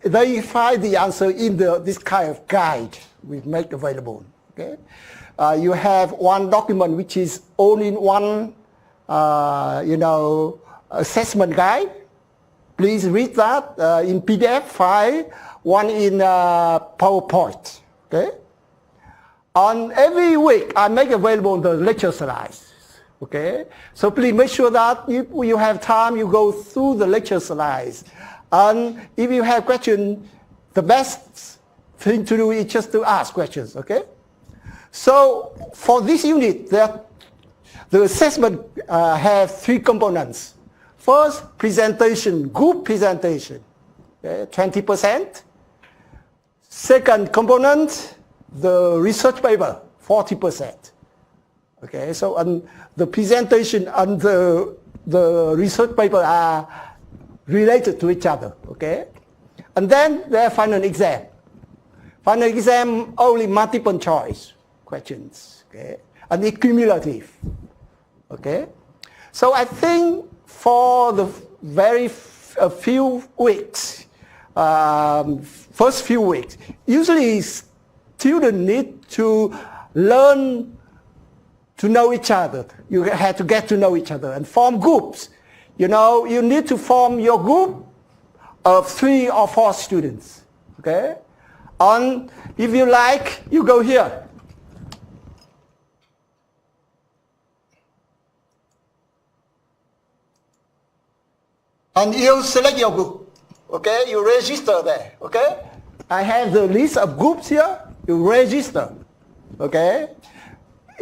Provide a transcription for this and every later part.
they find the answer in this kind of guide we make available. Okay, you have one document which is all in one, assessment guide. Please read that in PDF file, one in PowerPoint. Okay. On every week, I make available the lecture slides. Okay. So please make sure that if you have time, you go through the lecture slides. And if you have questions, the best thing to do is just to ask questions. Okay. So for this unit, the assessment has three components. First, presentation, group presentation, okay, 20%. Second component, the research paper, 40%. Okay, so the presentation and the research paper are related to each other. Okay, and then the final exam. Final exam only multiple choice questions. Okay, and it's cumulative. Okay, so I think for the few weeks, first few weeks, usually students need to learn to know each other. You have to get to know each other and form groups. You need to form your group of 3 or 4 students. Okay, and if you like, you go here. And you select your group, okay? You register there, okay? I have the list of groups here. You register, okay?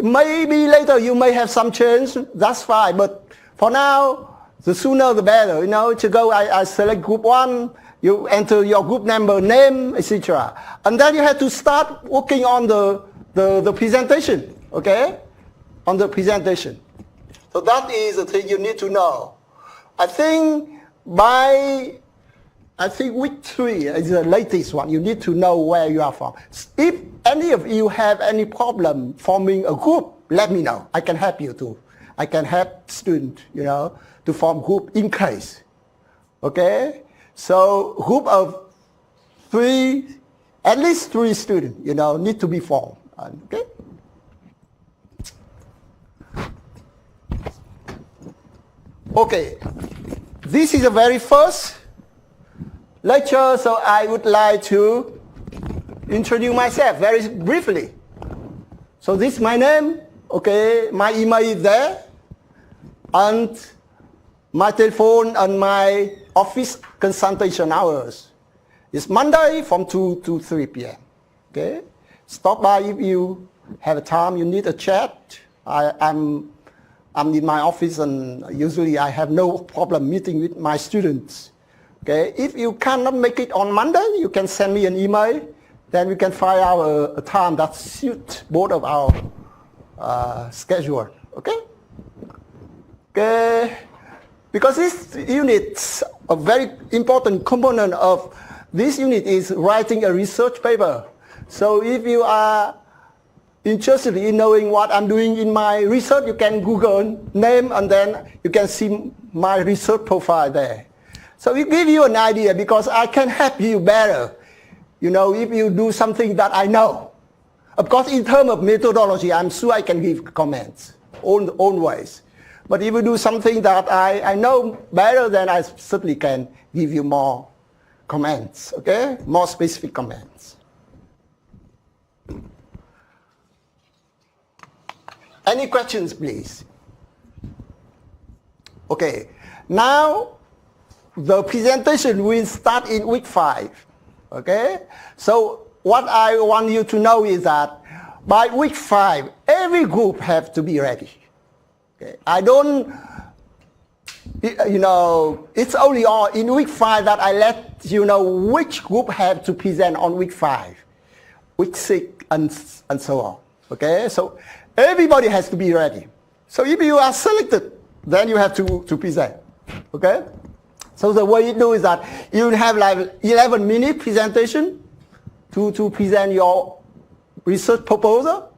Maybe later you may have some change. That's fine. But for now, the sooner the better. To go, I select group 1. You enter your group number, name, etc. And then you have to start working on the presentation, okay? On the presentation. So that is the thing you need to know. I think week 3 is the latest one. You need to know where you are from. If any of you have any problem forming a group, let me know. I can help you too. I can help students, to form group in case. Okay? So group of 3, at least 3 students, need to be formed. Okay? Okay. This is the very first lecture, so I would like to introduce myself very briefly. So this is my name, okay, my email is there, and my telephone and my office consultation hours. It's Monday from 2 to 3 p.m. Okay, stop by if you have time, you need a chat. I'm in my office and usually I have no problem meeting with my students. Okay, if you cannot make it on Monday, you can send me an email. Then we can find out a time that suits both of our schedule. Okay? Okay. Because this unit, a very important component of this unit is writing a research paper. So if you are interested in knowing what I'm doing in my research, you can Google name and then you can see my research profile there. So it gives you an idea because I can help you better, if you do something that I know. Of course, in terms of methodology, I'm sure I can give comments own ways. But if you do something that I know better, then I certainly can give you more comments, okay? More specific comments. Any questions, please? Okay, now the presentation will start in week 5. Okay, so what I want you to know is that by week 5, every group have to be ready. Okay, I don't, it's only in week 5 that I let you know which group have to present on week 5, week 6, and so on. Okay, so everybody has to be ready. So if you are selected, then you have to present. Okay? So the way you do is that you have like 11-minute presentation to present your research proposal.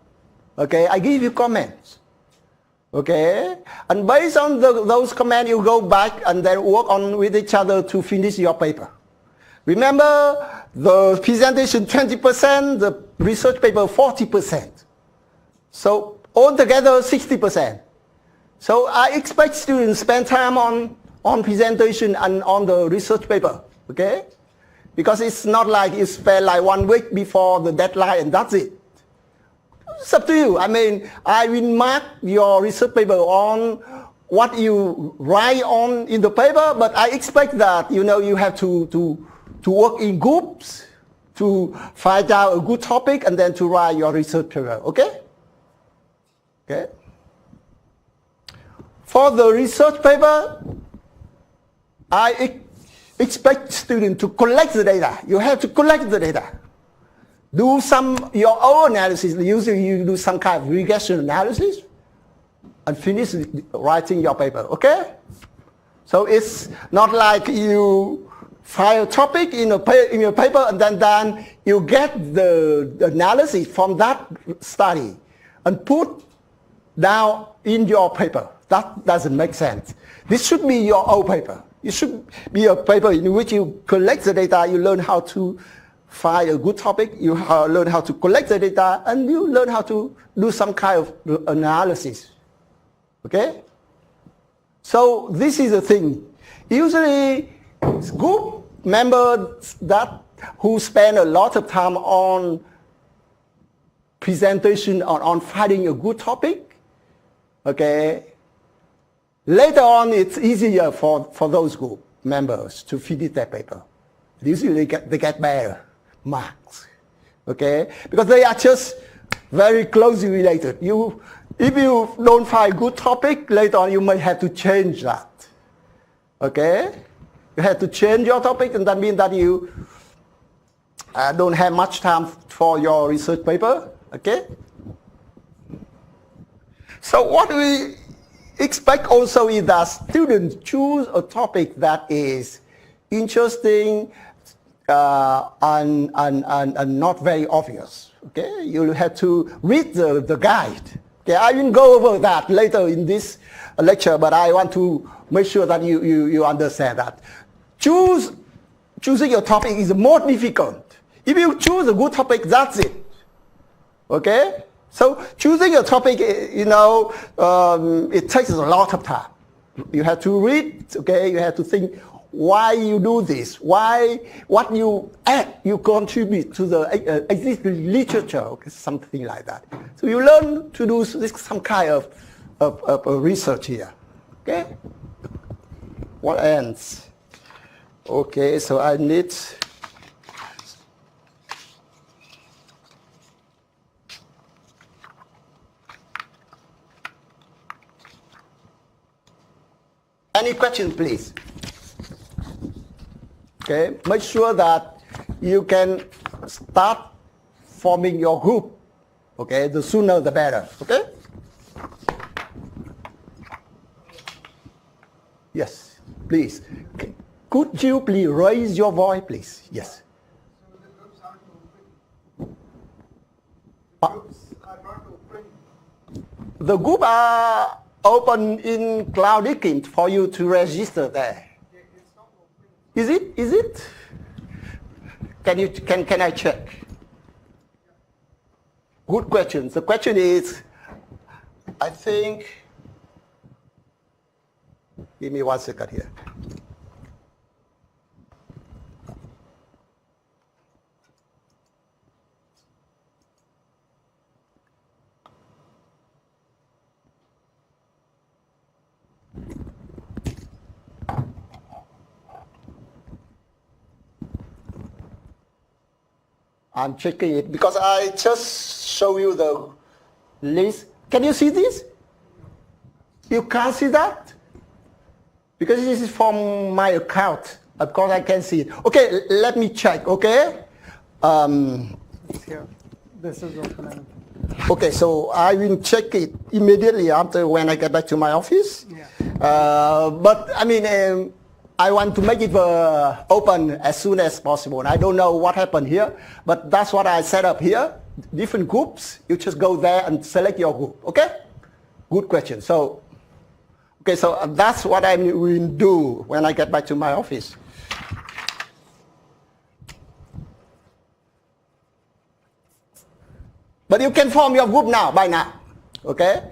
Okay? I give you comments. Okay? And based on those comments, you go back and then work on with each other to finish your paper. Remember, the presentation 20%, the research paper 40%. So altogether 60%. So I expect students spend time on presentation and on the research paper, okay? Because it's not like you spend like 1 week before the deadline and that's it. It's up to you. I mean, I will mark your research paper on what you write on in the paper, but I expect that, you know, you have to work in groups to find out a good topic and then to write your research paper, okay? Okay. For the research paper, I expect students to collect the data. You have to collect the data. Do your own analysis. Usually you do some kind of regression analysis and finish writing your paper, okay? So it's not like you find a topic in your paper and then you get the analysis from that study and put down in your paper. That doesn't make sense. This should be your own paper. It should be a paper in which you collect the data, you learn how to find a good topic, you learn how to collect the data, and you learn how to do some kind of analysis. Okay? So this is the thing. Usually, group members who spend a lot of time on presentation, on finding a good topic, okay, later on it's easier for those group members to finish their paper. Usually they get better marks, okay, because they are just very closely related. If you don't find a good topic, later on you may have to change that, okay? You have to change your topic, and that means that you don't have much time for your research paper, okay? So what we expect also is that students choose a topic that is interesting and not very obvious. Okay, you have to read the guide. Okay, I will go over that later in this lecture, but I want to make sure that you understand that. Choosing your topic is more difficult. If you choose a good topic, that's it. Okay? So choosing a topic, you know, it takes a lot of time. You have to read, okay? You have to think why you do this, what you add, you contribute to the existing literature, okay? Something like that. So you learn to do some kind of research here, okay? What else? Okay, so I need. Any questions, please? Okay, make sure that you can start forming your group. Okay, the sooner the better. Okay? Yes, please. Okay. Could you please raise your voice, please? Yes. So the groups aren't open. The groups are not open. The group are open in Cloudikins for you to register there. Yeah, it's not open. Is it? Is it? Can I check? Good question. The question is, I think. Give me 1 second here. I'm checking it because I just show you the list. Can you see this? You can't see that? Because this is from my account. Of course I can see it. Okay, let me check, okay? It's here. This is open. Okay, so I will check it immediately after when I get back to my office. Yeah. But I mean, I want to make it open as soon as possible. I don't know what happened here, but that's what I set up here. Different groups, you just go there and select your group, okay? Good question. So, okay, so that's what I will do when I get back to my office. But you can form your group now, by now. Okay?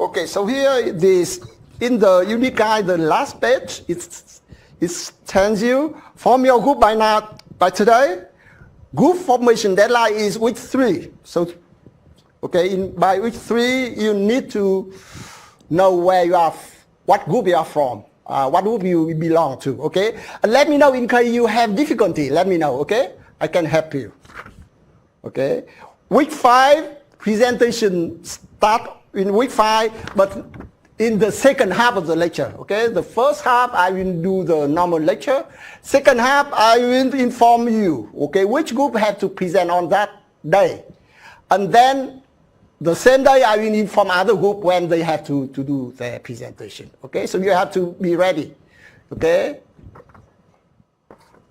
Okay, so here this in the unit guide, the last page, it tells you form your group by now, by today. Group formation deadline is week 3. So, okay, by week 3, you need to know where you are, what group you are from, what group you belong to. Okay, and let me know in case you have difficulty. Let me know. Okay, I can help you. Okay, week 5 presentation start in week 5, but in the second half of the lecture. Okay, the first half I will do the normal lecture. Second half I will inform you. Okay, which group have to present on that day, and then the same day I will inform other group when they have to do their presentation. Okay, so you have to be ready. Okay.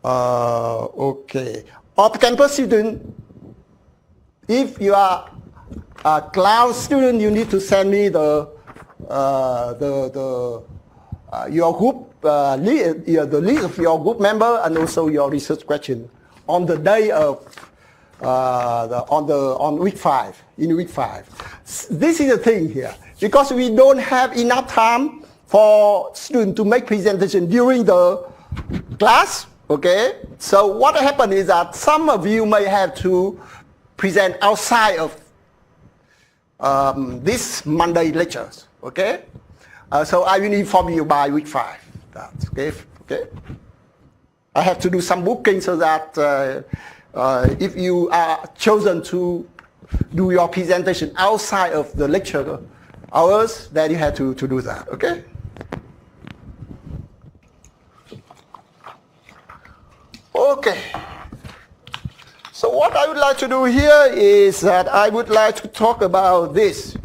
Okay. Off-campus student, if you are a cloud student, you need to send me your group the list of your group member and also your research question on the day of on week 5. In week 5, this is the thing here, because we don't have enough time for students to make presentation during the class. Okay, so what happened is that some of you may have to present outside of this Monday lectures. Okay, so I will inform you by week 5. That's okay. Okay, I have to do some booking so that if you are chosen to do your presentation outside of the lecture hours, then you have to do that. Okay. Okay. So what I would like to do here is that I would like to talk about this.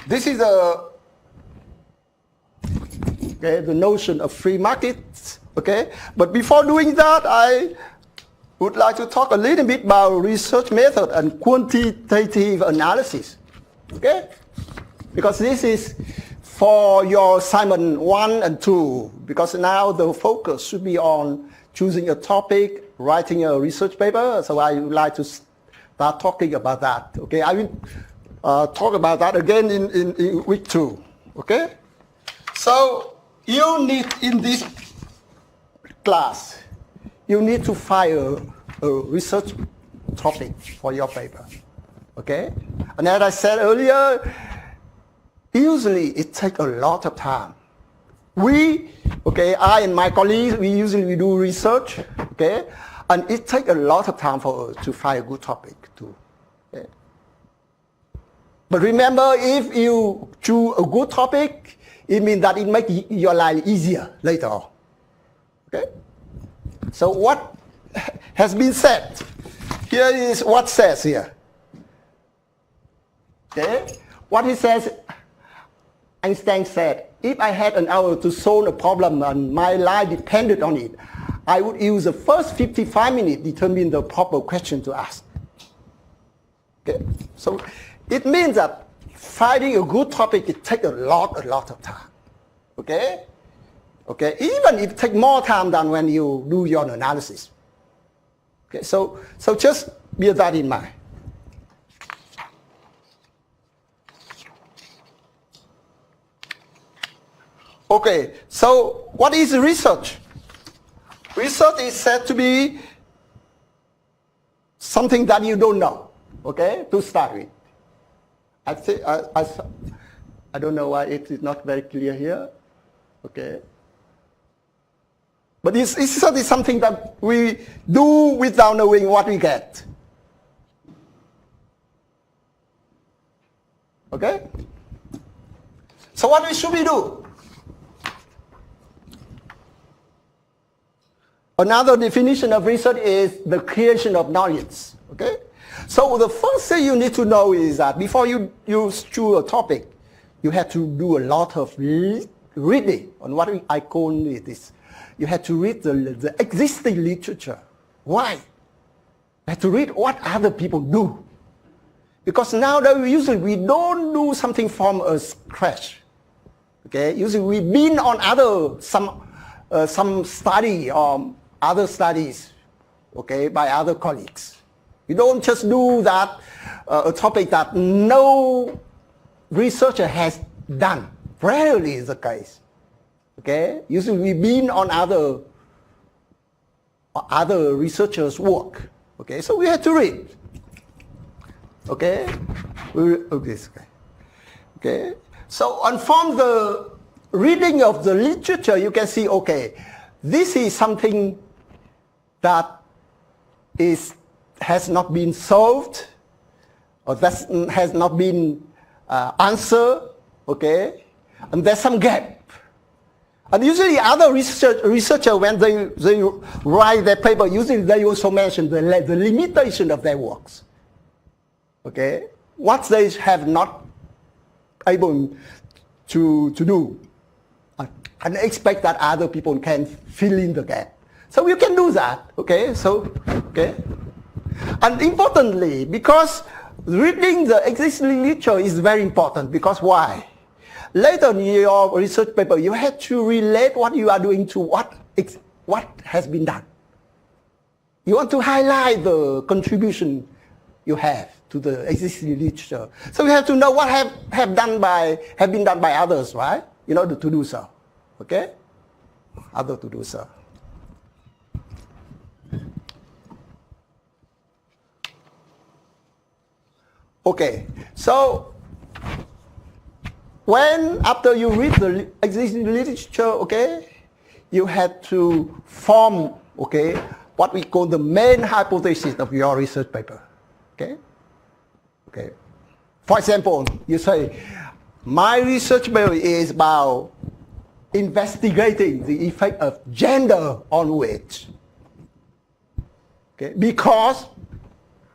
This is the notion of free markets. Okay, but before doing that, I would like to talk a little bit about research method and quantitative analysis. Okay, because this is for your assignment 1 and 2, because now the focus should be on choosing a topic, writing a research paper. So I would like to start talking about that. Okay, I will talk about that again in week 2. Okay, so you need in this class, you need to find a research topic for your paper. Okay, and as I said earlier, usually it takes a lot of time. I and my colleagues, we usually do research, okay, and it takes a lot of time for us to find a good topic too. Okay? But remember, if you choose a good topic, it means that it makes your life easier later on. Okay? So what has been said? Here is what says here. Okay? What he says, Einstein said, if I had an hour to solve a problem and my life depended on it, I would use the first 55 minutes to determine the proper question to ask. Okay? So it means that finding a good topic, it takes a lot of time. Okay? Okay? Even it takes more time than when you do your analysis. Okay? So just bear that in mind. Okay, so what is research? Research is said to be something that you don't know, okay, to start with. I think I don't know why it is not very clear here, okay. But it's certainly something that we do without knowing what we get. Okay? So what should we do? Another definition of research is the creation of knowledge. Okay, So the first thing you need to know is that before you choose a topic, you have to do a lot of reading on what I call it is. You have to read the existing literature. Why? You have to read what other people do. Because now that usually we don't do something from a scratch. Okay, usually we've been on some study or other studies, okay, by other colleagues. You don't just do that, a topic that no researcher has done. Rarely is the case. Okay, usually we've been on other researchers' work. Okay, so we have to read. Okay, okay. So on from the reading of the literature, you can see, okay, this is something that has not been solved, or that has not been answered, okay, and there's some gap. And usually other researchers, when they write their paper, usually they also mention the limitation of their works. Okay, what they have not able to do, and expect that other people can fill in the gap. So you can do that. Okay, so okay, and importantly, because reading the existing literature is very important. Because why? Later in your research paper, you have to relate what you are doing to what has been done. You want to highlight the contribution you have to the existing literature. So you have to know what have been done by others, right? In order to do so. Okay? Other to do so. Okay, so after you read the existing literature, okay, you have to form, okay, what we call the main hypothesis of your research paper. Okay? Okay. For example, you say, my research paper is about investigating the effect of gender on weight. Okay? Because,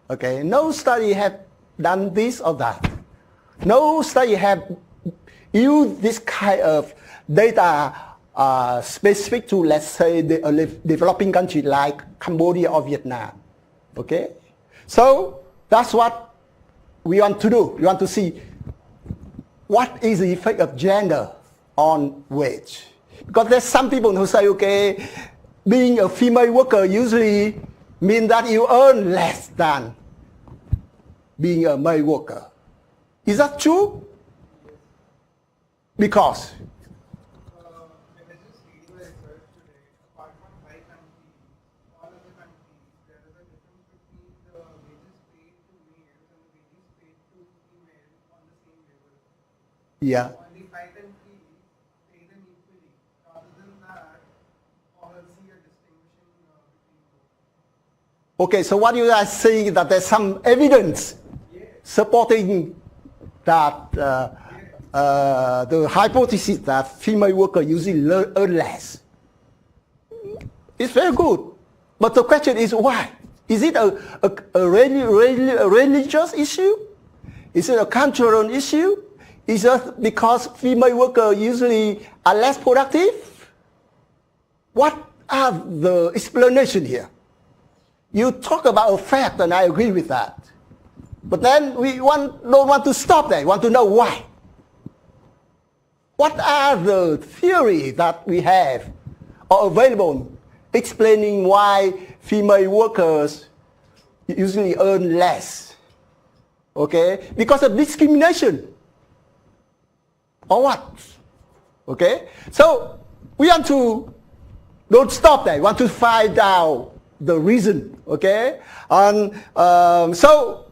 okay, no study have done this or that. No study have used this kind of data specific to, let's say, the developing country like Cambodia or Vietnam. Okay? So that's what we want to do. We want to see what is the effect of gender on wage. Because there's some people who say, okay, being a female worker usually means that you earn less than being a male worker. Is that true? Because When I just read my research today, apart from 5 countries, all other countries, there is a difference between the wages paid to males and the wages paid to females on the same level. yeah. Only 5 countries pay them equally. Rather than that, all see a distinction between both. Okay, so what you are saying is that there's some evidence supporting that the hypothesis that female workers usually earn less. It's very good. But the question is why? Is it a religious issue? Is it a cultural issue? Is it because female workers usually are less productive? What are the explanations here? You talk about a fact, and I agree with that. But then we don't want to stop there. We want to know why. What are the theories that we have or available explaining why female workers usually earn less? Okay? Because of discrimination. Or what? Okay? So we want to don't stop there. We want to find out the reason. Okay? And so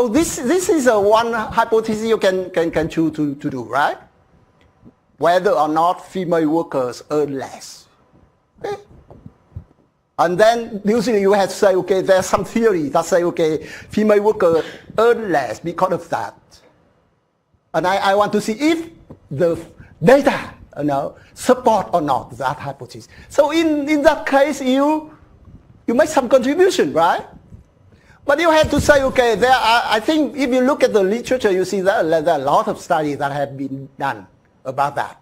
this is a one hypothesis you can choose to do, right? Whether or not female workers earn less. Okay? And then usually you have to say, okay, there's some theory that say, okay, female workers earn less because of that. And I want to see if the data, support or not that hypothesis. So in that case, you make some contribution, right? But you have to say, okay, I think if you look at the literature, you see that there are a lot of studies that have been done about that.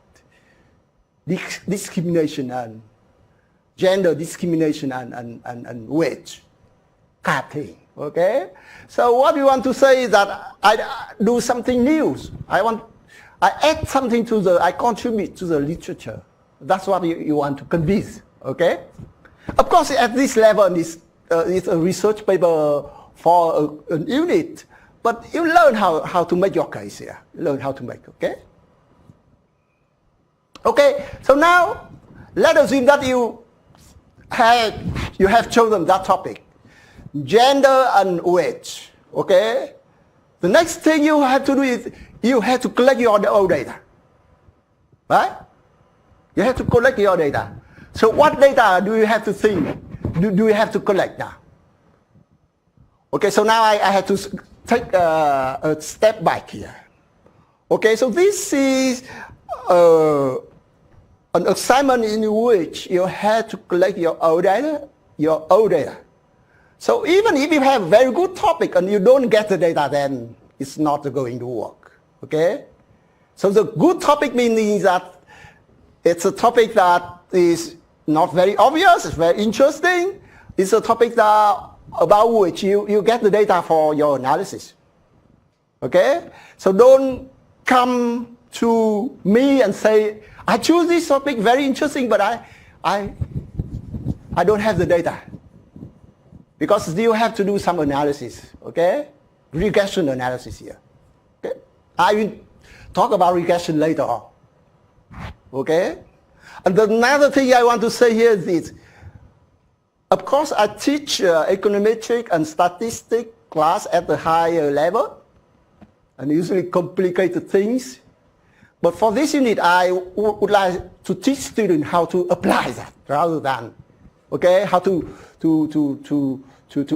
Discrimination and gender discrimination and wage kind of thing. Okay? So what we want to say is that I do something new. I add something I contribute to the literature. That's what you want to convince. Okay? Of course, at this level, it's a research paper for an unit, but you learn how to make your case here. Learn how to make, okay? Okay, so now let us assume that you have chosen that topic, gender and wage, okay? The next thing you have to do is you have to collect your own data, right? You have to collect your data. So what data do you have to think? Do you have to collect now? Okay, so now I have to take a step back here. Okay, so this is an assignment in which you have to collect your own data. So even if you have a very good topic and you don't get the data, then it's not going to work. Okay? So the good topic means that it's a topic that is not very obvious, it's very interesting. It's a topic about which you get the data for your analysis. Okay? So don't come to me and say, I choose this topic, very interesting, but I don't have the data. Because you have to do some analysis, okay? Regression analysis here. Okay? I will talk about regression later on. Okay? And another thing I want to say here is this. Of course, I teach econometric and statistics class at the higher level, and usually complicated things. But for this unit, I would like to teach students how to apply that rather than, okay, how to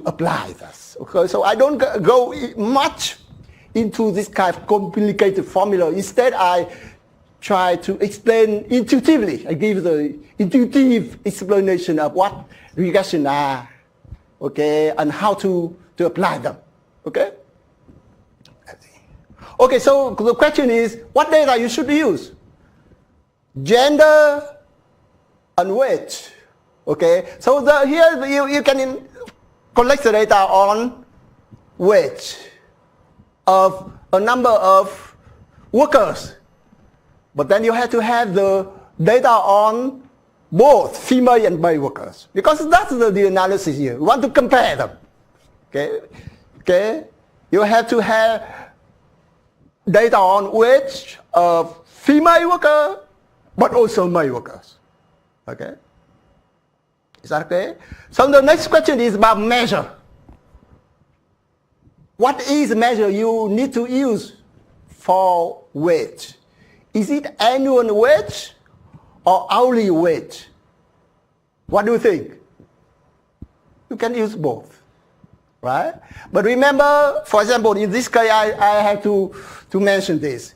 apply this. Okay, so I don't go much into this kind of complicated formula. Instead, I try to explain intuitively. I give the intuitive explanation of what regression are, okay, and how to apply them, okay? Okay, so the question is, what data you should use? Gender and wage, okay? So here you can collect the data on wage of a number of workers. But then you have to have the data on both female and male workers, because that's the analysis here. We want to compare them. Okay? You have to have data on wage of female worker, but also male workers. Okay? Is that okay? So the next question is about measure. What is the measure you need to use for wage? Is it annual wage or hourly wage? What do you think? You can use both, right? But remember, for example, in this case, I have to mention this.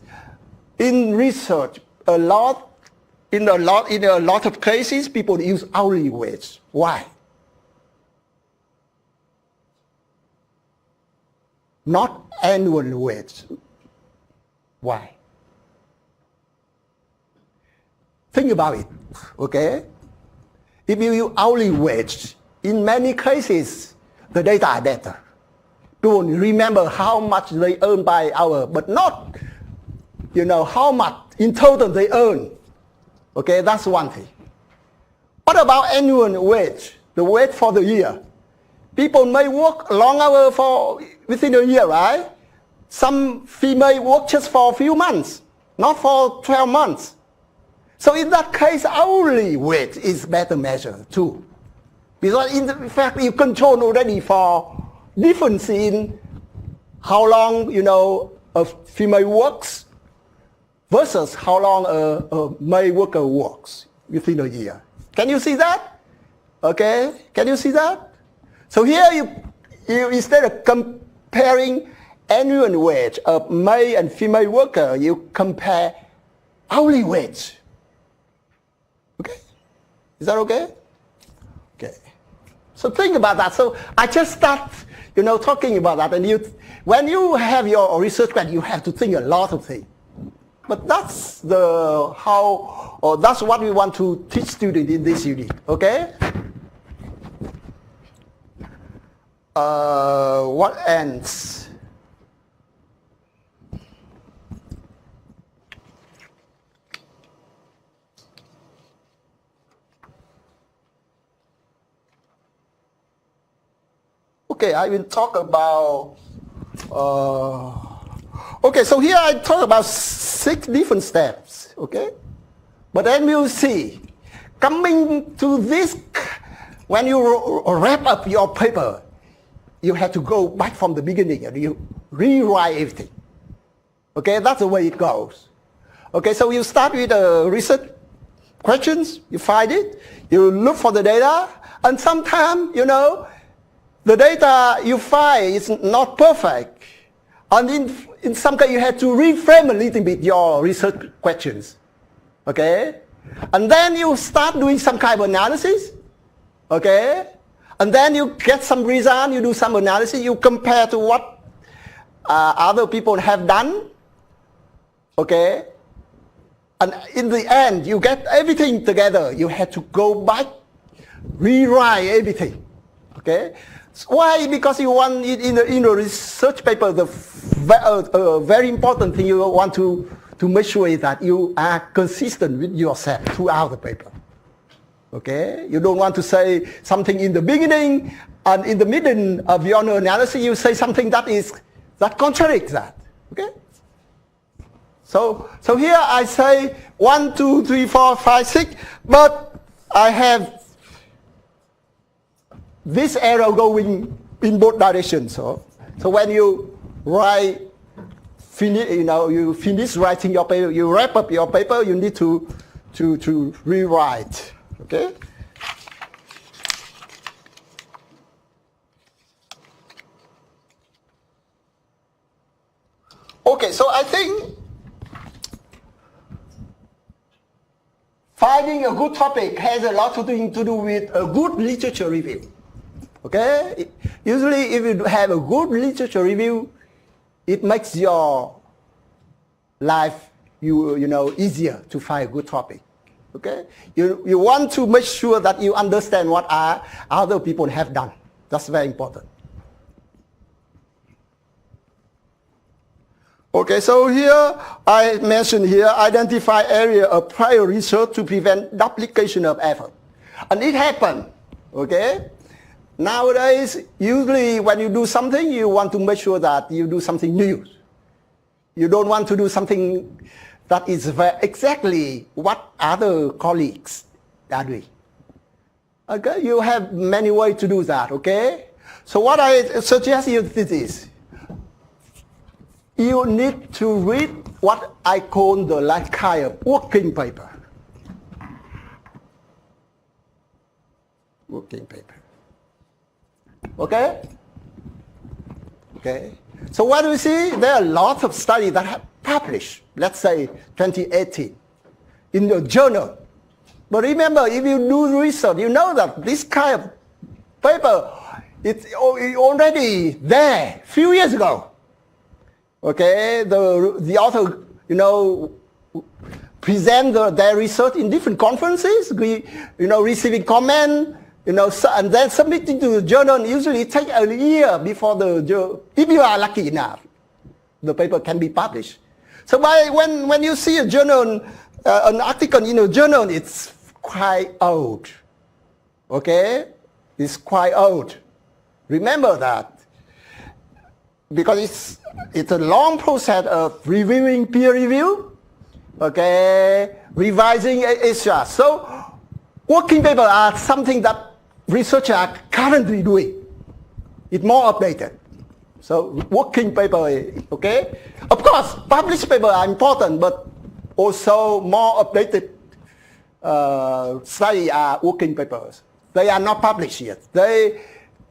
In research, in a lot of cases, people use hourly wage. Why? Not annual wage. Why? Think about it, okay? If you use hourly wage, in many cases, the data are better. People remember how much they earn by hour, but not, how much in total they earn. Okay, that's one thing. What about annual wage, the wage for the year? People may work long hours within a year, right? Some female work just for a few months, not for 12 months. So in that case, hourly wage is better measure too. Because in fact, you control already for difference in how long, a female works versus how long a male worker works within a year. Can you see that? Okay, can you see that? So here you instead of comparing annual wage of male and female worker, you compare hourly wage. Okay? Is that okay? Okay. So think about that. So I just start, talking about that. And when you have your research grant, you have to think a lot of things. But that's that's what we want to teach students in this unit, okay? What ends? Okay, I will talk about, okay, so here I talk about 6 different steps, okay? But then we'll see, coming to this, when you wrap up your paper, you have to go back from the beginning and you rewrite everything. Okay, that's the way it goes. Okay, so you start with research questions, you find it, you look for the data, and sometimes, the data you find is not perfect. And in some case, you have to reframe a little bit your research questions. Okay? And then you start doing some kind of analysis. Okay? And then you get some result, you do some analysis, you compare to what other people have done. Okay? And in the end, you get everything together. You have to go back, rewrite everything. Okay? Why? Because you want in a research paper, the very important thing you want to make sure is that you are consistent with yourself throughout the paper. Okay? You don't want to say something in the beginning and in the middle of your analysis you say something that contradicts that. Okay? So here I say 1, 2, 3, 4, 5, 6, but I have this arrow going in both directions. So when you you finish writing your paper, you wrap up your paper, you need to rewrite. Okay? Okay, so I think finding a good topic has a lot to do with a good literature review. Okay? Usually if you have a good literature review, it makes your life easier to find a good topic. Okay? You want to make sure that you understand what other people have done. That's very important. Okay, so here I mentioned here, identify area of prior research to prevent duplication of effort. And it happened, okay? Nowadays, usually when you do something, you want to make sure that you do something new. You don't want to do something that is exactly what other colleagues are doing. Okay, you have many ways to do that, okay? So what I suggest you is, you need to read what I call the last kind of working paper. Working paper. Okay? Okay. So what do we see? There are lots of studies that have published, let's say 2018, in the journal. But remember, if you do research, you know that this kind of paper, it's already there a few years ago. Okay, the author, present their research in different conferences, receiving comment, and then submitting to the journal. Usually it takes a year before if you are lucky enough, the paper can be published. So when you see a journal, an article in a journal, it's quite old. Okay, it's quite old. Remember that. Because it's a long process of reviewing peer review, okay, revising, etc. So working papers are something that researchers are currently doing. It's more updated. So working paper, okay. Of course, published papers are important, but also more updated studies are working papers. They are not published yet. They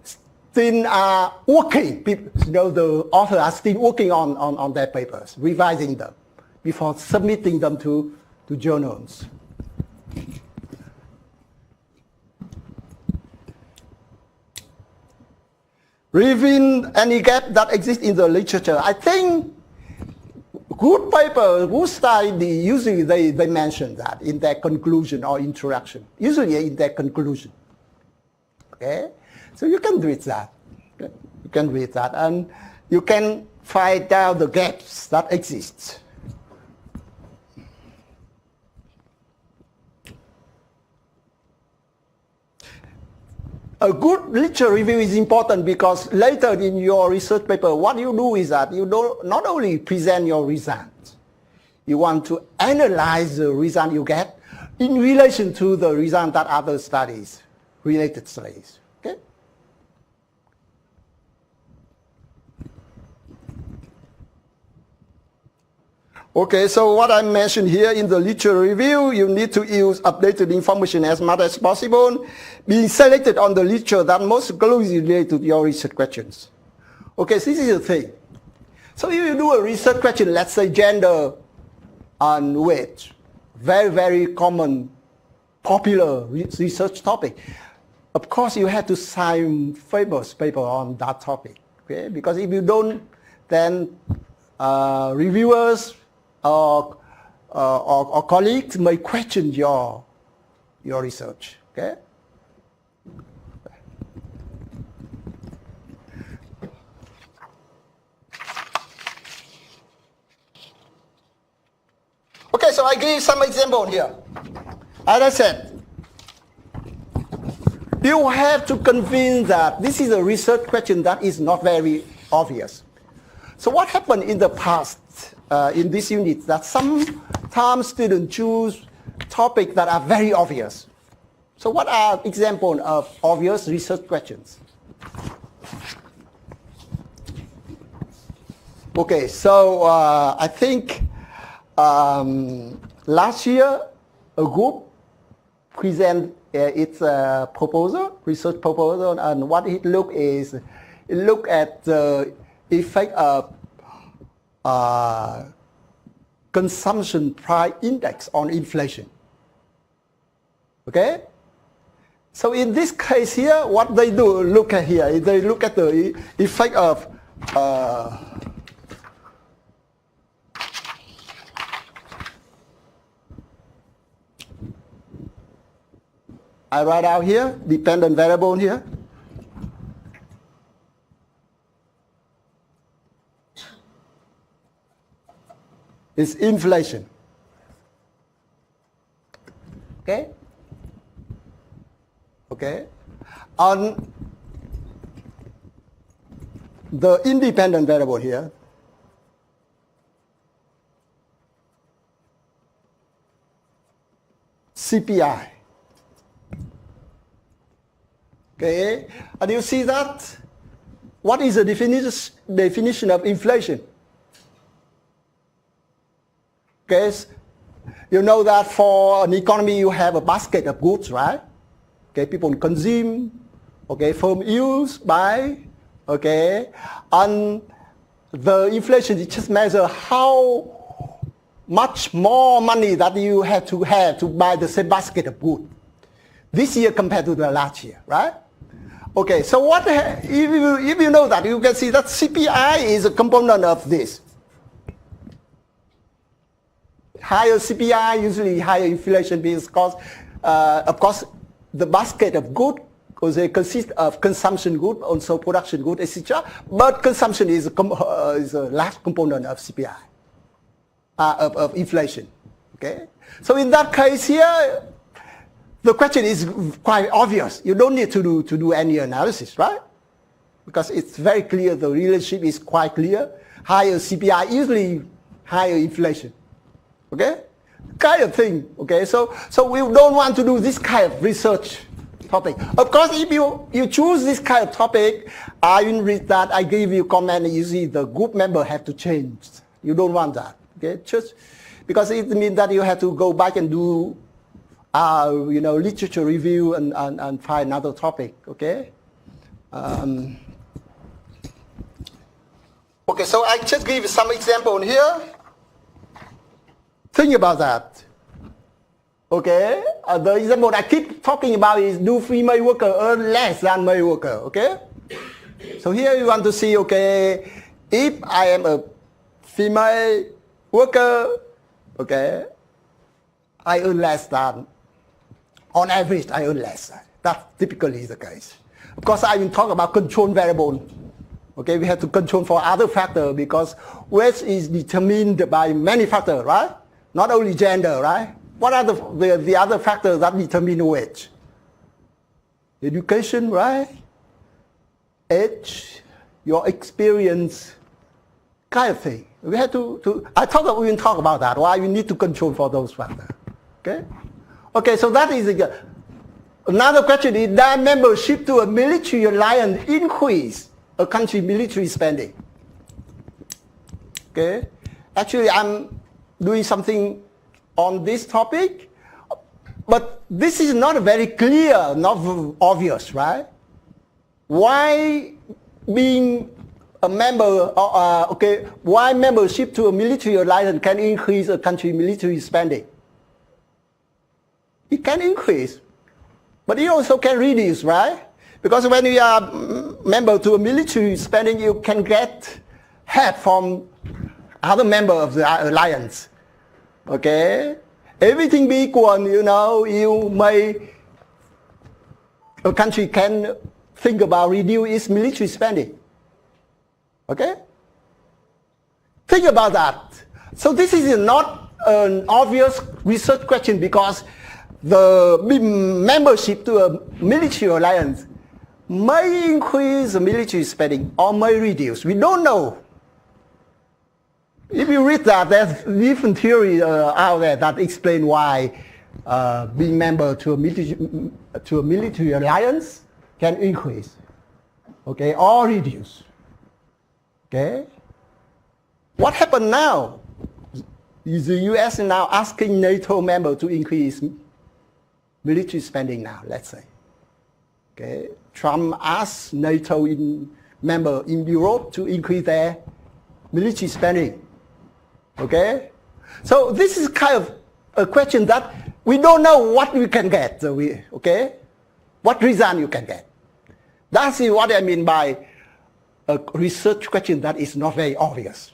still are working. The authors are still working on their papers, revising them before submitting them to journals. reveal any gap that exists in the literature. I think good paper, good study, usually they mention that in their conclusion or introduction, usually in their conclusion. Okay, so you can read that. Okay? You can read that, and you can find out the gaps that exist. A good literature review is important because later in your research paper, what you do is that you not only present your results, you want to analyze the result you get in relation to the result that other studies, related studies. Okay? Okay, so what I mentioned here in the literature review, you need to use updated information as much as possible, being selected on the literature that most closely relate to your research questions. Okay, so this is the thing. So if you do a research question, let's say gender and weight, very, very common, popular research topic. Of course, you have to sign famous paper on that topic, okay? Because if you don't, then reviewers or colleagues may question your research, okay? Okay, so I give some example here. As I said, you have to convince that this is a research question that is not very obvious. So what happened in the past in this unit that sometimes students choose topics that are very obvious. So what are examples of obvious research questions? Okay, so I think last year a group present its proposal, research proposal, and what it look at the effect of consumption price index on inflation. Okay? So in this case here, what they do, look at here, they look at the effect of I write out here, dependent variable here. It's inflation. Okay? Okay? On the independent variable here, CPI. Okay? And you see that? What is the definition of inflation? Okay, you know that for an economy you have a basket of goods, right? Okay, people consume, okay, firm use, buy, okay, and the inflation is just measure how much more money that you have to buy the same basket of goods this year compared to the last year, right? Okay, so what if you know that, you can see that CPI is a component of this. Higher CPI, usually higher inflation because, of course, the basket of goods consists of consumption goods, also production goods, etc. But consumption is a large component of CPI, of inflation. Okay, so in that case here, the question is quite obvious. You don't need to do any analysis, right? Because it's very clear. The relationship is quite clear. Higher CPI, usually higher inflation. Okay, kind of thing. Okay, so we don't want to do this kind of research topic. Of course, if you choose this kind of topic, I will read that. I give you comment. You see, the group member have to change. You don't want that. Okay, just because it means that you have to go back and do, literature review and find another topic. Okay. Okay, so I just give you some example here. Think about that. Okay, the example I keep talking about is, do female worker earn less than male worker? Okay, So here you want to see, okay, if I am a female worker, okay, I earn less than, on average, I earn less. That typically is the case. Of course, I will talk about control variable. Okay, we have to control for other factors because wage is determined by many factors, right? Not only gender, right? What are the other factors that determine wage? Education, right? Age, your experience, kind of thing. We have to we will talk about that, why we need to control for those factors. Okay? Okay, so that is another question is, does membership to a military alliance increase a country's military spending? Okay? Actually, I'm doing something on this topic, but this is not very clear, not obvious, right? Why being a member, why membership to a military alliance can increase a country's military spending? It can increase, but it also can reduce, right? Because when you are member to a military spending, you can get help from other member of the alliance. Okay? Everything be equal, a country can think about reduce its military spending. Okay? Think about that. So this is not an obvious research question because the membership to a military alliance may increase the military spending or may reduce. We don't know. If you read that, there's different theories out there that explain why being member to a military alliance can increase, okay, or reduce. Okay. What happened now? Is the U.S. now asking NATO member to increase military spending now? Let's say. Okay. Trump asked NATO member in Europe to increase their military spending. Okay? So this is kind of a question that we don't know what we can get. Okay? What result you can get. That's what I mean by a research question that is not very obvious.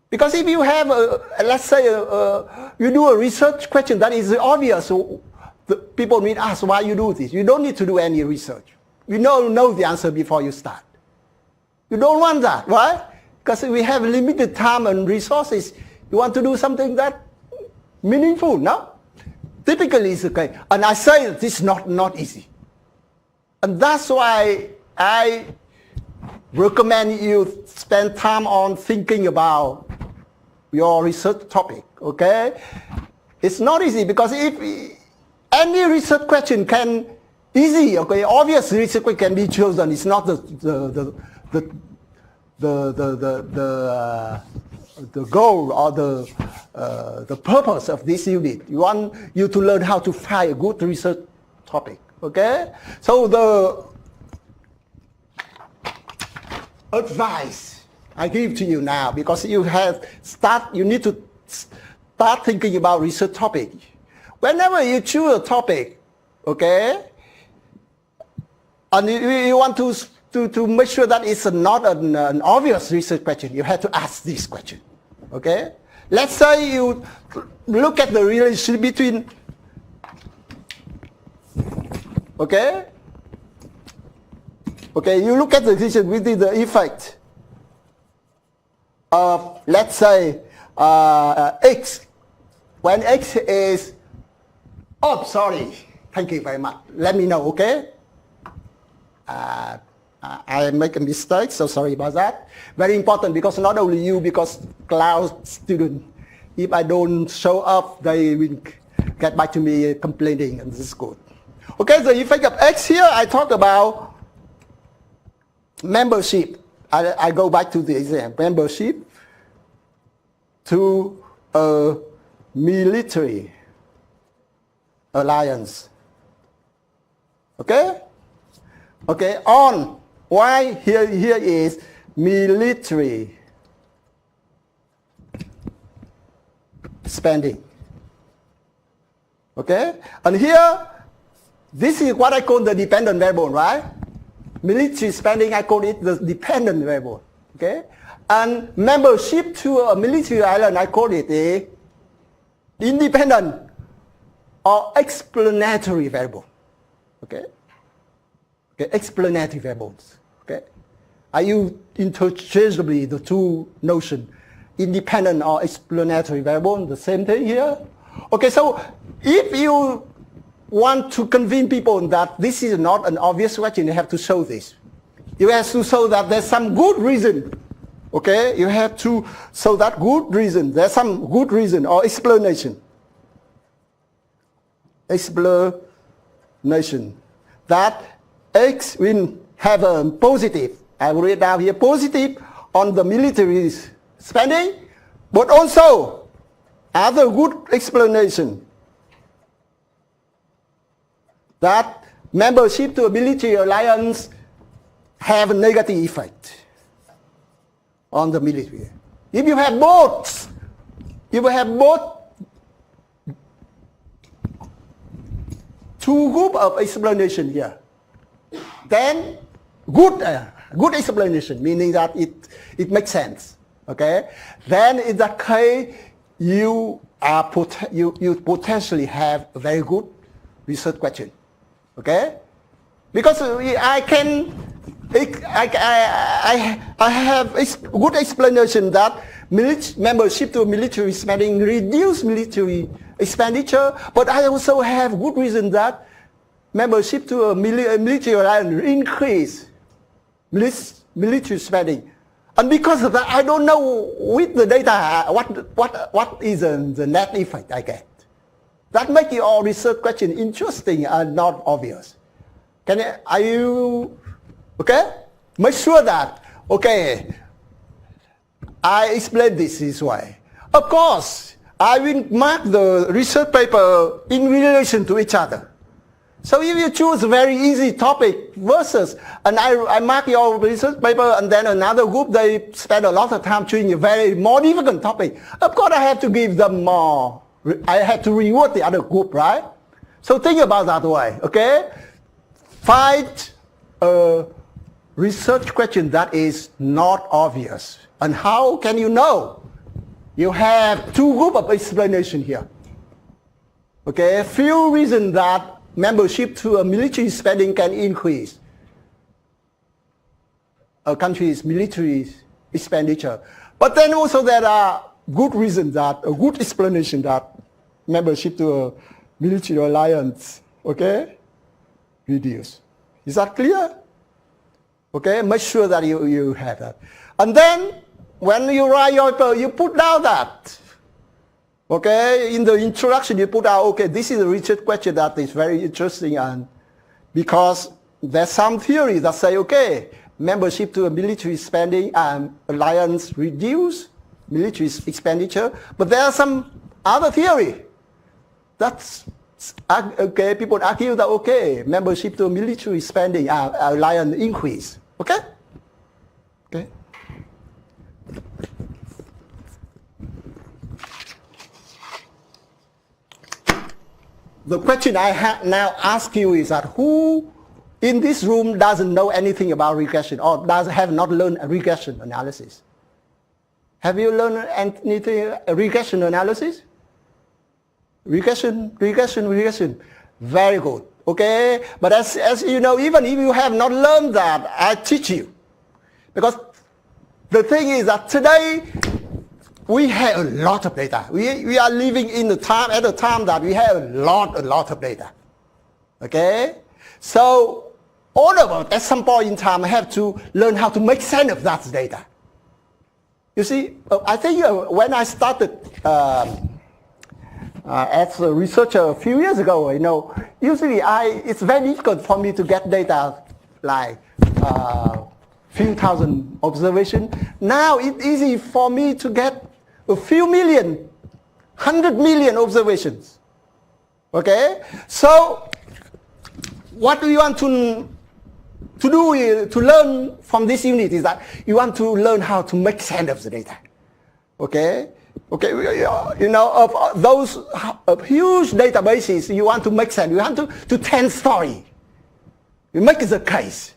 Because if you have, let's say, you do a research question that is obvious, so the people may ask why you do this. You don't need to do any research. You know the answer before you start. You don't want that, right? Because we have limited time and resources. You want to do something that meaningful, no? Typically it's okay. And I say that this is not easy. And that's why I recommend you spend time on thinking about your research topic, okay? It's not easy because if any research question can easy, okay, obvious research question can be chosen. It's not the goal or the purpose of this unit. We want you to learn how to find a good research topic. Okay? So the advice I give to you now, because you need to start thinking about research topic. Whenever you choose a topic, okay, and you want to make sure that it's not an obvious research question, you have to ask this question. Okay? Let's say you look at the relationship between, okay? Okay, you look at the relationship between the effect of, let's say, X. When X is, oh, sorry, thank you very much. Let me know, okay? I make a mistake, so sorry about that. Very important because not only you, because class student, if I don't show up, they will get back to me complaining, and this is good. Okay, the effect of X here, I talk about membership. I go back to the example. Membership to a military alliance. Okay? Okay, on why here is military spending. Okay? And here, this is what I call the dependent variable, right? military spending, I call it the dependent variable. Okay? And membership to a military island, I call it a independent or explanatory variable. Okay? Okay, explanatory variables. Okay? I use interchangeably the two notions, independent or explanatory variable, the same thing here. Okay, so if you want to convince people that this is not an obvious question, you have to show this. You have to show that there's some good reason. Okay, you have to show that good reason. There's some good reason or explanation. Explanation that X will have a positive, I will read down here, positive on the military spending, but also other good explanation that membership to a military alliance have a negative effect on the military. If you have both, two group of explanation here, then good explanation, meaning that it makes sense. Okay, then in that case you potentially have a very good research question. Okay, because I have good explanation that membership to military spending reduce military expenditure, but I also have good reason that membership to a military alliance increase military spending. And because of that, I don't know with the data what is the net effect I get. That makes your research question interesting and not obvious. Are you okay? Make sure that okay. I explain this way. Of course, I will mark the research paper in relation to each other. So if you choose a very easy topic versus, and I mark your research paper and then another group, they spend a lot of time choosing a very more difficult topic. Of course I have to give them more, I have to reward the other group, right? So think about that way, okay? Find a research question that is not obvious. And how can you know? You have two groups of explanation here. Okay, few reasons that membership to a military spending can increase a country's military expenditure. But then also there are good reasons that, a good explanation that membership to a military alliance, okay, reduce. Is that clear? Okay, make sure that you have that. And then when you write your paper, you put down that. Okay, in the introduction you put out, okay, this is a research question that is very interesting, and because there's some theory that say, okay, membership to a military spending and alliance reduce military expenditure, but there are some other theory that's okay. People argue that okay, membership to a military spending and alliance increase. Okay, okay. The question I now ask you is that who in this room doesn't know anything about regression or have not learned regression analysis? Have you learned anything regression analysis? Regression. Very good. Okay, but as you know, even if you have not learned that, I teach you. Because the thing is that today we have a lot of data. We are living in the time at a time that we have a lot of data. Okay? So all of us at some point in time have to learn how to make sense of that data. You see, I think when I started as a researcher a few years ago, you know, usually it's very difficult for me to get data like few thousand observations. Now it's easy for me to get a few million, 100 million observations. Okay? So what we want to do to learn from this unit is that you want to learn how to make sense of the data. Okay? Okay, you know, of those of huge databases, you want to make sense. You want to tell story. You make the case.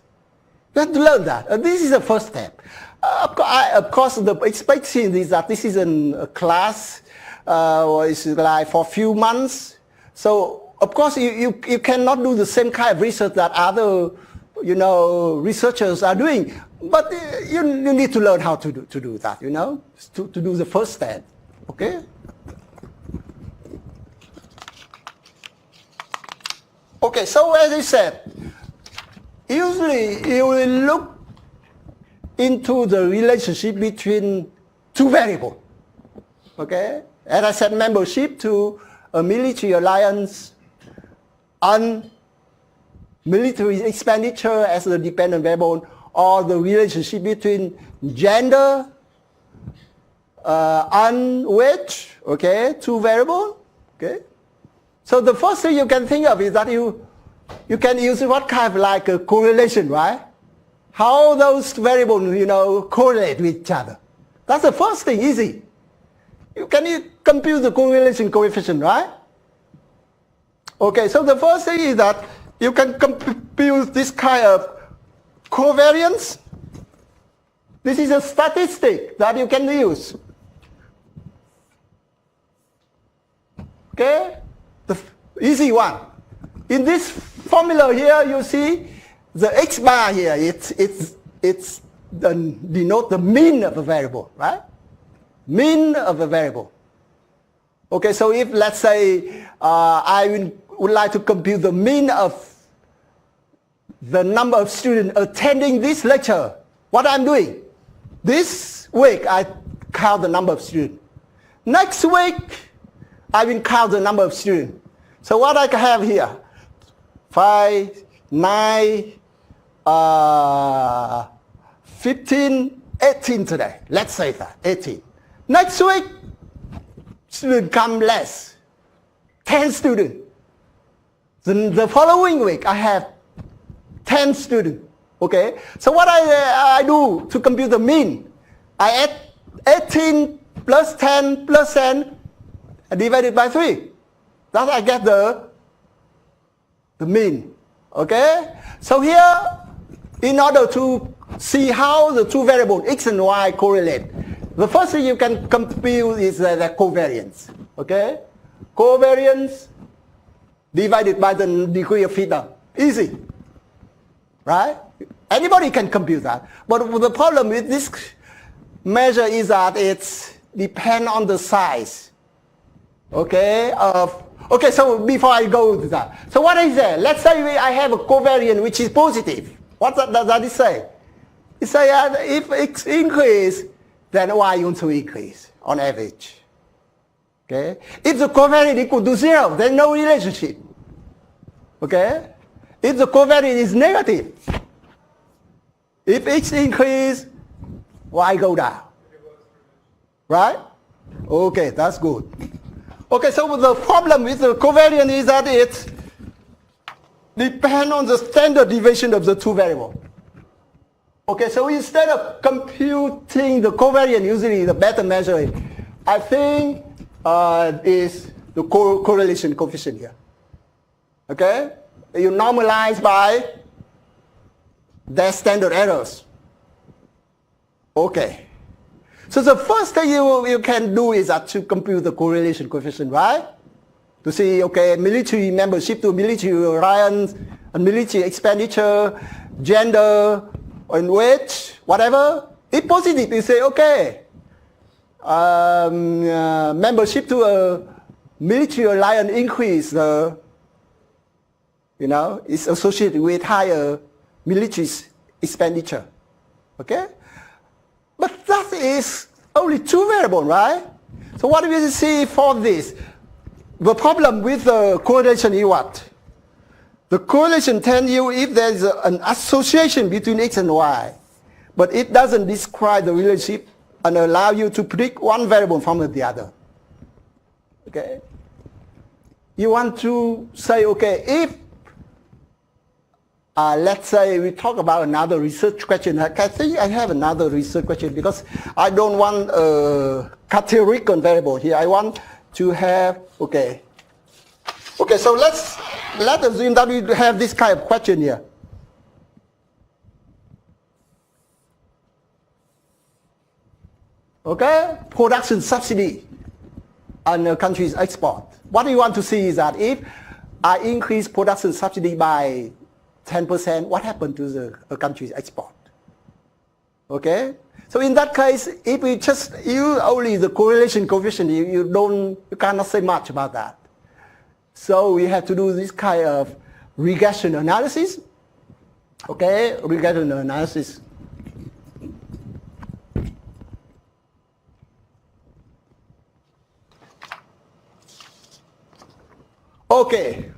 You have to learn that. This is the first step. Of course, the expectation is that this is a class, or it's like for a few months. So, of course, you cannot do the same kind of research that other, researchers are doing. But you need to learn how to do that, to do the first step. Okay? Okay, so as I said, usually you will look into the relationship between two variables. Okay? As I said, membership to a military alliance and military expenditure as a dependent variable, or the relationship between gender and wage, okay, two variables. Okay? So the first thing you can think of is that you can use what kind of like a correlation, right? How those variables, correlate with each other. That's the first thing, easy. You compute the correlation coefficient, right? Okay, so the first thing is that you can compute this kind of covariance. This is a statistic that you can use. Okay? The easy one. In this formula here, you see the x bar here. It's denote the mean of a variable, right? Mean of a variable. Okay, so if let's say I would like to compute the mean of the number of students attending this lecture, what I'm doing, this week I count the number of students. Next week, I will count the number of students. So what I have here, 5, 9, 15, 18 today. Let's say that, 18. Next week, students come less, 10 students. The following week, I have 10 students. Okay? So what I do to compute the mean, I add 18 plus 10 plus 10 divided by 3. Thus I get the mean. Okay? So here, in order to see how the two variables x and y correlate, the first thing you can compute is the covariance. Okay? Covariance divided by the degree of freedom. Easy. Right? Anybody can compute that. But the problem with this measure is that it depends on the size. Okay? Okay, so before I go to that. So what is that? Let's say I have a covariance which is positive. What does that say? It says if x increase, then y also increase on average. Okay? If the covariance equal to 0, there's no relationship. Okay? If the covariance is negative, if x increase, y go down. Right? Okay, that's good. Okay, so the problem with the covariance is that it depends on the standard deviation of the two variables. Okay, so instead of computing the covariance, usually the better measure, I think is the correlation coefficient here. Okay? You normalize by their standard errors. Okay. So the first thing you can do is to compute the correlation coefficient, right? To see, okay, military membership to military alliance, and military expenditure, gender, and wage, whatever. If positive, you say, okay, membership to a military alliance increase, is associated with higher military expenditure. Okay? But that is only two variables, right? So what do we see for this? The problem with the correlation is what? The correlation tells you if there is an association between x and y, but it doesn't describe the relationship and allow you to predict one variable from the other. Okay? You want to say, okay, if let's say we talk about another research question. I think I have another research question because I don't want a categorical variable here. I want to have, okay, so let's assume that we have this kind of question here. Okay, production subsidy on a country's export. What we want to see is that if I increase production subsidy by 10%, what happened to a country's export? Okay, so in that case, if we just use only the correlation coefficient, you cannot say much about that. So we have to do this kind of regression analysis. Okay, regression analysis. Okay.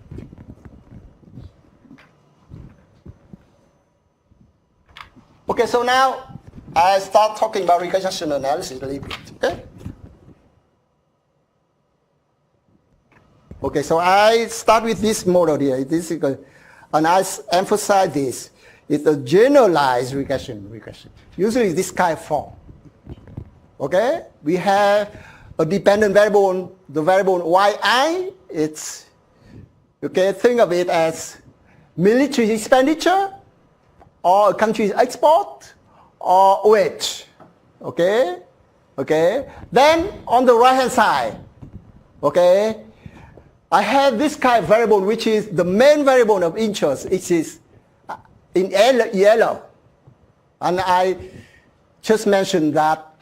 Okay, so now I start talking about regression analysis a little bit. Okay. Okay, so I start with this model here. And I emphasize this. It's a generalized regression. Usually this kind of form. Okay, we have a dependent variable. The variable yi. It's okay. Think of it as military expenditure, or a country's export, or wage. Okay, okay. Then on the right hand side, okay, I have this kind of variable which is the main variable of interest. It is in yellow, and I just mentioned that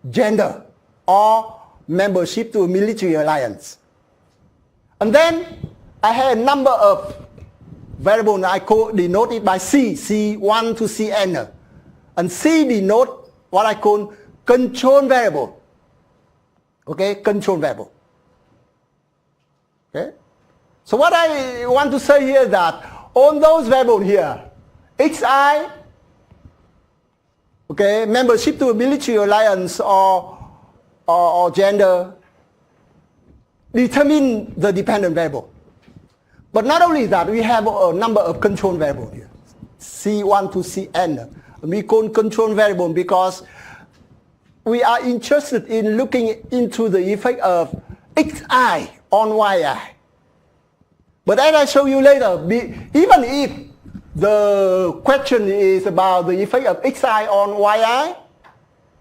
gender or membership to a military alliance. And then I have a number of variables I denote it by C, C1 to Cn. And C denote what I call control variable. Okay, control variable. Okay? So what I want to say here is that on those variables here, Xi, okay, membership to a military alliance or gender, determine the dependent variable. But not only that, we have a number of control variables here, C1 to Cn. We call control variable because we are interested in looking into the effect of Xi on yi. But as I show you later, even if the question is about the effect of Xi on yi,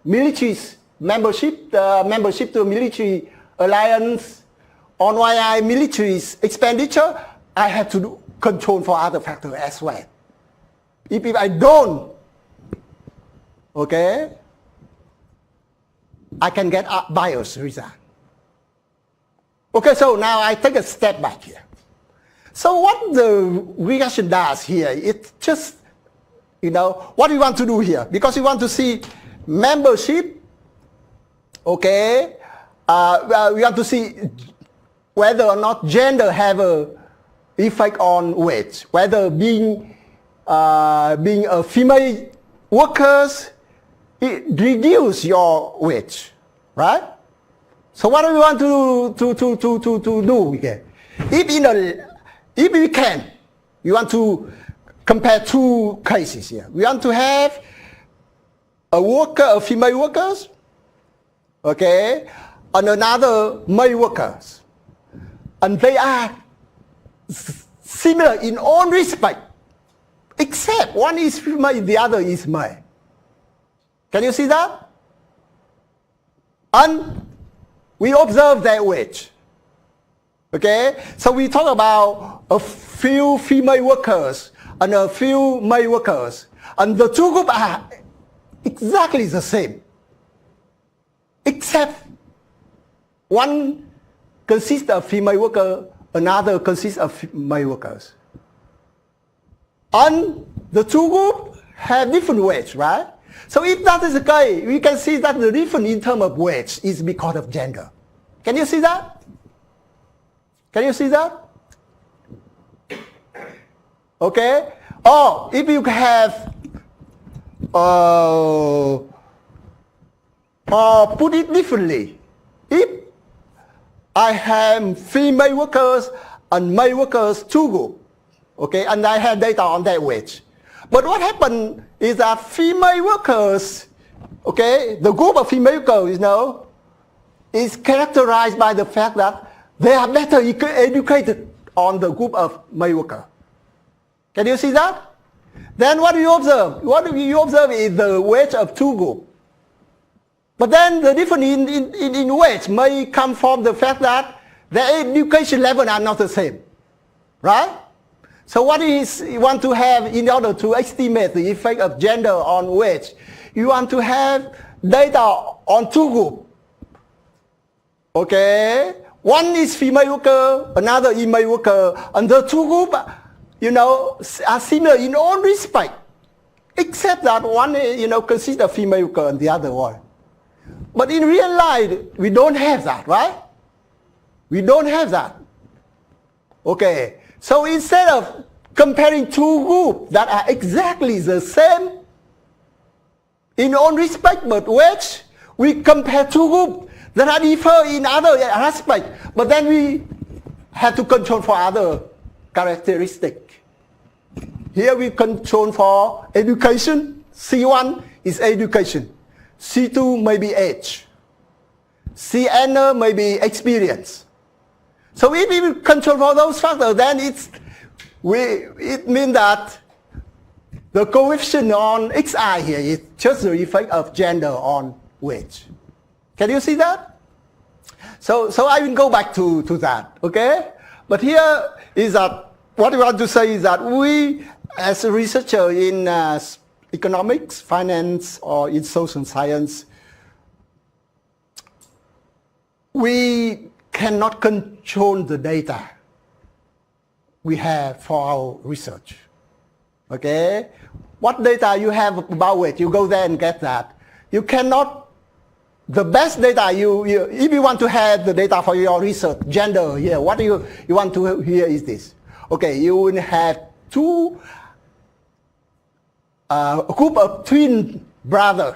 military's membership to a military alliance, on yi military's expenditure, I have to do control for other factors as well. If I don't, okay, I can get a biased result. Okay, so now I take a step back here. So what the regression does here, it's just, what we want to do here, because we want to see membership, okay, we want to see whether or not gender have a effect on wage, whether being a female workers, it reduce your wage, right? So what do we want to do here? If we can, we want to compare two cases here. We want to have a female workers, okay, and another male workers. And they are similar in all respect, except one is female, the other is male. Can you see that? And we observe their wage. Okay? So we talk about a few female workers and a few male workers. And the two groups are exactly the same. Except one consists of female workers, another consists of male workers. And the two groups have different wage, right? So if that is the case, we can see that the difference in terms of wage is because of gender. Can you see that? Can you see that? Okay? Or if you have, or put it differently, if I have female workers and male workers, two groups, okay, and I have data on that wage. But what happened is that female workers, okay, the group of female workers, is characterized by the fact that they are better educated on the group of male workers. Can you see that? Then what do you observe? What do you observe is the wage of two groups. But then the difference in wage may come from the fact that the education level are not the same, right? So what is you want to have in order to estimate the effect of gender on wage? You want to have data on two groups. Okay, one is female worker, another is male worker, and the two groups, are similar in all respect, except that one, consider female worker and the other one. But in real life, we don't have that, right? We don't have that. Okay, so instead of comparing two groups that are exactly the same in all respect but wage, we compare two groups that are different in other aspects, but then we have to control for other characteristics. Here we control for education. C1 is education. C2 may be age. Cn may be experience. So if we control for those factors, then it means that the coefficient on xi here is just the effect of gender on wage. Can you see that? So I will go back to that, okay? But here is that, what we want to say is that we, as a researcher in economics, finance, or in social science, we cannot control the data we have for our research, okay? What data you have about it, you go there and get that. You cannot. The best data, if you want to have the data for your research, gender here, what you want to hear is this. Okay, you will have two a group of twin brothers.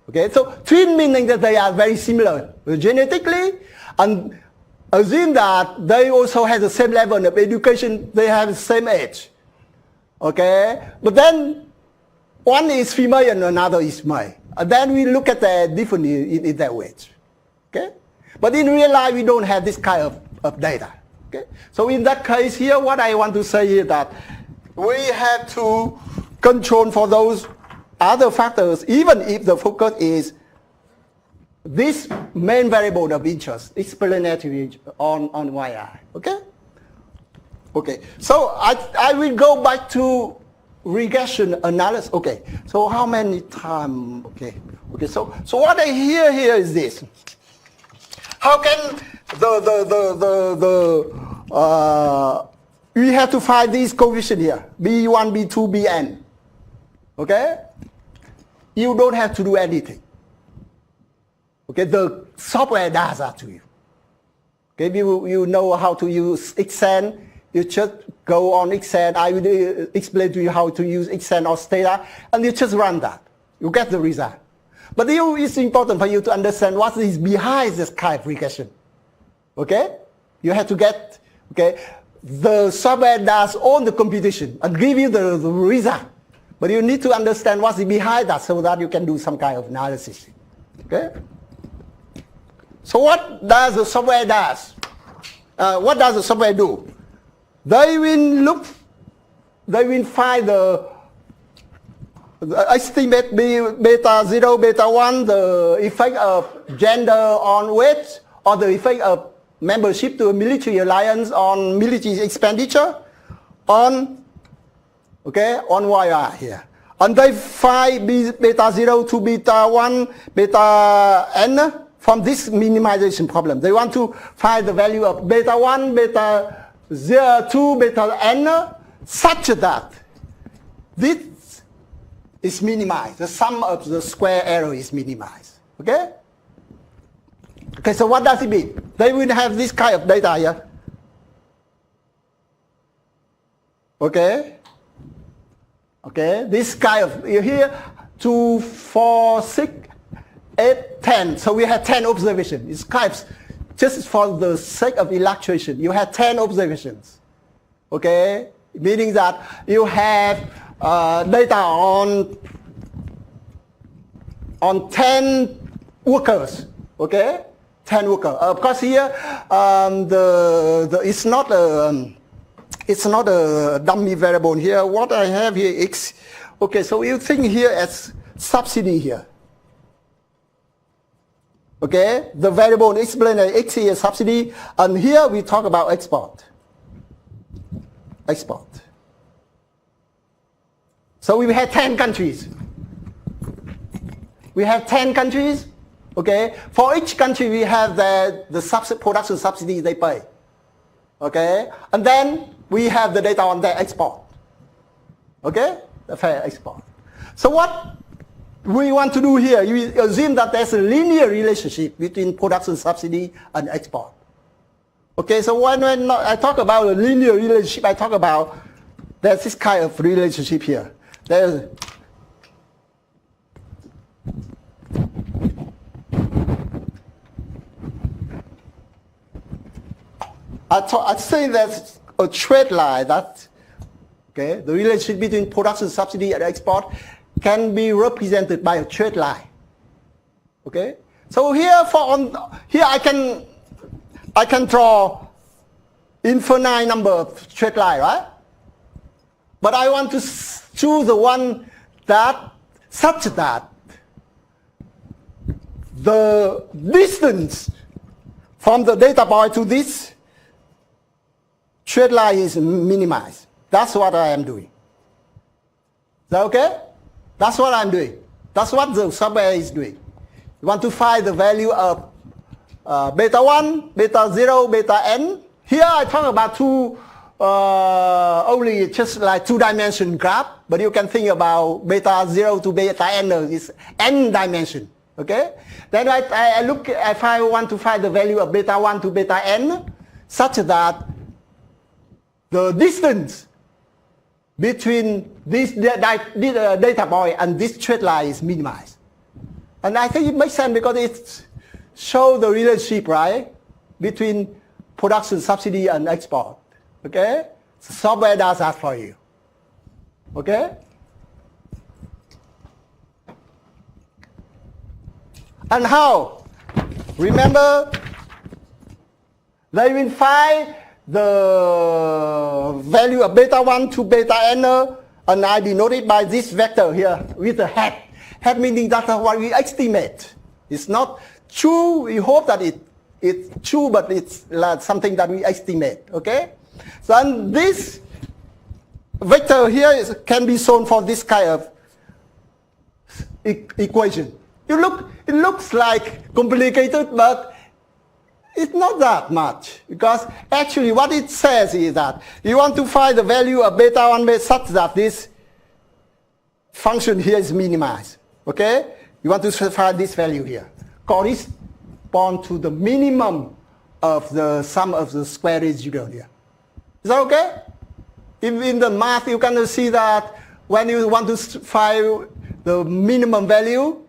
Okay, so twin meaning that they are very similar genetically, and assume that they also have the same level of education, they have the same age. Okay, but then one is female and another is male. And then we look at the difference in that way. Okay? But in real life, we don't have this kind of data. Okay? So in that case here, what I want to say is that we have to control for those other factors, even if the focus is this main variable of interest, explanatory on yi. Okay? Okay. So I will go back to regression analysis. Okay, so how many times? Okay, so what I hear here is this: how can we have to find these coefficients here, B1, B2, Bn. Okay, you don't have to do anything. Okay, the software does that to you. Okay, you know how to use Xsen. You just go on Xsen. I will explain to you how to use Xsen or Stata, and you just run that. You get the result. But it's important for you to understand what is behind this kind of regression. Okay? You have to get, okay, the software does all the computation and give you the result. But you need to understand what's behind that so that you can do some kind of analysis. Okay? So what does the software does? What does the software do? They will find the estimate beta 0, beta 1, the effect of gender on wage, or the effect of membership to a military alliance on military expenditure, on YI here. And they find beta 0 to beta 1, beta n from this minimization problem. They want to find the value of beta 1, beta 0, 2, beta n such that this is minimized. The sum of the square error is minimized. Okay? Okay, so what does it mean? They will have this kind of data here. Okay? Okay, this kind of, here, 2, 4, 6, 8, 10. So we have 10 observations. It's kind of, just for the sake of illustration, you have 10 observations. Okay? Meaning that you have data on 10 workers. Okay? 10 workers. Of course here, it's not a dummy variable here. What I have here is, okay, so you think here as subsidy here. Okay, the variable explained as X here is subsidy, and here we talk about export. Export. So we have 10 countries. We have 10 countries. Okay, for each country we have the production subsidy they pay. Okay, and then we have the data on their export. Okay, the fair export. So what we want to do here, you assume that there's a linear relationship between production subsidy and export. Okay, so when I talk about a linear relationship, I talk about there's this kind of relationship here. There's I say that's a trade line that, okay, the relationship between production subsidy and export can be represented by a trade line. Okay, so here I can draw infinite number of trade line, right? But I want to choose the one that such that the distance from the data point to this trade line is minimized. That's what I am doing. Is that okay? That's what I'm doing. That's what the software is doing. You want to find the value of beta 1, beta 0, beta n. Here I talk about only just like two-dimension graph, but you can think about beta 0 to beta n is n dimension. Okay? Then I look if I want to find the value of beta 1 to beta n such that the distance between this data point and this trade line is minimized. And I think it makes sense because it shows the relationship, right, between production subsidy and export. Okay? So software does that for you. Okay? And how? Remember, they will find the value of beta 1 to beta n, and I denote it by this vector here with a hat. Hat meaning that's what we estimate. It's not true. We hope that it's true, but it's like something that we estimate. Okay? So and this vector here can be shown for this kind of equation. It looks like complicated, but it's not that much, because actually what it says is that you want to find the value of beta 1 such that this function here is minimized. Okay? You want to find this value here. Correspond to the minimum of the sum of the square residual here. Is that okay? In the math you can see that when you want to find the minimum value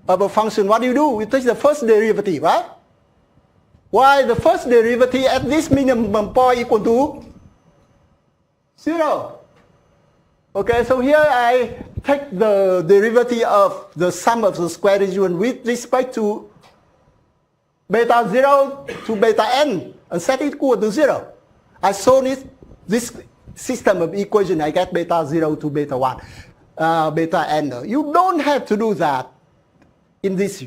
of a function, what do? You take the first derivative, right? Why the first derivative at this minimum point equal to 0. Okay, so here I take the derivative of the sum of the square residual with respect to beta 0 to beta n and set it equal to 0. I show this system of equation, I get beta 0 to beta 1, beta n. You don't have to do that in this,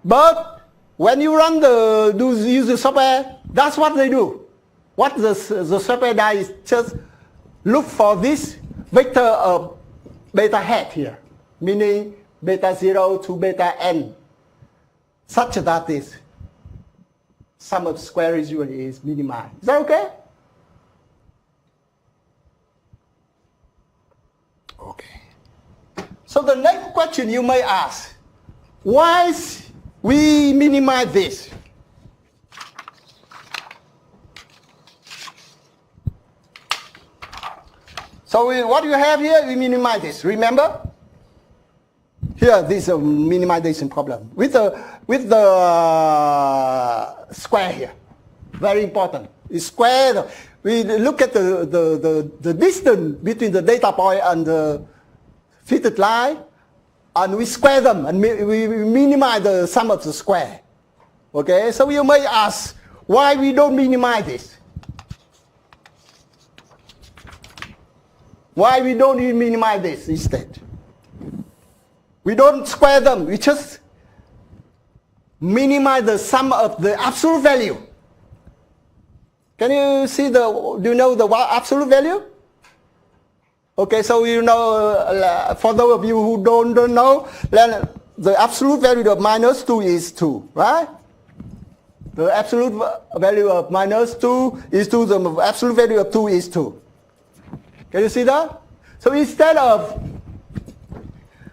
but when you run use the software, that's what they do. What the software does is just look for this vector of beta hat here, meaning beta 0 to beta n, such that this sum of square residual is minimized. Is that okay? Okay. So the next question you may ask, why we minimize this? So what you have here, we minimize this. Remember? Here, this is a minimization problem with the square here. Very important. It's square. We look at the distance between the data point and the fitted line, and we square them, and we minimize the sum of the square. Okay, so you may ask, why we don't minimize this? Why we don't minimize this instead? We don't square them, we just minimize the sum of the absolute value. Can you see do you know the absolute value? Okay, so you know, for those of you who don't know, then the absolute value of minus 2 is 2, right? The absolute value of minus 2 is 2, the absolute value of 2 is 2. Can you see that? So instead of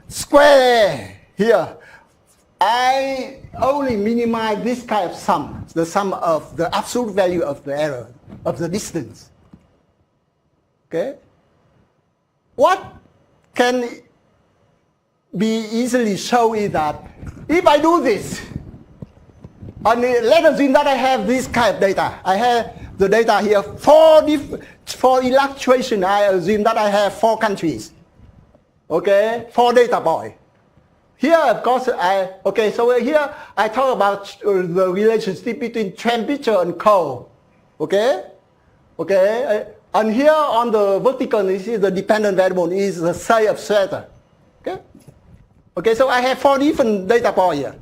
square here, I only minimize this kind of sum, the sum of the absolute value of the error, of the distance. Okay? What can be easily shown is that if I do this, and let's assume that I have this kind of data. I have the data here for illustration. I assume that I have 4 countries. Okay, 4 data points. Here, of course, so here I talk about the relationship between temperature and cold. Okay, and here on the vertical, you see the dependent variable is the size of sweater. Okay, so I have 4 different data points here.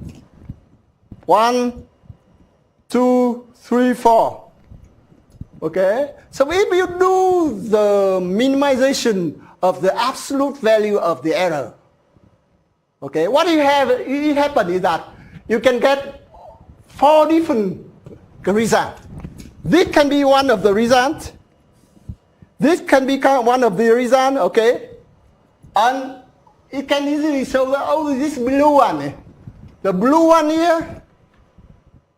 1, 2, 3, 4. Okay, so if you do the minimization of the absolute value of the error, okay, what it happens is that you can get 4 different results. This can be one of the results. This can be one of the results, okay, and it can easily show that, oh, this blue one, the blue one here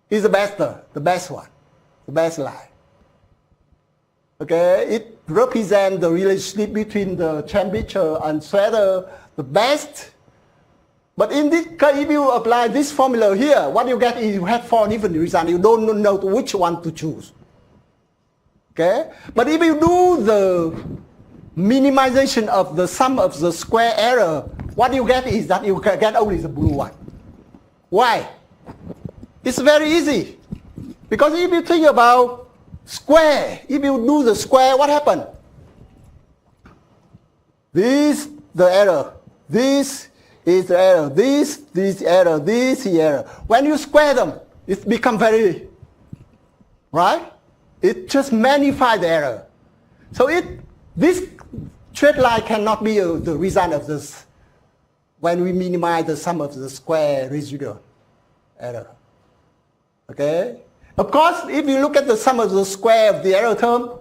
is the best one, the best line. Okay, it represents the relationship between the temperature and sweater, the best. But in this case, if you apply this formula here, what you get is you have 4 different results. You don't know which one to choose. Okay, but if you do the minimization of the sum of the square error, what you get is that you get only the blue one. Why? It's very easy. Because if you think about square, if you do the square, what happens? This the error. This is the error. This error. This is error. When you square them, it becomes very, right? It just magnifies the error. So this straight line cannot be the result of this when we minimize the sum of the square residual error. Okay? Of course, if you look at the sum of the square of the error term,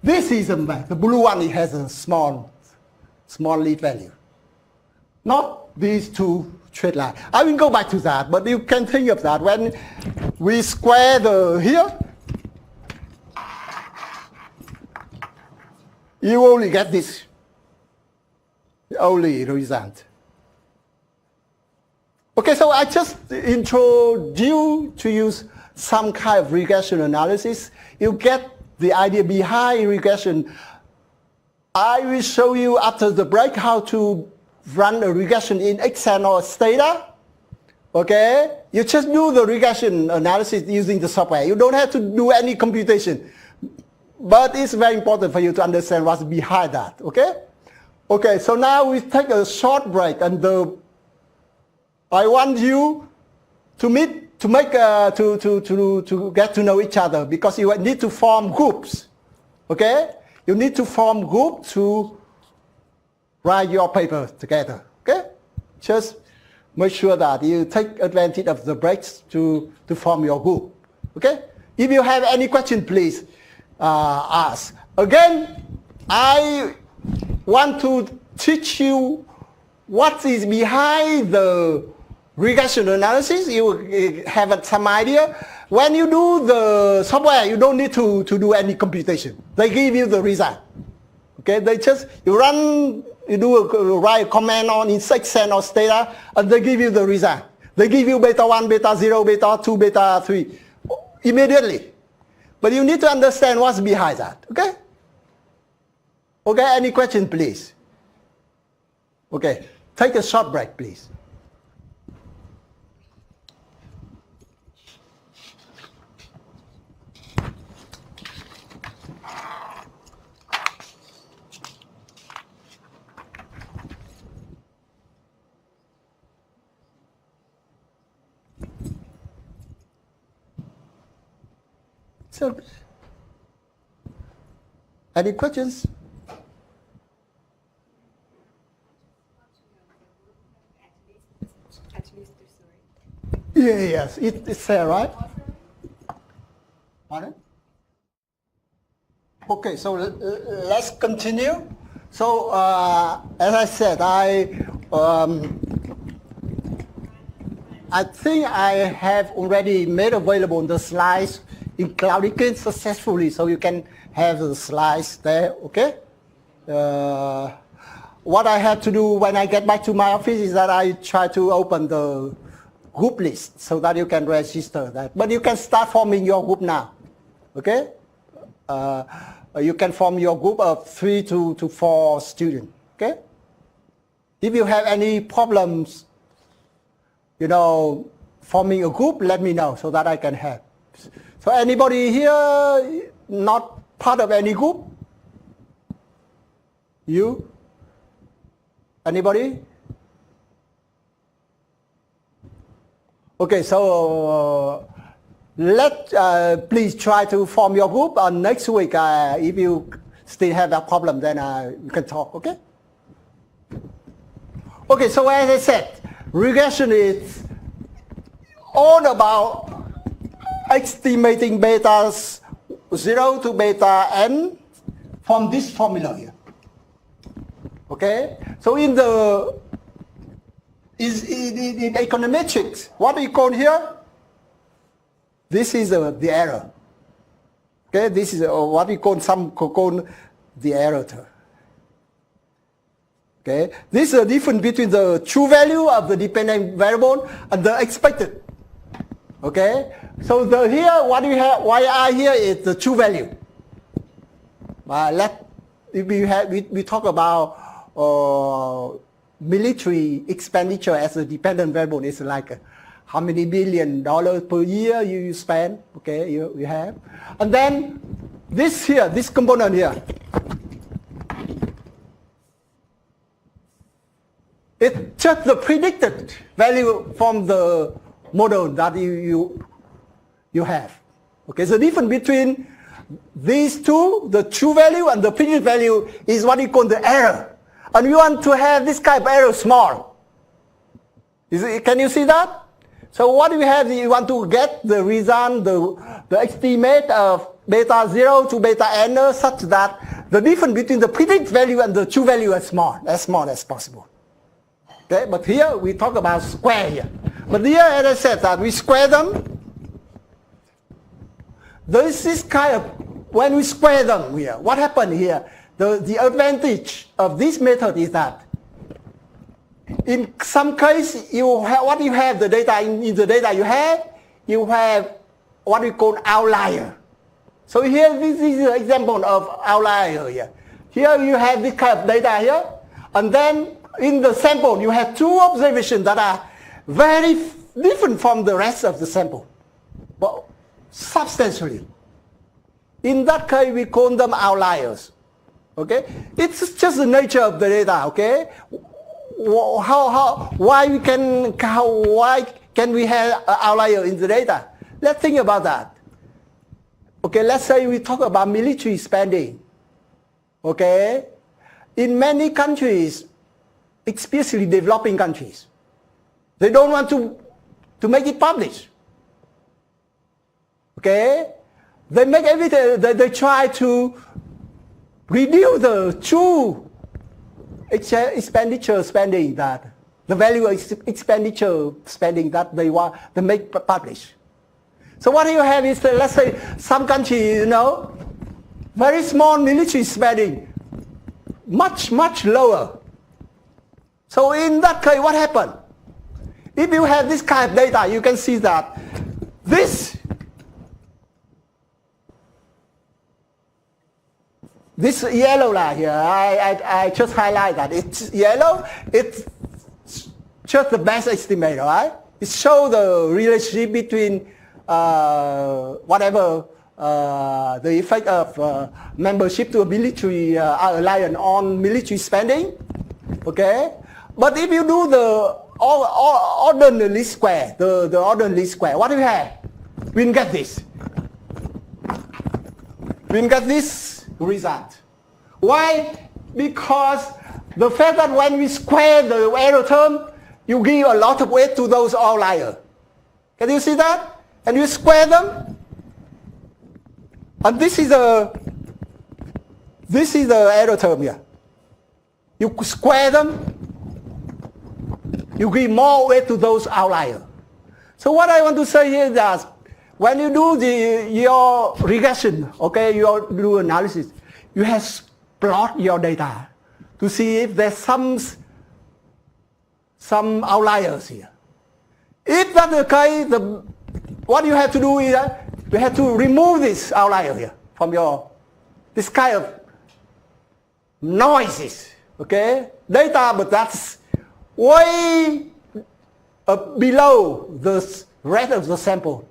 this is the blue one. It has a small lead value. Not these 2 straight lines. I will go back to that, but you can think of that when we square here. You only get this only result. Okay, so I just introduced to use some kind of regression analysis. You get the idea behind regression. I will show you after the break how to run a regression in Excel or Stata. Okay, you just do the regression analysis using the software. You don't have to do any computation. But it's very important for you to understand what's behind that, okay? Okay, so now we take a short break, and I want you to get to know each other, because you need to form groups, okay? You need to form groups to write your paper together, okay? Just make sure that you take advantage of the breaks to form your group, okay? If you have any question, please ask. Again, I want to teach you what is behind the regression analysis. You have some idea. When you do the software, you don't need to do any computation. They give you the result. Okay, you write a command on in Excel or Stata, and they give you the result. They give you beta 1, beta 0, beta 2, beta 3 immediately. But you need to understand what's behind that, okay? Okay, any question, please? Okay, take a short break, please. So, any questions? Yeah, yes, it's there, right? Pardon? Okay, so let's continue. So, as I said, I think I have already made available the slides in Cloudicon successfully, so you can have the slides there, okay? What I have to do when I get back to my office is that I try to open the group list so that you can register that. But you can start forming your group now, okay? You can form your group of 3 to 4 students, okay? If you have any problems, forming a group, let me know so that I can help. So anybody here not part of any group? You? Anybody? Okay, so please try to form your group. Next week, if you still have that problem, then you can talk, okay? Okay, so as I said, regression is all about estimating betas 0 to beta n from this formula here. Okay, so in econometrics, what we call here, this is the error. Okay, this is what we call the error term. Okay, this is the difference between the true value of the dependent variable and the expected. Okay, so here what we have, yi here is the true value. We talk about military expenditure as a dependent variable. It's like how many $1 billion per year you spend. Okay, you have, and then this component here. It's just the predicted value from the model that you have. Okay, the difference between these two, the true value and the predicted value, is what you call the error. And we want to have this kind of error small. Can you see that? So what we have, you want to get the result, the estimate of beta 0 to beta n such that the difference between the predicted value and the true value is small as possible. Okay, but here we talk about square here. But here, as I said, that we square them. This is kind of, when we square them here, what happened here? The advantage of this method is that in some case, what you have the data in the data you have what we call outlier. So here, this is an example of outlier here. Here you have this kind of data here, and then in the sample you have 2 observations that are very different from the rest of the sample, but substantially. In that case, we call them outliers. Okay, it's just the nature of the data. Okay, why can we have an outlier in the data? Let's think about that. Okay, let's say we talk about military spending. Okay, in many countries, especially developing countries, they don't want to make it public. Okay, they make everything. They try to reduce the true expenditure spending, that the value of expenditure spending that they make publish. So what you have is, let's say, some country, very small military spending, much lower. So in that case, what happened? If you have this kind of data, you can see that this yellow line here, I just highlight that. It's yellow, it's just the best estimate, right? It shows the relationship between whatever the effect of membership to a military alliance on military spending. Okay? But if you do the ordinary least square, the ordinary least square, what do we have? We get this. will get this result. Why? Because the fact that when we square the error term, you give a lot of weight to those outliers. Can you see that? And you square them. And this is the error term here. You square them. You give more weight to those outliers. So what I want to say here is that when you do your regression, okay, you do analysis, you have to plot your data to see if there's some outliers here. If that's the case, what you have to do is you have to remove this outlier here from this kind of noises, okay, data, but that's way below the rest of the sample.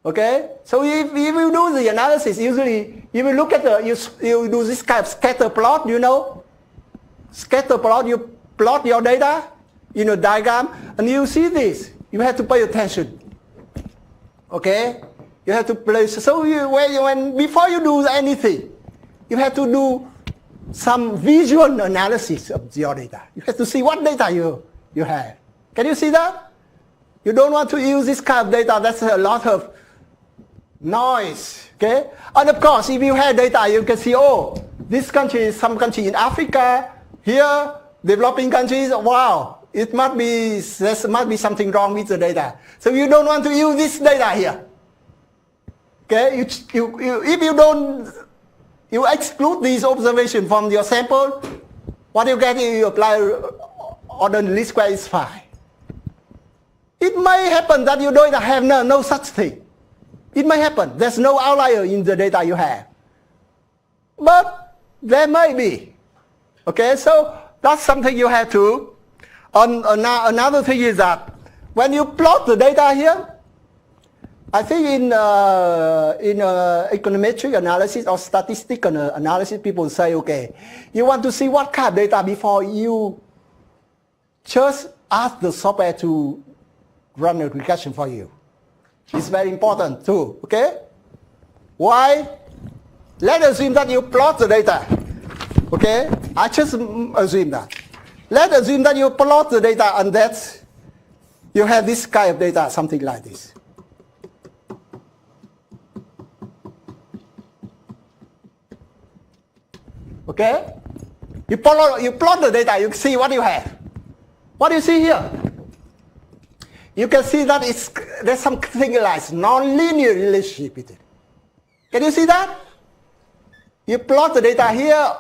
Okay, so if you do the analysis, usually if you look at you do this kind of scatter plot, scatter plot, you plot your data in a diagram, and you see this. You have to pay attention. Okay, you have to place. So before you do anything, you have to do some visual analysis of your data. You have to see what data you have. Can you see that? You don't want to use this kind of data. That's a lot of noise. Okay? And of course, if you have data, you can see, oh, this country is some country in Africa, here, developing countries, wow, there must be something wrong with the data. So you don't want to use this data here. Okay? If you exclude these observations from your sample, what you get is you apply order least square is 5. It may happen that you don't have no such thing. It may happen. There's no outlier in the data you have. But there may be. Okay, so that's something you have to. Another thing is that when you plot the data here, I think in econometric analysis or statistical analysis, people say, okay, you want to see what kind of data before you just ask the software to run a regression for you. It's very important too, okay? Why? Let's assume that you plot the data, okay? I just assume that. Let's assume that you plot the data and that you have this kind of data, something like this. Okay? You plot the data, you see what you have. What do you see here? You can see that there's something like non-linear relationship with it. Can you see that? You plot the data here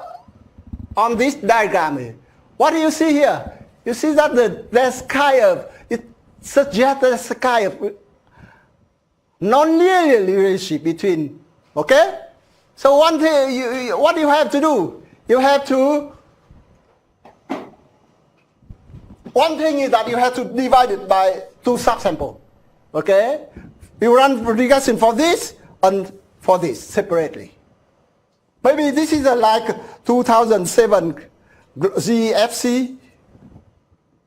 on this diagram here. What do you see here? You see that there's kind of, it suggests there's a kind of non-linear relationship between, okay? So one thing, what you have to do? You have to, one thing is that you have to divide it by 2 subsamples, okay? You run regression for this and for this separately. Maybe this is like 2007 GFC,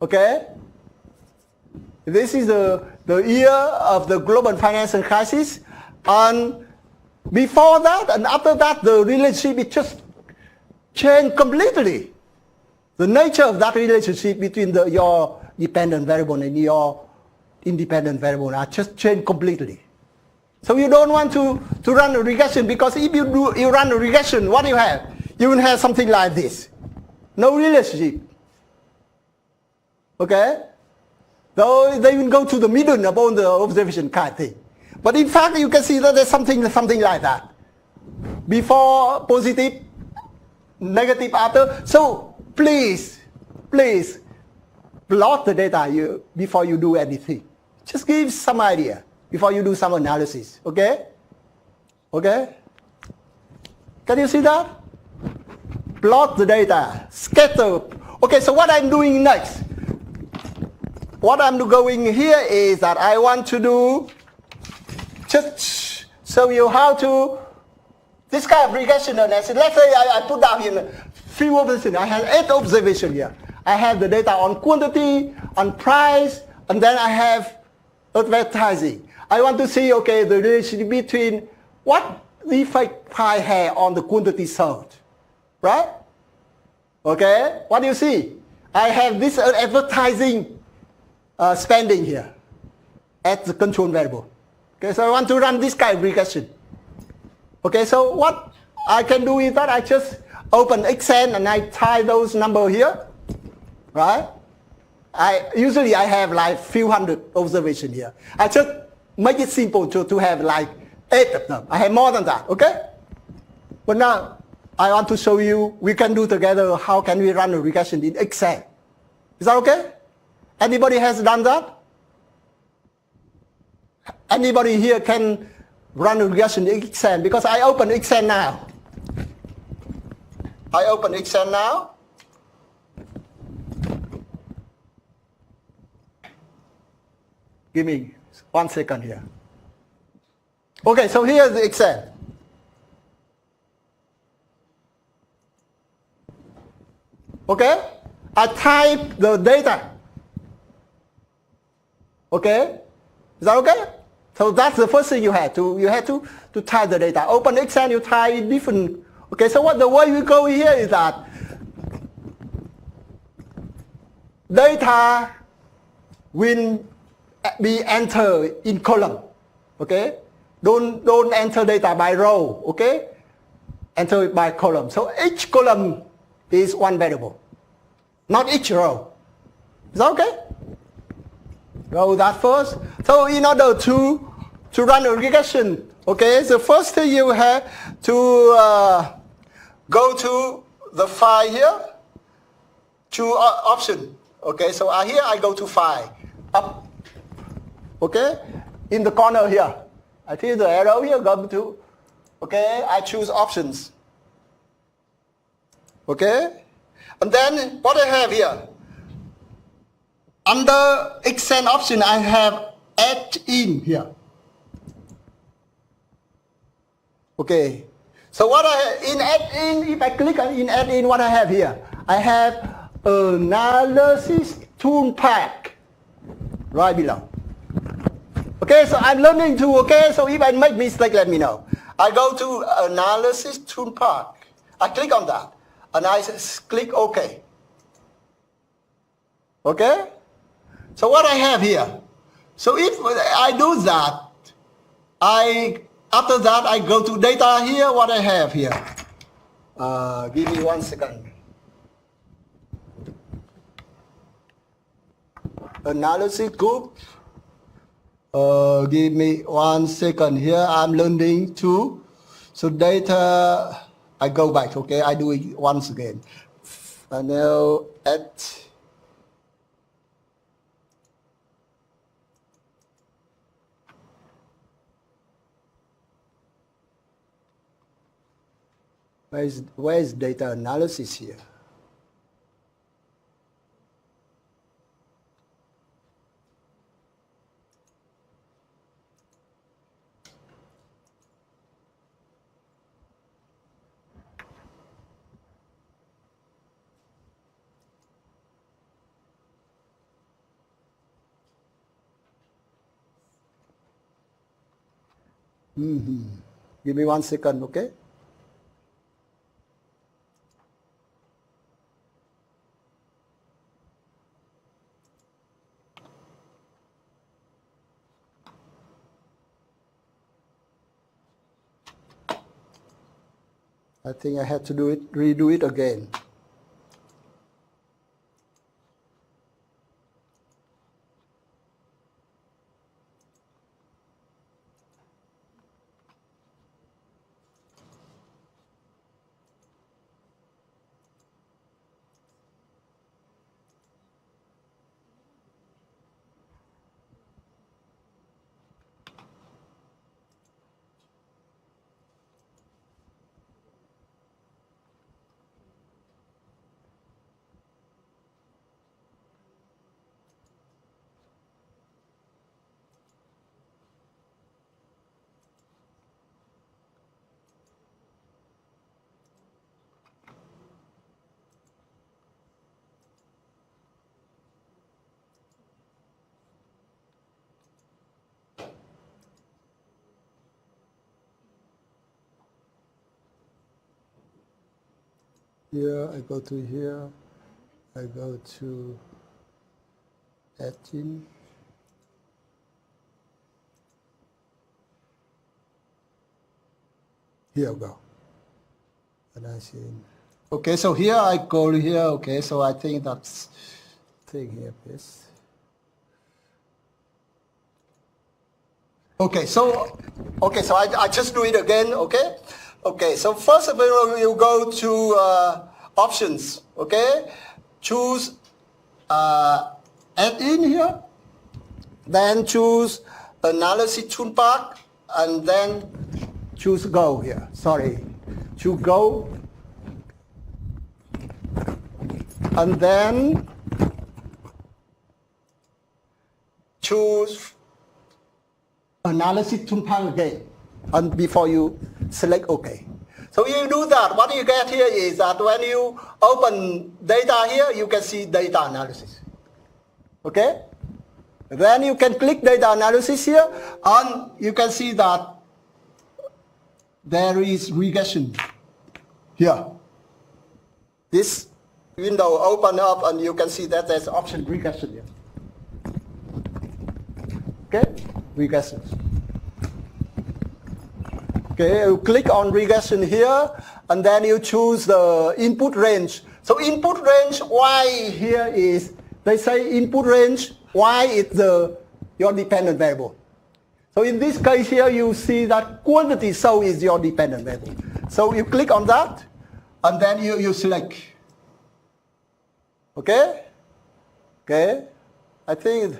okay? This is the year of the global financial crisis, and before that and after that, the relationship it just changed completely. The nature of that relationship between your dependent variable and your independent variable are just changed completely. So you don't want to run a regression, because if you run a regression, what you have? You will have something like this. No relationship. Okay? So they will go to the middle of all the observation kind of thing. But in fact, you can see that there's something like that. Before positive, negative after. So please plot the data before you do anything. Just give some idea before you do some analysis. Okay? Okay? Can you see that? Plot the data. Scatter. Okay, so what I'm doing next? What I'm going here is that I want to do, just show you how to, this kind of regression analysis. Let's say I put down here 3 observations. I have 8 observations here. I have the data on quantity, on price, and then I have advertising. I want to see, okay, the relationship between what effect pi hair on the quantity sold, right? Okay, what do you see? I have this advertising spending here as the control variable. Okay, so I want to run this kind of regression. Okay, so what I can do is that I just open Excel and I tie those numbers here, right? Usually I have like few hundred observations here. I just make it simple to have like 8 of them. I have more than that, okay? But now I want to show you we can do together how can we run a regression in Excel. Is that okay? Anybody has done that? Anybody here can run a regression in Excel? Because I open Excel now. I open Excel now. Give me 1 second here. Okay, so here's the Excel. Okay, I type the data. Okay, is that okay? So that's the first thing you had to type the data. Open Excel, you type different. Okay, so what the way we go here is that data will be entered in column. Okay, don't enter data by row. Okay, enter it by column. So each column is one variable, not each row. Is that okay? Row that first. So in order to run a regression, okay, the first thing you have to go to the file here, choose option. Okay, so here I go to file, up. Okay, in the corner here, I see the arrow here, go to, okay, I choose options. Okay, and then what I have here, under Excel option, I have add in here. Okay, so what in add in, if I click on in add in, what I have here, I have analysis tool pack right below. Okay, so I'm learning to, okay, so if I make mistake, let me know. I go to analysis tool pack. I click on that and I click OK. Okay? So what I have here, so if I do that, after that I go to data here, what I have here. Give me 1 second. Analysis group. Give me 1 second here. I'm learning too. So data, I go back. Okay, I do it once again. And now at where is data analysis here? Give me 1 second, okay? I think I have to redo it again. Here, I go to here. I go to engine. Here we go. And I see. Okay, so here I go here. Okay, so I think that's thing here, please. Okay, so I just do it again. Okay, okay. So first of all, you go to options. Okay, choose add in here, then choose analysis toolbar, and then choose go here. Sorry, choose go, and then choose analysis toolbar again, and before you select OK. So you do that, what you get here is that when you open data here, you can see data analysis. Okay? Then you can click data analysis here, and you can see that there is regression here. This window open up, and you can see that there's option regression here. Okay? Regression. Okay, you click on regression here, and then you choose the input range. So input range, why here is, they say input range, why it's your dependent variable. So in this case here, you see that quantity so is your dependent variable. So you click on that, and then you select. Okay? Okay? I think,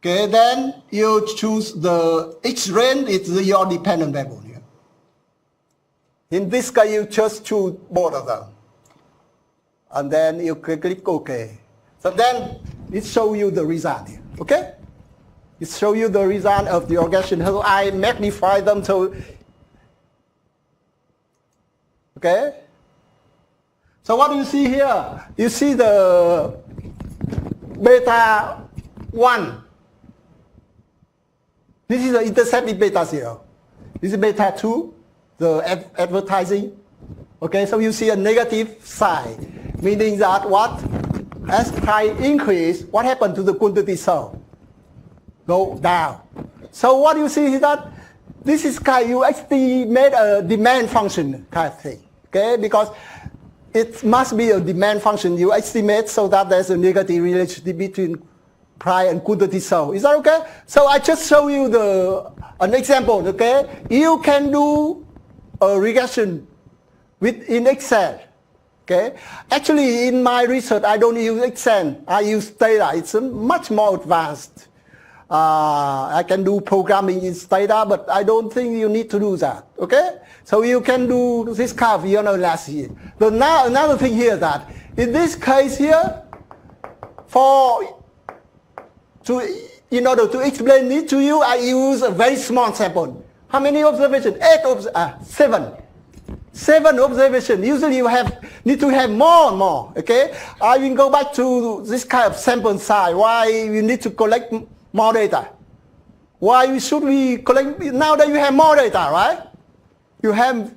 okay, then you choose the X range, it's your dependent variable here. In this case, you just choose both of them. And then you click OK. So then it shows you the result here. Okay? It shows you the result of the regression. So I magnify them so. Okay? So what do you see here? You see the beta 1. This is the intercepted beta 0. This is beta 2, the advertising. Okay, so you see a negative sign, meaning that what? As price increase, what happened to the quantity sold? Go down. So what you see is that this is you actually made a demand function kind of thing. Okay, because it must be a demand function you estimate so that there's a negative relationship between price and quantity sold. Is that okay? So I just show you an example. Okay, you can do a regression in Excel. Okay, actually in my research I don't use Excel. I use Stata. It's much more advanced. I can do programming in Stata, but I don't think you need to do that. Okay, so you can do this kind of analysis. But now another thing here that in this case here, in order to explain it to you, I use a very small sample. How many observations? 7. 7 observations. Usually you need to have more and more. Okay, I will go back to this kind of sample size. Why you need to collect more data? Why should we collect? Now that you have more data, right? You have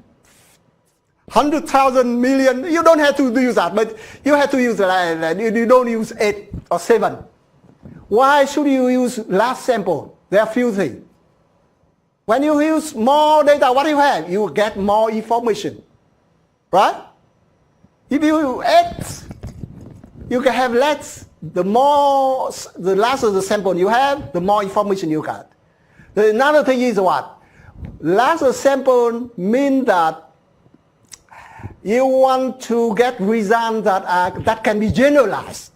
100,000 million. You don't have to use that, but you have to use that. You don't use 8 or 7. Why should you use large sample? There are few things. When you use more data, what do you have? You get more information, right? If you add, you can have less. The larger the sample you have, the more information you got. Another thing is what? Larger sample means that you want to get results that can be generalized.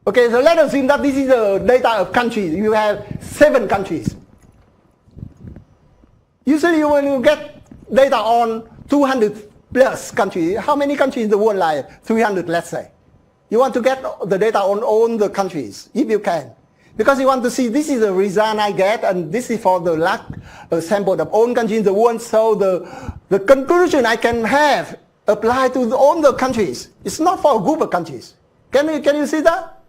Okay, so let us assume that this is the data of countries. You have 7 countries. Usually when you get data on 200 plus countries, how many countries in the world like 300, let's say? You want to get the data on all the countries, if you can. Because you want to see this is the result I get, and this is for the large sample of all countries in the world, so the conclusion I can have apply to all the countries. It's not for a group of countries. Can you see that?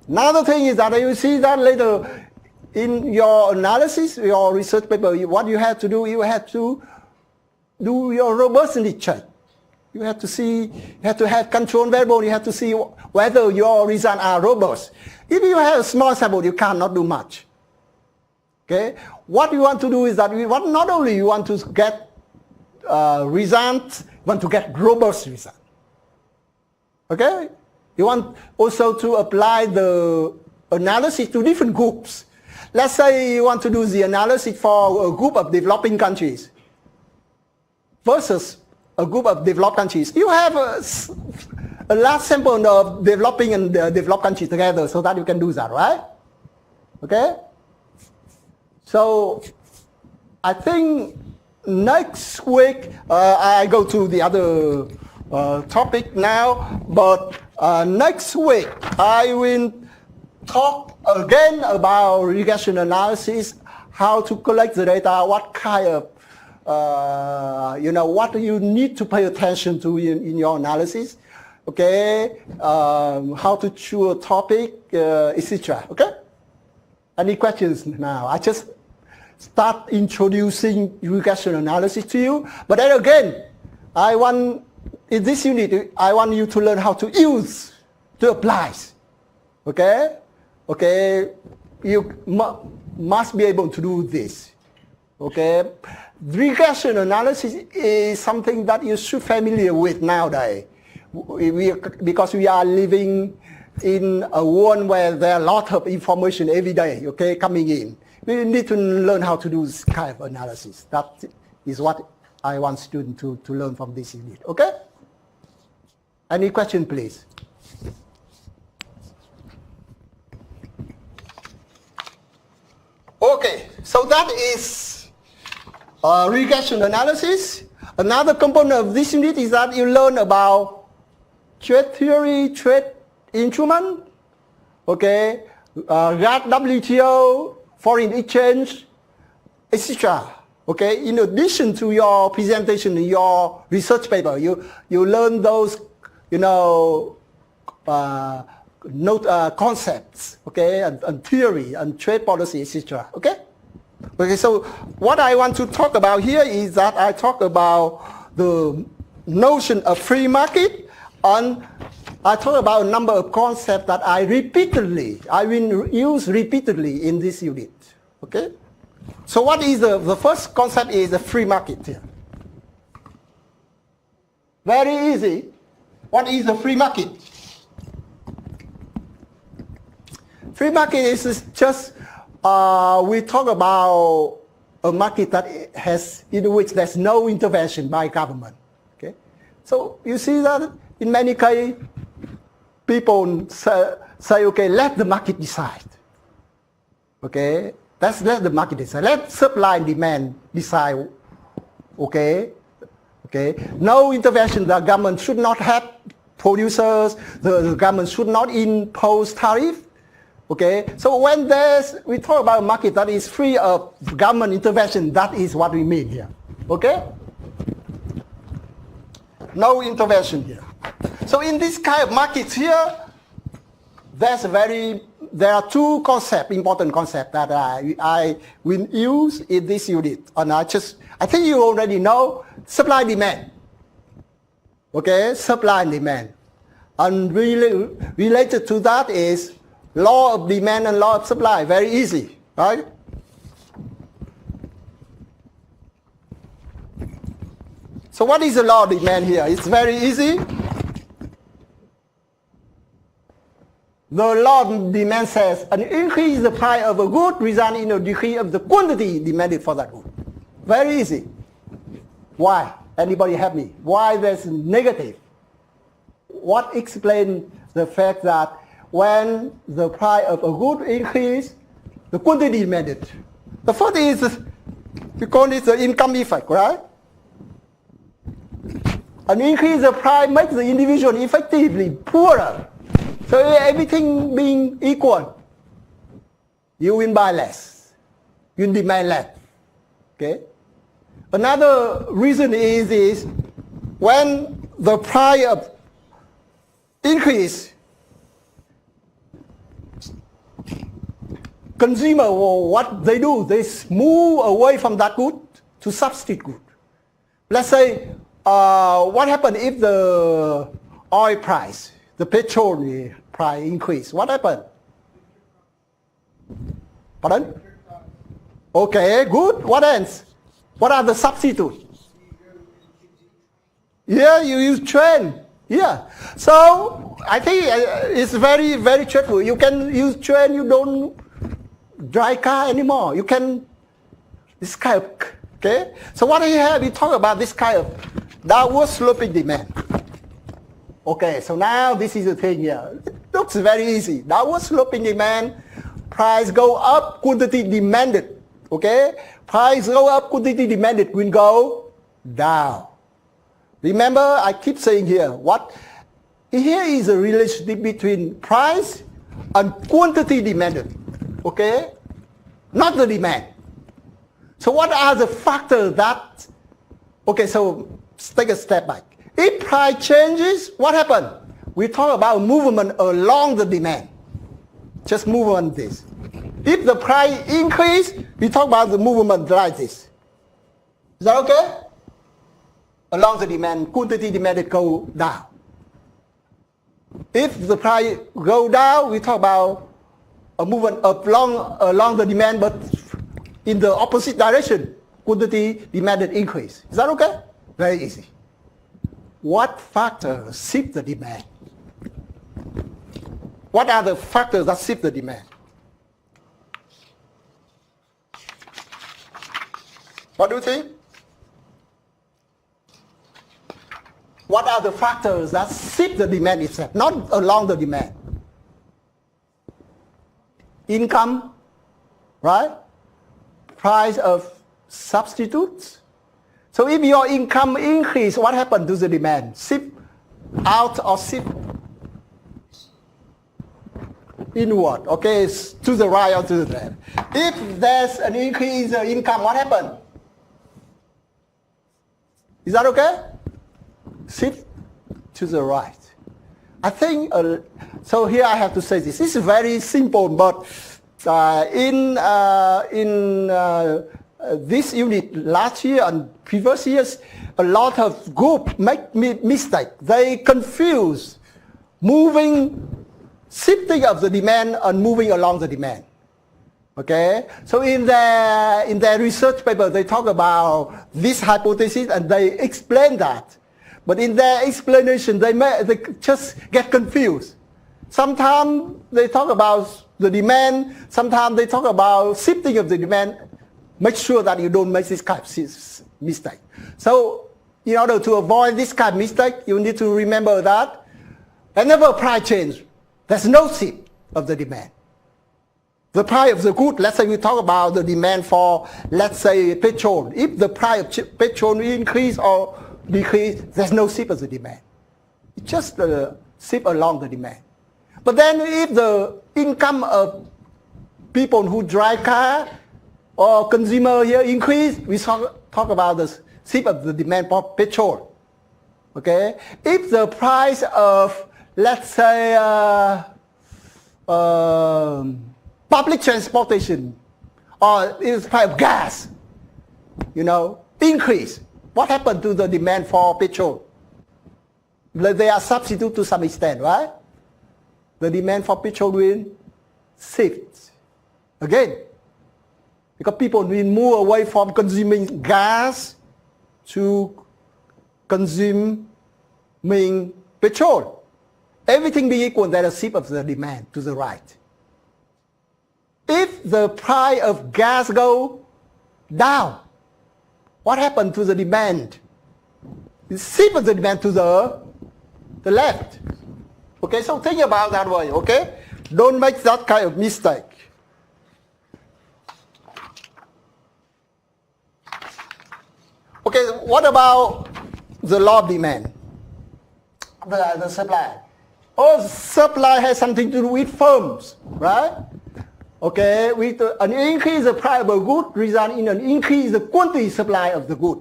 Another thing is that you see that later in your analysis, your research paper, what you have to do, you have to do your robustness check. You have to see, you have to have control variable. You have to see whether your results are robust. If you have a small sample, you cannot do much. Okay? What you want to do is that not only you want to get results, you want to get robust results. Okay? You want also to apply the analysis to different groups. Let's say you want to do the analysis for a group of developing countries versus a group of developed countries. You have a large sample of developing and developed countries together so that you can do that, right? Okay? So I think next week I go to the other topic now, but next week I will talk again about regression analysis, how to collect the data, what kind of what you need to pay attention to in your analysis, okay? How to choose a topic, etc. Okay? Any questions now? I just start introducing regression analysis to you, but then again, in this unit, I want you to learn how to use, to apply. Okay? Okay? You must be able to do this. Okay? Regression analysis is something that you should be familiar with nowadays. Because we are living in a world where there are a lot of information every day, okay, coming in. We need to learn how to do this kind of analysis. That is what I want students to learn from this unit. Okay? Any question, please? Okay, so that is regression analysis. Another component of this unit is that you learn about trade theory, trade instrument, okay, WTO, foreign exchange, etc. Okay, in addition to your presentation in your research paper, you learn those, concepts, okay, and theory and trade policy, etc. Okay. Okay, so what I want to talk about here is that I talk about the notion of free market, and I talk about a number of concepts that I will use repeatedly in this unit. Okay? So what is the first concept is the free market here. Very easy. What is the free market? Free market is just we talk about a market that in which there's no intervention by government. Okay, so you see that in many cases, people say, okay, let the market decide. Okay, let the market decide. Let supply and demand decide. Okay, okay. No intervention. The government should not have producers. The government should not impose tariff. Okay, so when we talk about a market that is free of government intervention, that is what we mean here. Okay? No intervention here. So in this kind of markets here, there are two important concepts that I will use in this unit. And I think you already know supply and demand. Okay, supply and demand. And related to that is law of demand and law of supply. Very easy, right? So what is the law of demand here? It's very easy. The law of demand says an increase in the price of a good results in a decrease of the quantity demanded for that good. Very easy. Why? Anybody help me? Why there's negative? What explains the fact that when the price of a good increase, the quantity demanded? The first is, we call it the income effect, right? An increase in the price makes the individual effectively poorer. So everything being equal, you will buy less, you demand less. Okay. Another reason is when the price of increase, consumer, what they do, they move away from that good to substitute good. Let's say what happened if the oil price, the petrol price increase? What happened? Pardon? Okay, good. What else? What are the substitutes? Yeah, you use train. Yeah. So I think it's very, very straightforward. You can use train. You don't drive car anymore. You can, this kind of, okay. So what we have, we talk about this kind of downward sloping demand. Okay, so now this is the thing here. It looks very easy. Downward sloping demand, price go up, quantity demanded. Okay, price go up, quantity demanded will go down. Remember, I keep saying here, what here is a relationship between price and quantity demanded. Okay, not the demand. So what are the factors that? Okay, so let's take a step back. If price changes, what happened? We talk about movement along the demand. Just move on this. If the price increase, we talk about the movement like this. Is that okay? Along the demand, quantity demanded go down. If the price go down, we talk about a movement along the demand, but in the opposite direction, quantity demanded increase. Is that okay? Very easy. What factors shift the demand? What are the factors that shift the demand? What do you think? What are the factors that shift the demand itself, not along the demand? Income, right? Price of substitutes. So if your income increase, what happened to the demand? Shift out or shift inward, okay, to the right or to the left. If there's an increase in income, what happened? Is that okay? Shift to the right. I think, so here I have to say this. This is very simple, but in this unit last year and previous years, a lot of groups make mistake. They confuse shifting of the demand and moving along the demand. Okay, so in their research paper, they talk about this hypothesis and they explain that. But in their explanation, they just get confused. Sometimes they talk about the demand, sometimes they talk about shifting of the demand. Make sure that you don't make this kind of mistake. So in order to avoid this kind of mistake, you need to remember that whenever price change, there's no shift of the demand. The price of the good, let's say we talk about the demand for, let's say, petrol. If the price of petrol increase or decrease, there's no shift of the demand. It's just a shift along the demand. But then if the income of people who drive car or consumer here increase, we talk about the shift of the demand for petrol. Okay? If the price of, let's say, public transportation or is price of gas, increase. What happened to the demand for petrol? They are substitute to some extent, right? The demand for petrol will shift again. Because people will move away from consuming gas to consuming petrol. Everything being equal, there's a shift of the demand to the right. If the price of gas go down, what happened to the demand? The shift of the demand to the left. Okay, so think about that way, okay? Don't make that kind of mistake. Okay, what about the law of demand? The supply. Oh, supply has something to do with firms, right? Okay, with an increase in the price of a good result in an increase in the quantity supply of the good.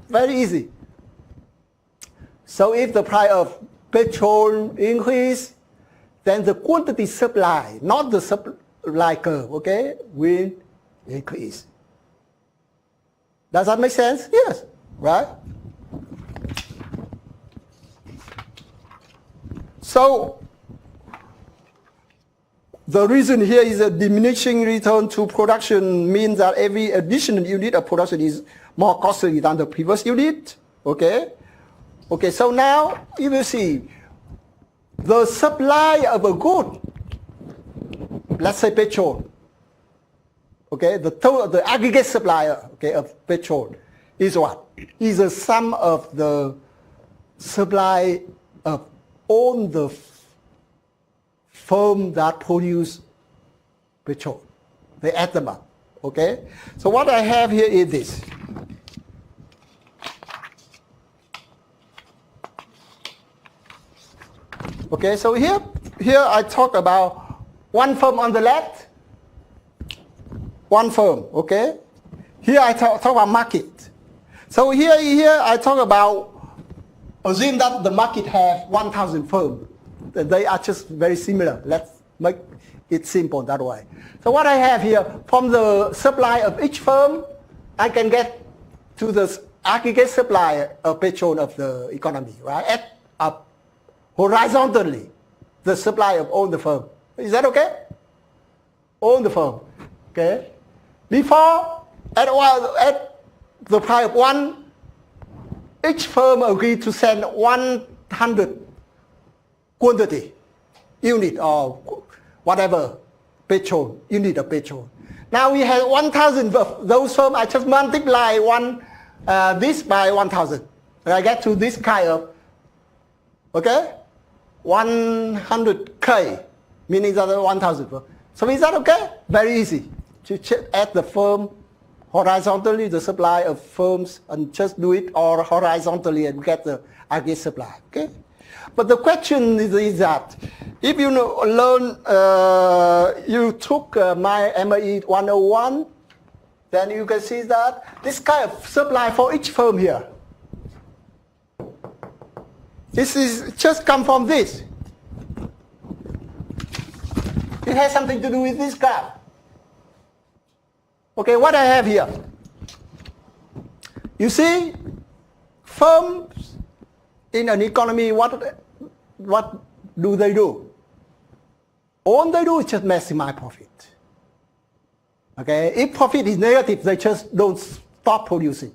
Very easy. So if the price of petrol increase, then the quantity supply, not the supply curve, okay, will increase. Does that make sense? Yes, right? So the reason here is a diminishing return to production means that every additional unit of production is more costly than the previous unit. Okay. Okay. So now you will see the supply of a good, let's say petrol. Okay. The aggregate supply, okay, of petrol is what? Is the sum of the supply of all the firm that produce petrol. They add them up. Okay? So what I have here is this. Okay, so here I talk about one firm on the left, one firm, okay? Here I talk about market. So here I talk about, assume that the market have 1,000 firms. They are just very similar. Let's make it simple that way. So what I have here, from the supply of each firm, I can get to the aggregate supply of petrol of the economy, right? Add up horizontally the supply of all the firm. Is that okay? All the firm, okay? Before, at the price of one, each firm agreed to send 100 quantity, unit or whatever, petrol, unit of petrol. Now we have 1,000 of those firms. I just multiply this by 1,000. And I get to this kind of, okay, 100K, meaning that 1,000 firms. So is that okay? Very easy. To add the firm horizontally, the supply of firms, and just do it or horizontally and get the aggregate supply, okay? But the question is that if you learn, you took my MAE 101, then you can see that this kind of supply for each firm here. This is just come from this. It has something to do with this graph. Okay, what I have here. You see, firms in an economy, what do they do? All they do is just maximize profit. Okay, if profit is negative, they just don't stop producing.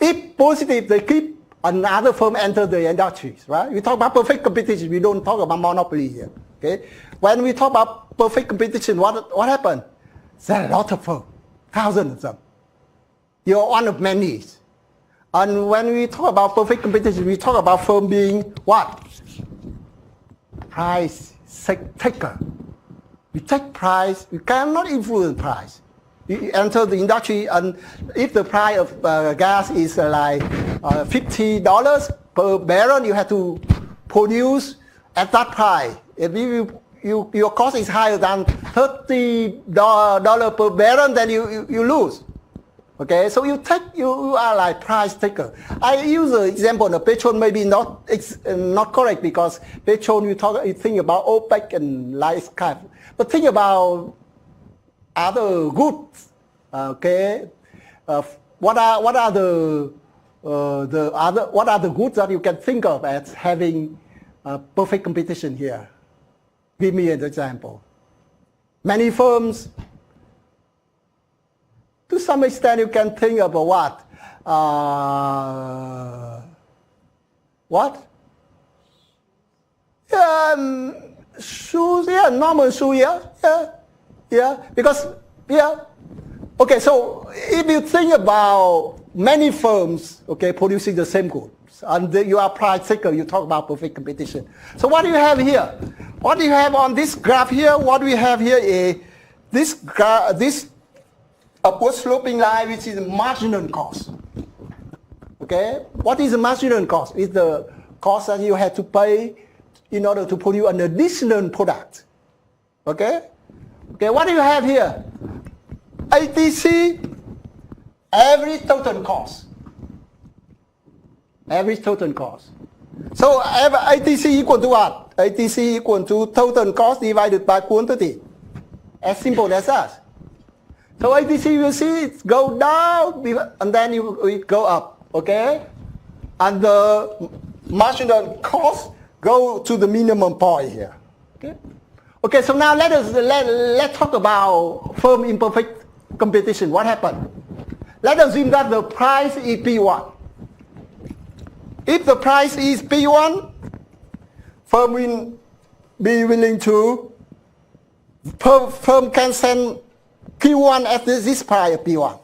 If positive, they keep another firm enter the industries, right? We talk about perfect competition, we don't talk about monopoly here. Okay, when we talk about perfect competition, what happened? There are a lot of firms, thousands of them. You're one of many. And when we talk about perfect competition, we talk about firm being what? Price taker. We take price, we cannot influence price. You enter the industry, and if the price of gas is like $50 per barrel, you have to produce at that price. If your cost is higher than $30 per barrel, then you lose. Okay, so you are like price taker. I use the example of petrol, maybe not correct, because petrol you think about OPEC and like kind. But think about other goods. Okay, what are the goods that you can think of as having perfect competition here? Give me an example. Many firms. To some extent, you can think about what? What? Shoes, yeah, normal shoes, yeah. Because, okay, so if you think about many firms, okay, producing the same goods, and you are price taker, you talk about perfect competition. So what do you have here? What do you have on this graph here? What we have here is this upward sloping line, which is marginal cost. Okay, what is the marginal cost? It's the cost that you have to pay in order to produce an additional product. Okay, what do you have here? ATC, average total cost. Average total cost. So ATC equal to what? ATC equal to total cost divided by quantity. As simple as that. So ATC, you see it go down and then it go up, okay? And the marginal cost go to the minimum point here. Okay. Okay. So now let's talk about firm imperfect competition. What happened? Let us assume that the price is P1. If the price is P1, firm will be willing to, firm can send Q1 at this price of P1.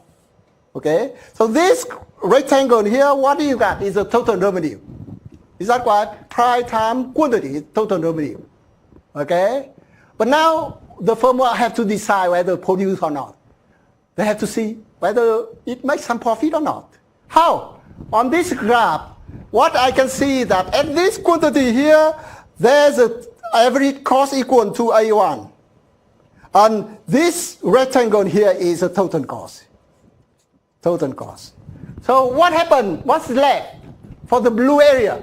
Okay? So this rectangle here, what do you got? Is the total revenue. Is that what? Price times quantity is total revenue. Okay? But now the firm will have to decide whether produce or not. They have to see whether it makes some profit or not. How? On this graph, what I can see is that at this quantity here, there's an average cost equal to A1. And this rectangle here is a total cost. Total cost. So what happened? What's left for the blue area?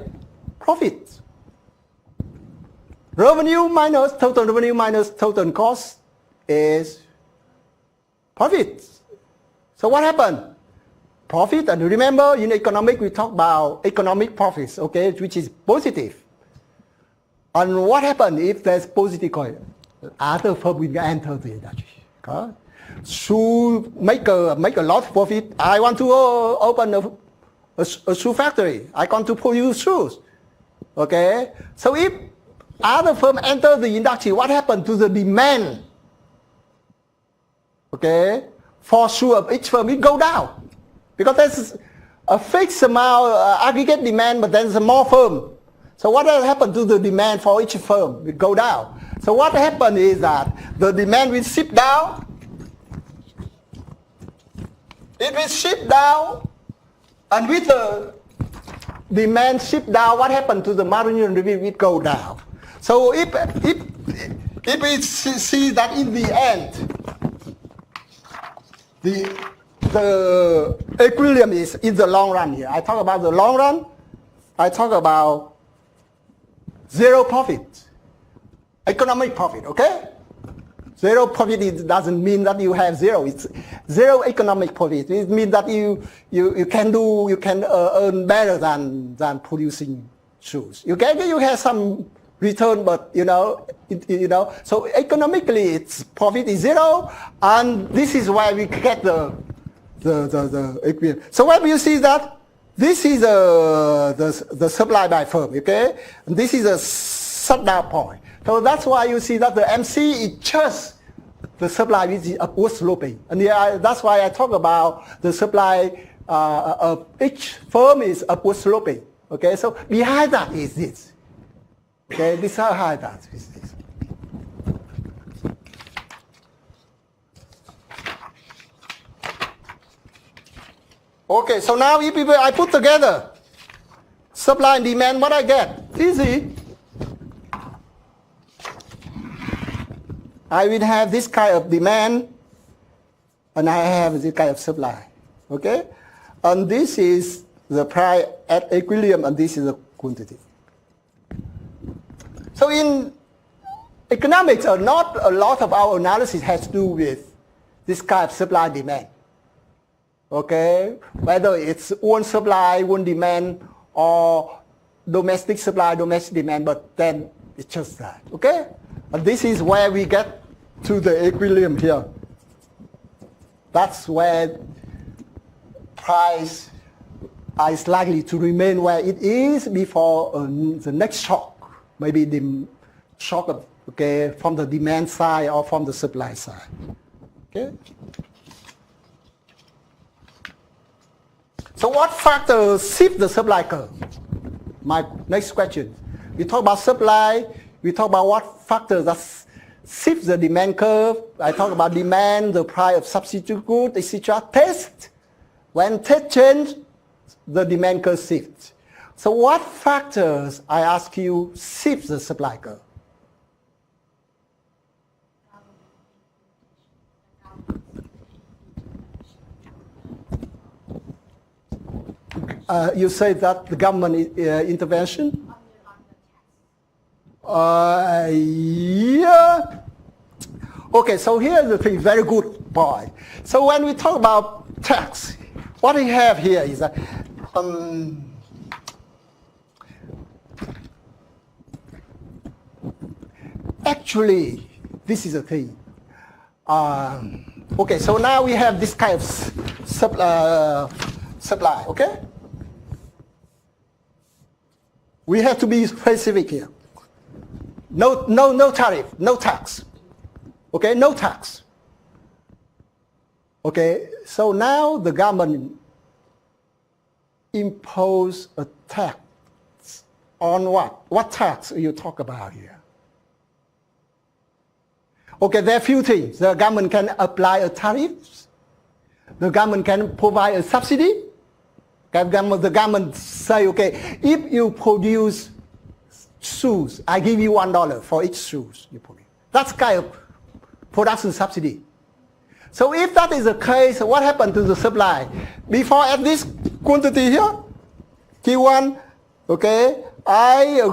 Profit. Revenue minus total cost is profit. So what happened? Profit, and remember in economics we talk about economic profits, okay, which is positive. And what happened if there's positive coin? Other firm will enter the industry. Okay? Shoe make a lot of profit. I want to open a shoe factory. I want to produce shoes. Okay? So if other firm enter the industry, what happened to the demand? Okay? For sure, each firm will go down. Because there's a fixed amount aggregate demand, but there's more firm. So what will happen to the demand for each firm? It will go down. So what happened is that the demand will shift down. It will shift down, and with the demand shift down, what happened to the marginal revenue will go down. So if we see that in the end, the equilibrium is in the long run here. I talk about the long run. I talk about zero profit, economic profit, okay? Zero profit doesn't mean that you have zero. It's zero economic profit. It means that you can earn better than producing shoes. You have some return, but so economically its profit is zero, and this is why we get the equilibrium. So when you see that this is the supply by firm, okay, and this is a shutdown point. So that's why you see that the MC is just the supply which is upward sloping, and that's why I talk about the supply of each firm is upward sloping. Okay, so behind that is this. Okay, this is how that is this. Okay, so now if I put together supply and demand, what I get? Easy. I will have this kind of demand, and I have this kind of supply. Okay, and this is the price at equilibrium, and this is the quantity. So in economics, not a lot of our analysis has to do with this kind of supply and demand. Okay, whether it's one supply, one demand, or domestic supply, domestic demand, but then it's just that. Okay, and this is where we get to the equilibrium here. That's where price is likely to remain where it is before the next shock. Maybe the shock of, from the demand side or from the supply side. Okay. So what factors shift the supply curve? My next question. We talk about supply. We talk about what factors that shift the demand curve. I talk about demand, the price of substitute goods, etc. Test. When test change, the demand curve shifts. So what factors, I ask you, shift the supply curve? You say that the government intervention? Yeah. Okay, so here's the thing, very good point. So when we talk about tax, what we have here is that actually, this is the thing. Okay, so now we have this kind of supply, okay? We have to be specific here. No tariff, no tax. Okay, no tax. Okay, so now the government impose a tax on what? What tax you talk about here? Okay, there are few things. The government can apply a tariff. The government can provide a subsidy. The government say, okay, if you produce shoes, I give you $1 for each shoes you produce. That's kind of production subsidy. So if that is the case, what happened to the supply? Before at this quantity here, T1, okay, I'm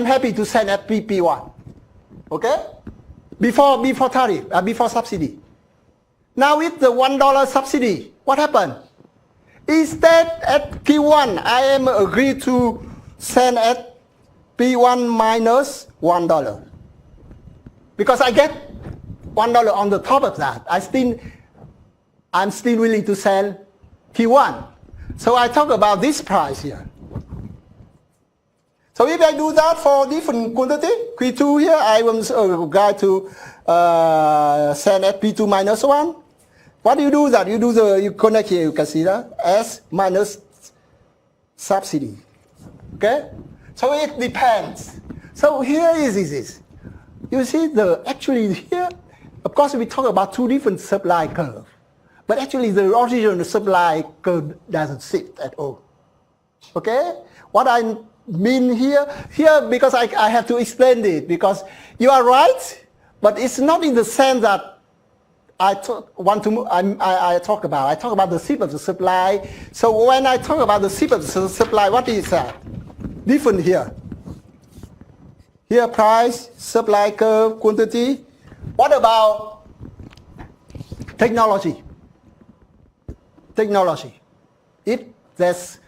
happy to send at PP1. Okay? Before tariff, before subsidy. Now with the $1 subsidy, what happened? Instead at P1, I am agreed to send at P1 minus $1. Because I get $1 on the top of that. I'm still willing to send P1. So I talk about this price here. So if I do that for different quantity, P2 here, I was guide to send at P2 minus 1. What do you do that? You connect here, you can see that, S minus subsidy. Okay? So it depends. So here is this. You see actually here, of course we talk about two different supply curves. But actually the original supply curve doesn't fit at all. Okay? What I mean here because I have to explain it, because you are right, but it's not in the sense that I talk about the shape of the supply. So when I talk about the shape of the supply, what is that? Different here. Here price, supply curve, quantity. What about technology? Technology. If there's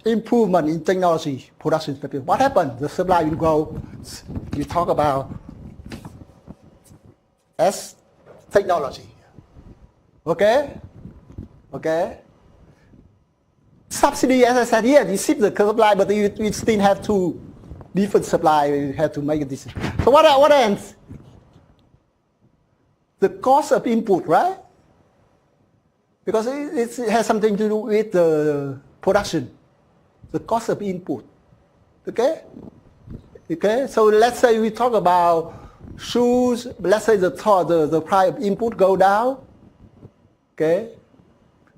improvement in technology, production, what happens? The supply will grow. You talk about as technology. Okay? Okay? Subsidy, as I said, yeah, you ship the supply, but you still have two different supply. You have to make a decision. So what ends? The cost of input, right? Because it has something to do with the production. The cost of input. Okay? Okay? So let's say we talk about shoes, let's say the price of input go down. Okay?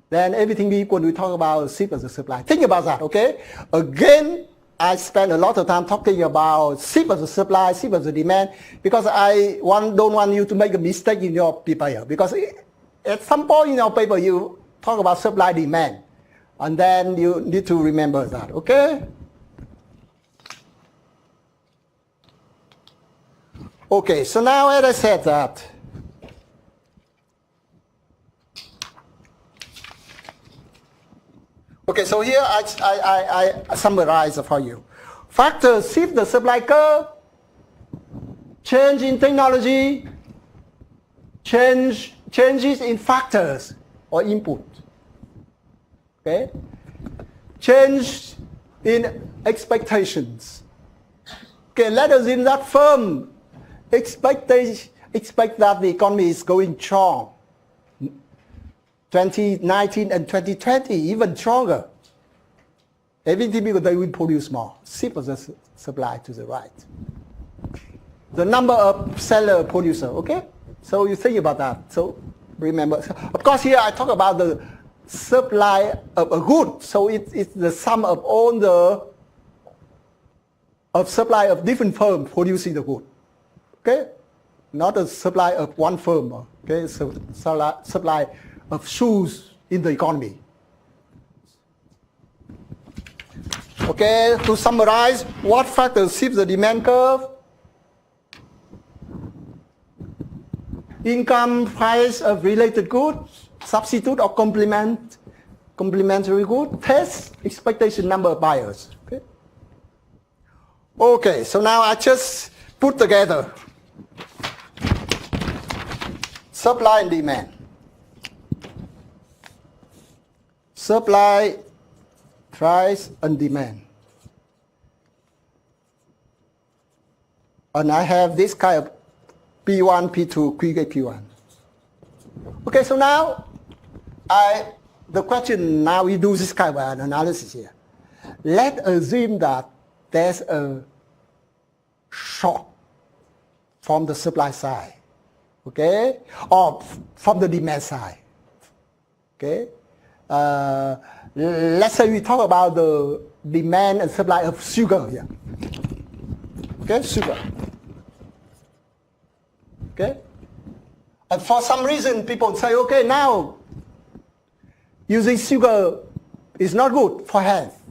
Then everything equal, we talk about shape of the supply. Think about that, okay? Again, I spend a lot of time talking about shape of the supply, shape of the demand, because I don't want you to make a mistake in your paper here. Because at some point in your paper, you talk about supply demand. And then you need to remember that, okay? Okay, so now as I said that, okay, so here I summarize for you. Factors shift the supply curve, change in technology, changes in factors or input. Okay? Change in expectations. Okay, let us in that firm expect that the economy is going strong. 2019 and 2020, even stronger. Everything because they will produce more. Shift the supply to the right. The number of seller producer, okay? So you think about that. So remember, of course here I talk about the supply of a good. So it's the sum of all of supply of different firms producing the good. Okay? Not a supply of one firm. Okay? So supply of shoes in the economy. Okay, to summarize, what factors shift the demand curve? Income, price of related goods, substitute or complementary good, test, expectation number of buyers. Okay? Okay, so now I just put together supply and demand. Supply, price, and demand. And I have this kind of P1, P2, P1. Okay, so now the question now we do this kind of an analysis here. Let's assume that there's a shock from the supply side, okay, or from the demand side, okay. Let's say we talk about the demand and supply of sugar here, okay, sugar, okay. And for some reason, people say, okay, now using sugar is not good for health.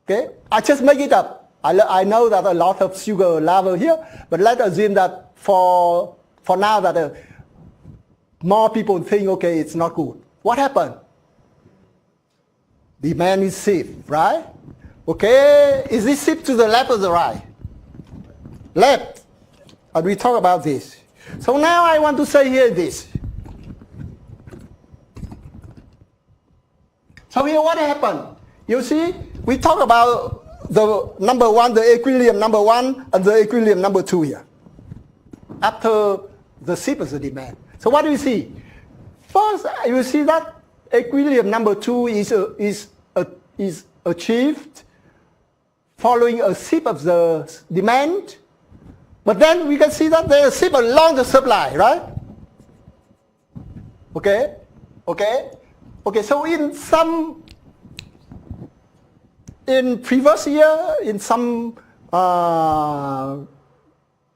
Okay, I just make it up. I know that a lot of sugar level here, but let's assume that for now that more people think, okay, it's not good. What happened? Demand is shift, right? Okay, is this shift to the left or the right? Left. And we talk about this. So now I want to say here this. So here what happened? You see, we talk about the number one, the equilibrium number one, and the equilibrium number two here. After the shift of the demand. So what do you see? First, you see that equilibrium number two is achieved following a shift of the demand. But then we can see that there is a shift along the supply, right? Okay? Okay? Okay, so in previous year, in some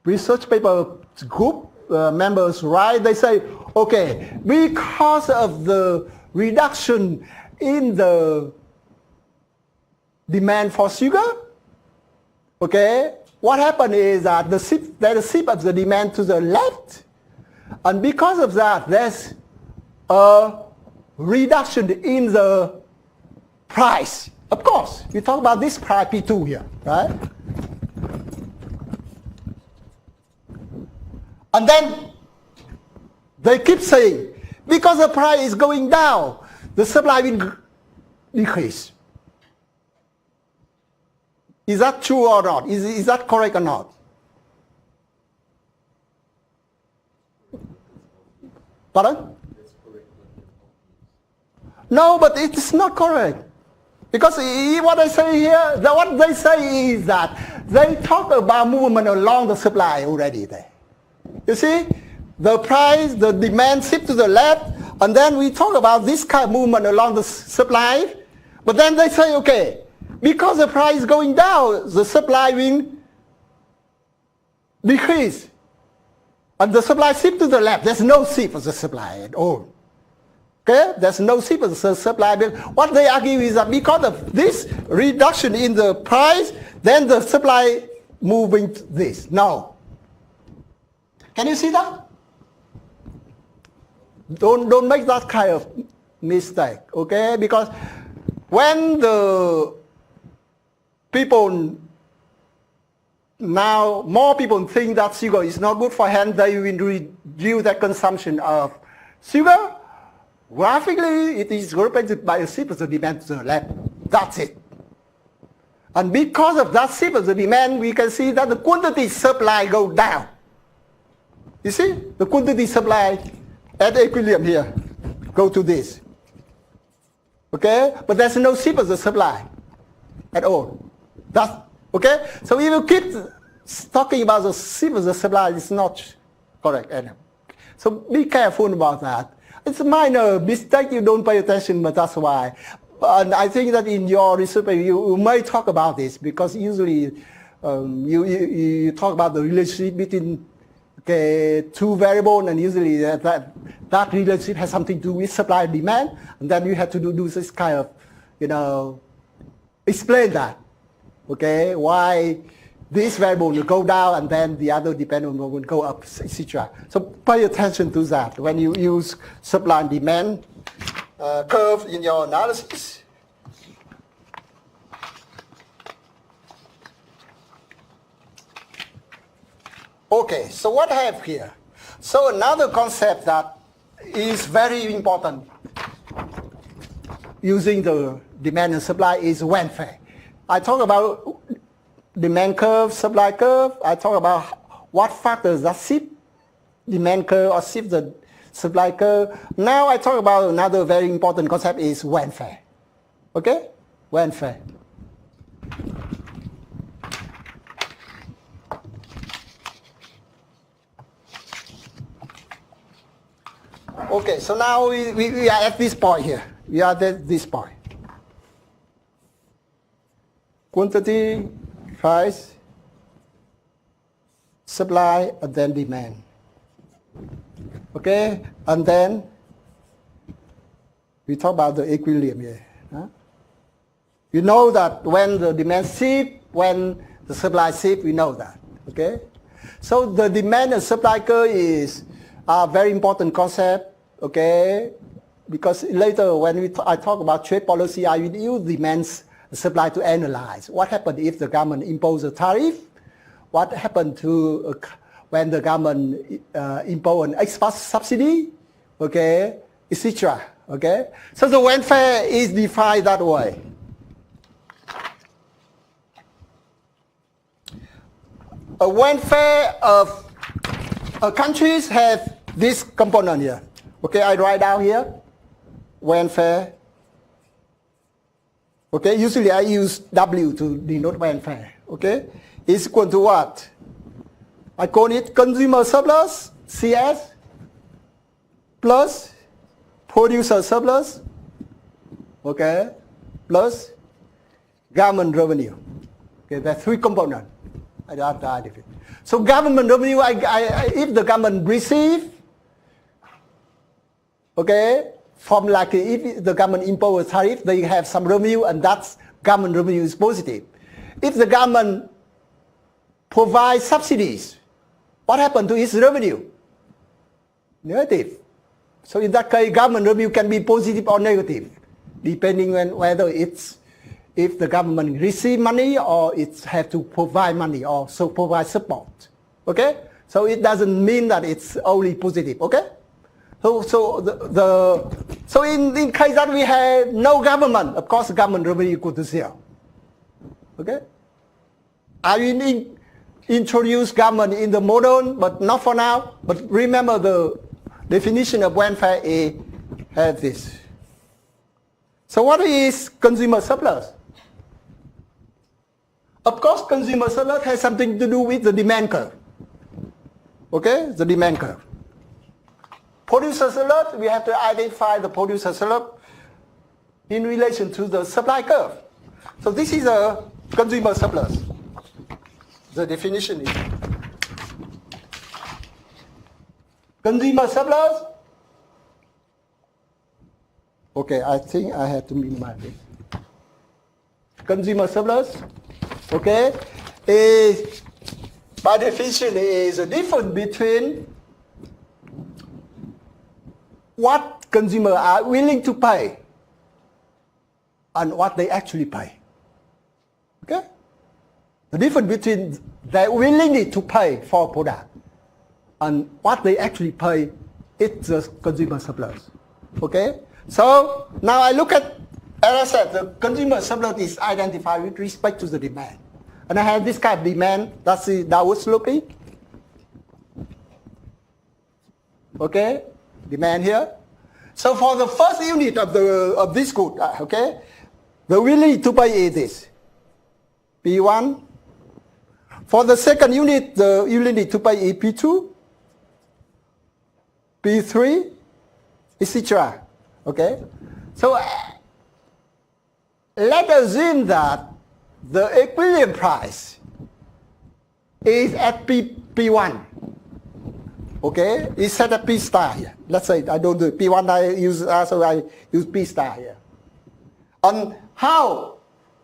research paper group members, right, they say, okay, because of the reduction in the demand for sugar, okay, what happened is that there's a shift of the demand to the left, and because of that, there's a reduction in the price. Of course, we talk about this price P2 here, right? And then they keep saying, because the price is going down, the supply will decrease. Is that true or not? Is that correct or not? Pardon? No, but it is not correct. Because what I say here, what they say is that they talk about movement along the supply already there. You see, the price, the demand shift to the left, and then we talk about this kind of movement along the supply, but then they say, okay, because the price is going down, the supply will decrease. And the supply shift to the left. There's no shift of the supply at all. Okay? There's no shift of the supply. What they argue is that because of this reduction in the price, then the supply moving to this. No. Can you see that? Don't make that kind of mistake. Okay? Because when the people now, more people think that sugar is not good for health, they will reduce their consumption of sugar. Graphically, it is represented by a shift of the demand to the left. That's it. And because of that shift of the demand, we can see that the quantity supply go down. You see, the quantity supply at equilibrium here go to this. Okay, but there's no shift of the supply at all. That's okay. So if you keep talking about the shift of the supply, it's not correct anymore. So be careful about that. It's a minor mistake, you don't pay attention, but that's why. And I think that in your research, you may talk about this, because usually you talk about the relationship between two variables, and usually that relationship has something to do with supply and demand, and then you have to do this kind of, explain that, okay, why this variable will go down and then the other dependent will go up, etc. So pay attention to that when you use supply and demand curve in your analysis. Okay, so what I have here? So another concept that is very important using the demand and supply is welfare. I talk about demand curve, supply curve. I talk about what factors that shift demand curve or shift the supply curve. Now I talk about another very important concept is welfare. Okay? Welfare. Okay, so now we are at this point here. We are at this point. Quantity, price, supply, and then demand. Okay, and then we talk about the equilibrium here. Huh? You know that when the demand shift, when the supply shift, we know that. Okay, so the demand and supply curve is a very important concept. Okay, because later when I talk about trade policy, I will use demand and supply to analyze what happened if the government imposes a tariff, what happened to when the government impose an export subsidy, okay, etc. Okay, so the welfare is defined that way. A welfare of countries have this component here. Okay, I write down here, welfare. Okay, usually I use W to denote welfare. Okay, is equal to what? I call it consumer surplus, CS, plus producer surplus, okay, plus government revenue. Okay, there are three components. I don't have to. So government revenue, if the government receive, okay, from like if the government impose a tariff, they have some revenue, and that's government revenue is positive. If the government provides subsidies, what happened to its revenue? Negative. So in that case, government revenue can be positive or negative, depending on whether it's if the government receive money or it have to provide money or so provide support. Okay? So it doesn't mean that it's only positive. Okay? So in case that we have no government, of course government revenue equal to zero. Okay? I will introduce government in the model, but not for now. But remember the definition of welfare has this. So what is consumer surplus? Of course, consumer surplus has something to do with the demand curve. Okay, the demand curve. Producer surplus, we have to identify the producer surplus in relation to the supply curve. So this is a consumer surplus. The definition is consumer surplus. Okay, I think I have to minimize this. Consumer surplus, okay, is by definition is a difference between what consumers are willing to pay and what they actually pay. Okay? The difference between their willingness to pay for a product and what they actually pay is the consumer surplus. Okay? So now I look at, as I said, the consumer surplus is identified with respect to the demand. And I have this kind of demand, that's the downward sloping. Okay? Demand here. So for the first unit of this good, okay, the willing to pay is this, P1. For the second unit, the willing to pay is P2, P3, etc. Okay, so let us assume that the equilibrium price is at P1. Okay, it's set at P star here. Let's say I don't do it. P1 I use, so I use P star here. And how?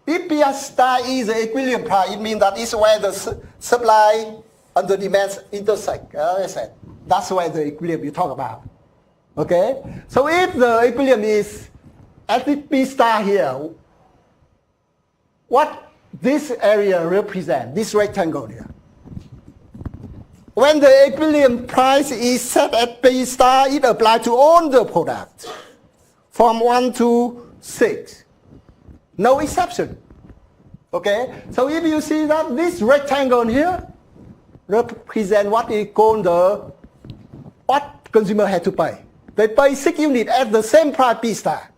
If P star is the equilibrium price, it means that it's where the supply and the demand intersect. I said, that's where the equilibrium you talk about. Okay, so if the equilibrium is at P star here, what this area represents, this rectangle here? when the equilibrium price is set at P star, it applies to all the products from 1 to 6. No exception. Okay? So if you see that this rectangle here represent what is called the what consumer had to pay. They pay 6 units at the same price P star.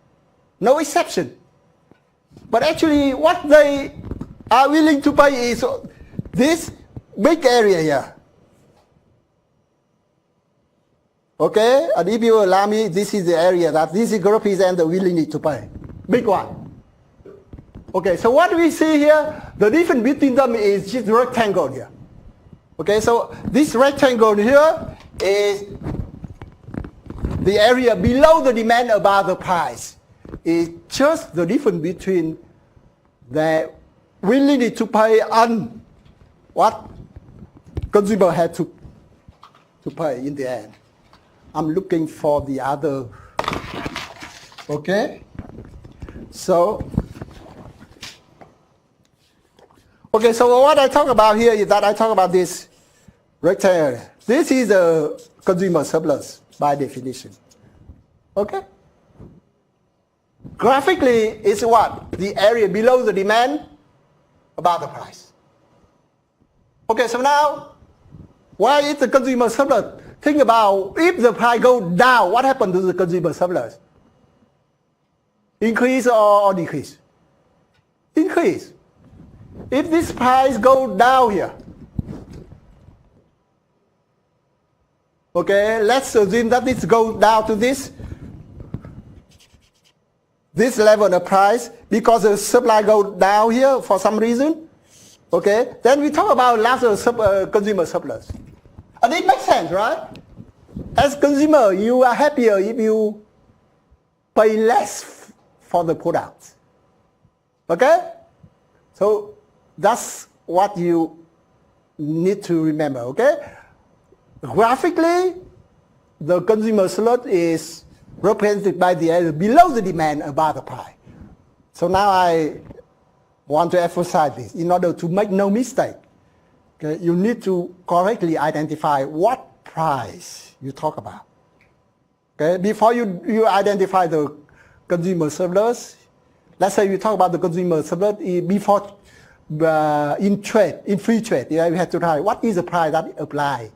No exception. But actually what they are willing to pay is this big area here. Okay? And if you allow me, this is the area that this is represent the willingness to pay. Big one. Okay, so what we see here, the difference between them is just rectangle here. Okay, so this rectangle here is the area below the demand above the price. It's just the difference between the willingness to pay and what consumer had to pay in the end. I'm looking for the other. Okay, so what I talk about here is that I talk about this rectangle. This is a consumer surplus by definition. Okay? Graphically, it's what? The area below the demand above the price. Okay, so now, why is the consumer surplus? Think about if the price goes down, what happens to the consumer surplus? Increase or decrease? Increase. If this price goes down here, okay, let's assume that this goes down to this level of price because the supply goes down here for some reason. Okay, then we talk about lesser consumer surplus. And it makes sense, right? As consumer, you are happier if you pay less for the product. Okay? So that's what you need to remember, okay? Graphically, the consumer surplus is represented by the area below the demand above the price. So now I want to emphasize this in order to make no mistake. Okay, you need to correctly identify what price you talk about. Okay, before you identify the consumer surplus, let's say you talk about the consumer surplus before in free trade, you have to try what is the price that apply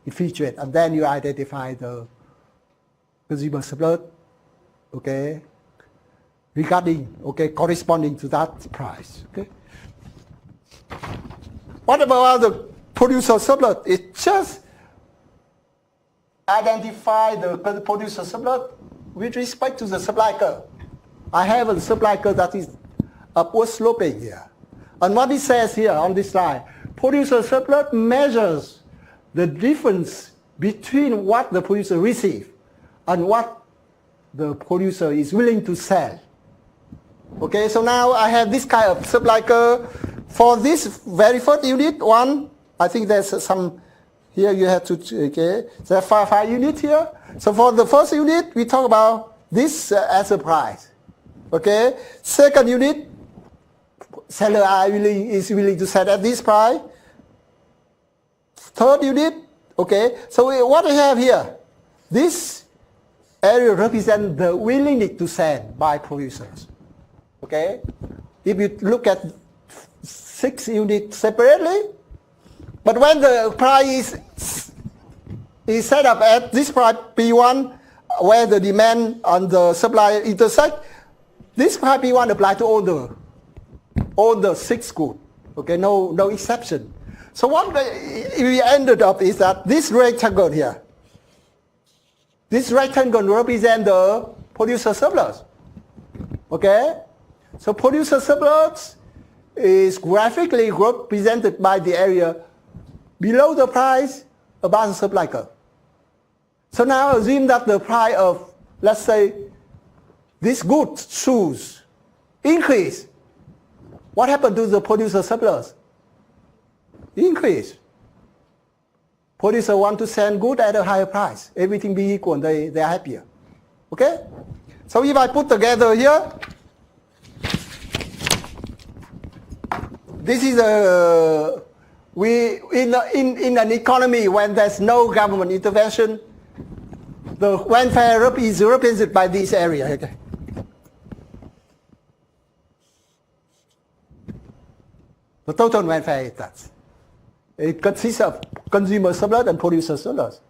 in free trade, and then you identify the consumer surplus, okay, regarding, okay, corresponding to that price. Okay. What about the producer surplus? It's just identify the producer surplus with respect to the supply curve. I have a supply curve that is upward sloping here. And what it says here on this slide, producer surplus measures the difference between what the producer receives and what the producer is willing to sell. Okay, so now I have this kind of supply curve. For this very first unit, one, I think there's some, here you have to, okay, there are five units here. So for the first unit, we talk about this as a price. Okay, second unit, seller is willing to sell at this price. Third unit, okay, so what we have here, this area represents the willingness to sell by producers. Okay, if you look at 6 units separately, but when the price is set up at this price P1, where the demand and the supply intersect, this price P1 applies to all the 6 goods. Okay, no exception. So what we ended up is that this rectangle here, this rectangle represents the producer surplus. Okay, so producer surplus is graphically represented by the area below the price above the supply curve. So now assume that the price of, let's say, this good shoes increase. What happened to the producer surplus? Increase. Producer want to sell good at a higher price. Everything being equal, they are happier. Okay? So if I put together here, this is in an economy when there's no government intervention, the welfare is represented by this area. Okay. The total welfare is that. It consists of consumer surplus and producer surplus.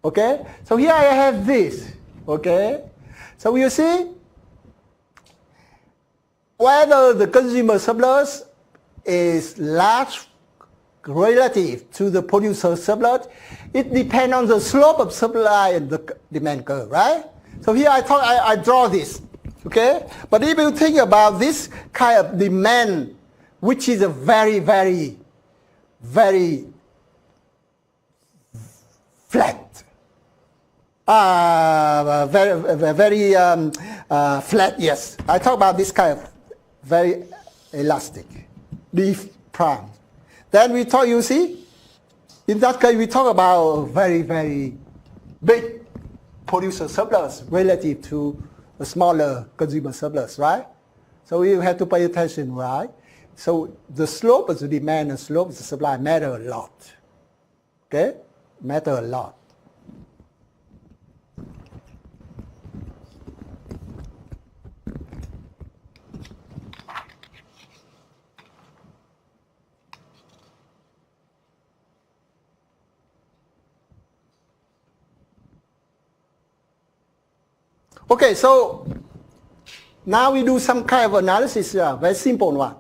Okay? So here I have this. Okay? So you see, whether the consumer surplus is large relative to the producer surplus, it depends on the slope of supply and the demand curve, right? So here I draw this. Okay? But if you think about this kind of demand, which is a very, very, very flat, very flat, yes. I talk about this kind of very elastic, leaf prime. Then we talk, you see, in that case we talk about very, very big producer surplus relative to a smaller consumer surplus, right? So you have to pay attention, right? So the slope of the demand and slope of the supply matter a lot. Okay? Matter a lot. Okay, so now we do some kind of analysis, very simple one.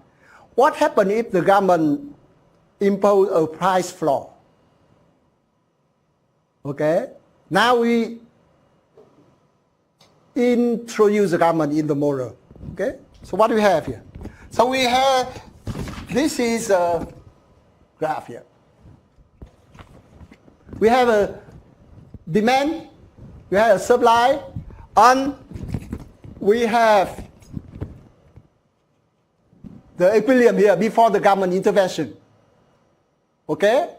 What happens if the government impose a price floor? Okay, now we introduce the government in the model. Okay, so what do we have here? So we have, this is a graph here. We have a demand, we have a supply, and we have the equilibrium here before the government intervention. Okay?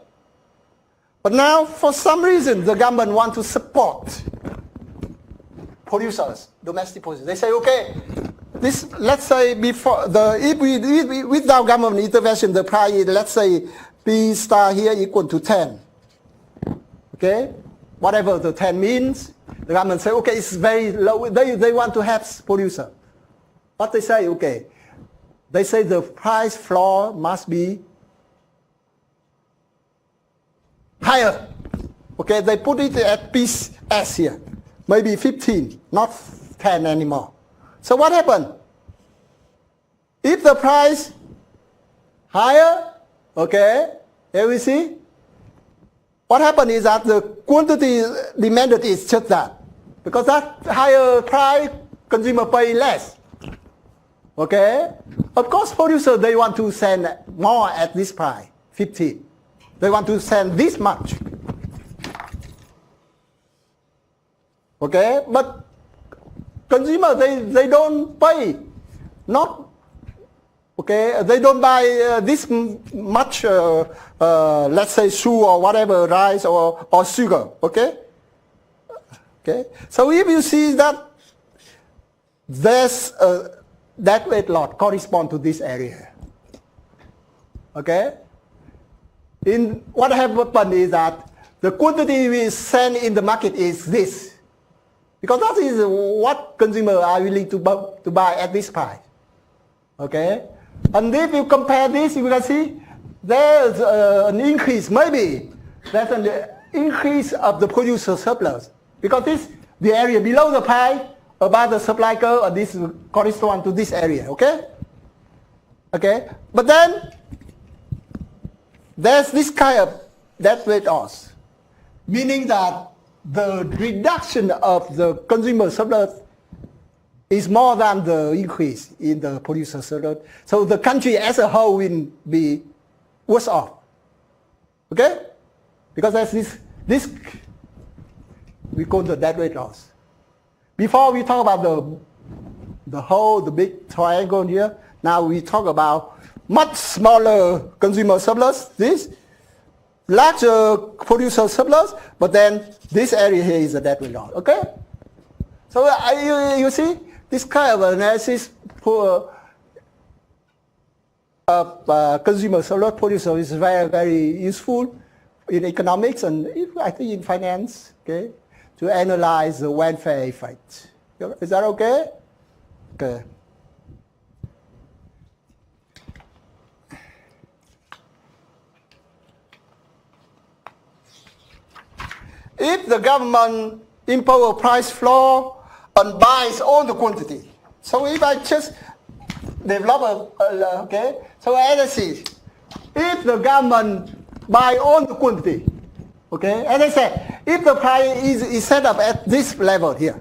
But now, for some reason, the government wants to support producers, domestic producers. They say, okay, this, let's say before the, if we without government intervention, the price is, let's say, P star here equal to 10. Okay? Whatever the 10 means, the government say, okay, it's very low. They want to help producer. But they say, okay, they say the price floor must be higher. Okay, they put it at piece S here, maybe 15, not 10 anymore. So what happened? If the price higher, okay, here we see, what happened is that the quantity demanded is just that. Because that higher price, consumer pay less. Okay? Of course, producer, they want to send more at this price, 15. They want to send this much. Okay? But consumer, they don't pay. Not, okay? They don't buy this much, let's say, sugar or whatever, rice or sugar. Okay? Okay? So if you see that there's that weight lot correspond to this area. Okay? In what happened is that the quantity we send in the market is this. Because that is what consumers are willing to buy at this price. Okay? And if you compare this, you can see there's an increase, maybe there's an increase of the producer surplus. Because this, the area below the pie, above the supply curve, or this corresponds to this area, okay? Okay? But then, there's this kind of dead weight loss, meaning that the reduction of the consumer surplus is more than the increase in the producer surplus. So the country as a whole will be worse off. Okay? Because there's this we call the dead weight loss. Before we talk about the big triangle here, now we talk about much smaller consumer surplus, this, larger producer surplus, but then this area here is the dead weight loss, okay? So you see, this kind of analysis of consumer surplus producer is very, very useful in economics and I think in finance, okay, to analyze the welfare effect. Is that okay? Okay. If the government impose a price floor and buys all the quantity, so if I just develop okay, so as I see, if the government buy all the quantity, okay, as I said, if the price is set up at this level here,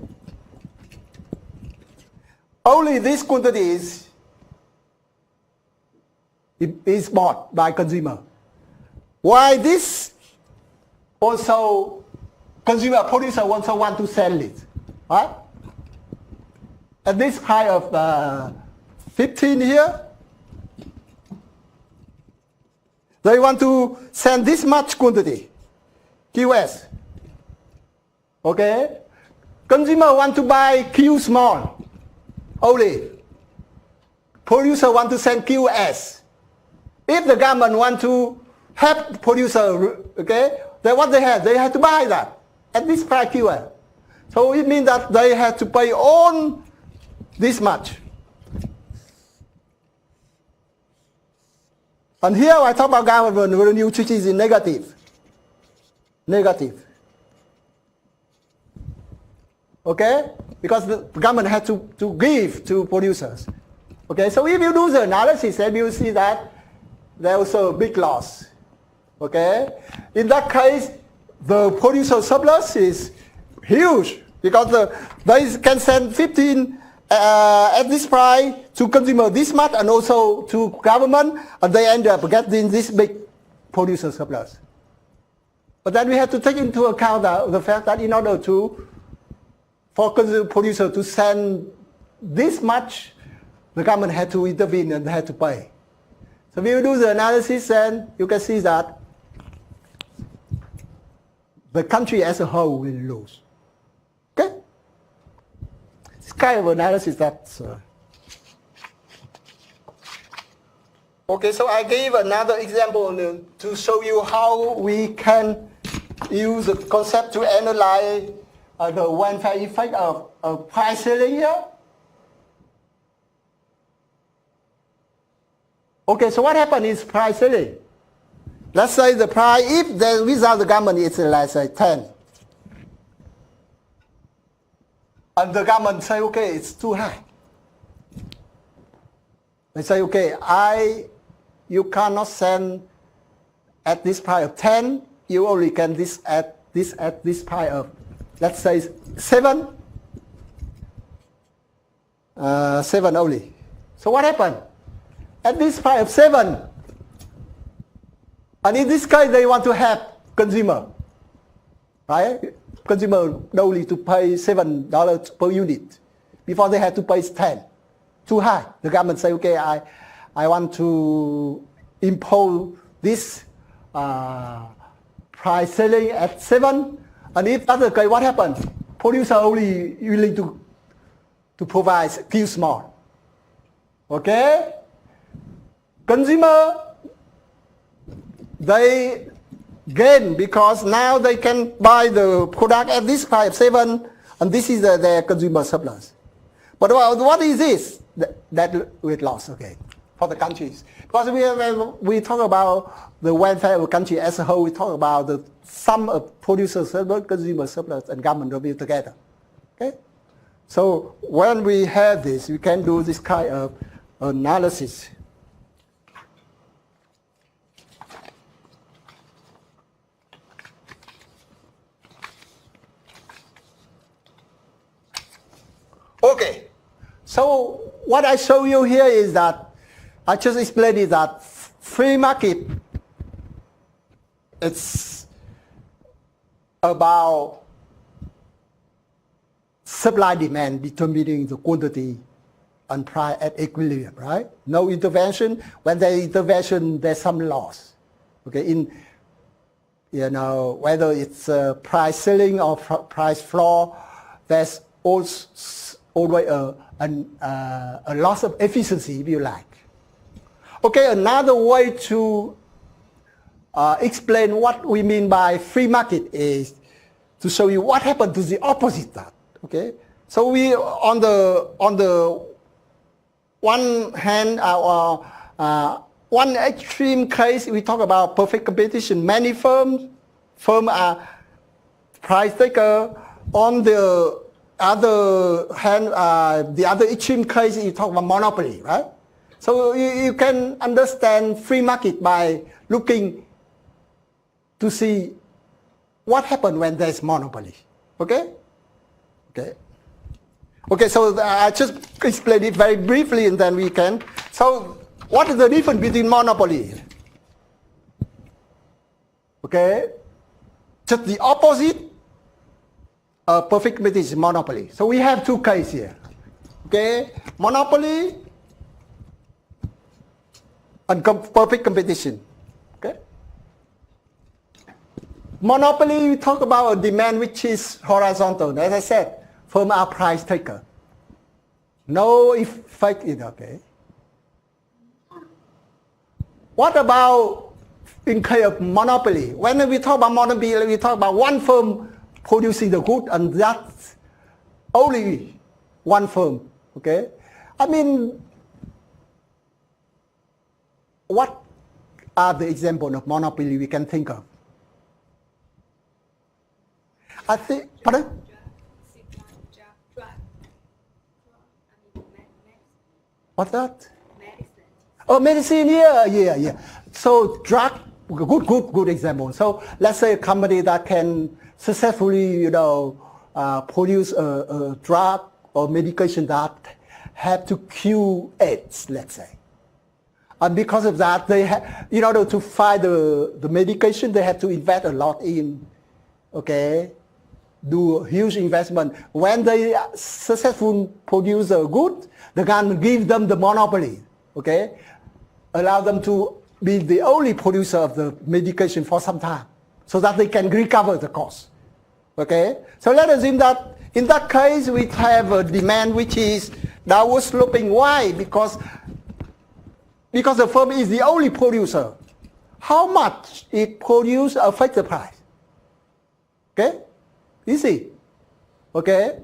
only this quantity is bought by consumer. Why this also consumer producer also want to sell it, right? At this price of 15 here, they want to send this much quantity, QS. Okay? Consumer want to buy Q small only. Producer want to send QS. If the government want to help producer, okay, then what they have to buy that at this price QS. So it means that they have to pay on this much. And here I talk about government revenue, which is negative. Negative. Okay? Because the government has to give to producers. Okay, so if you do the analysis, then you see that there is also a big loss. Okay? In that case, the producer surplus is huge because they can send 15 at this price to consumer this much and also to government, and they end up getting this big producer surplus. But then we have to take into account the fact that in order for consumer producer to send this much, the government had to intervene and had to pay. So if you do the analysis, then you can see that the country as a whole will lose. Okay? It's kind of analysis that's... Okay, so I gave another example to show you how we can use the concept to analyze the welfare effect of price ceiling here. Okay, so what happened is price ceiling. Let's say the price, if without the government, it's let's say 10. And the government say, okay, it's too high. They say, okay, you cannot send at this price of 10, you only can at this price of, let's say 7. 7 only. So what happened? At this price of 7, and in this case they want to help consumer, right? Consumer only to pay $7 per unit. Before they had to pay 10. Too high. The government say, okay, I want to impose this price selling at 7. And if that's the case, what happens? Producer only willing to provide Q small. Okay? Consumer, they gain because now they can buy the product at this price of 7, and this is their consumer surplus. But what is this? That with loss again for the countries. Because we talk about the welfare of the country as a whole, we talk about the sum of producer surplus, consumer surplus, and government revenue together. Okay? So when we have this, we can do this kind of analysis. Okay, so what I show you here is that, I just explained it that free market, it's about supply demand determining the quantity and price at equilibrium, right? No intervention. When there's intervention, there's some loss. Okay, whether it's price ceiling or price floor, there's always a loss of efficiency, if you like. Okay, another way to explain what we mean by free market is to show you what happened to the opposite that. Okay, so we on the one hand, one extreme case we talk about perfect competition. Many firms are price taker. On the other hand, the other extreme case you talk about monopoly, right? So you can understand free market by looking to see what happened when there's monopoly. Okay? Okay. Okay, so I just explain it very briefly and then we can. So what is the difference between monopoly? Okay? Just the opposite. Perfect competition, monopoly. So we have two cases here. Okay? Monopoly and perfect competition. Okay? Monopoly, we talk about a demand which is horizontal. As I said, firms are price taker. No effect in okay. What about in case of monopoly? When we talk about monopoly, we talk about one firm producing the good and that's only one firm. Okay? I mean, what are the examples of monopoly we can think of? I think, pardon? What's that? Oh, medicine, yeah. So drug, good example. So let's say a company that can successfully, produce a drug or medication that have to cure AIDS, let's say. And because of that, they in order to find the medication, they have to invest a lot in, okay, do a huge investment. When they successfully produce a good, the government give them the monopoly, okay, allow them to be the only producer of the medication for some time, so that they can recover the cost, okay. So let us assume that in that case we have a demand which is downward sloping. Why? Because the firm is the only producer. How much it produces affects the price. Okay? Easy. Okay?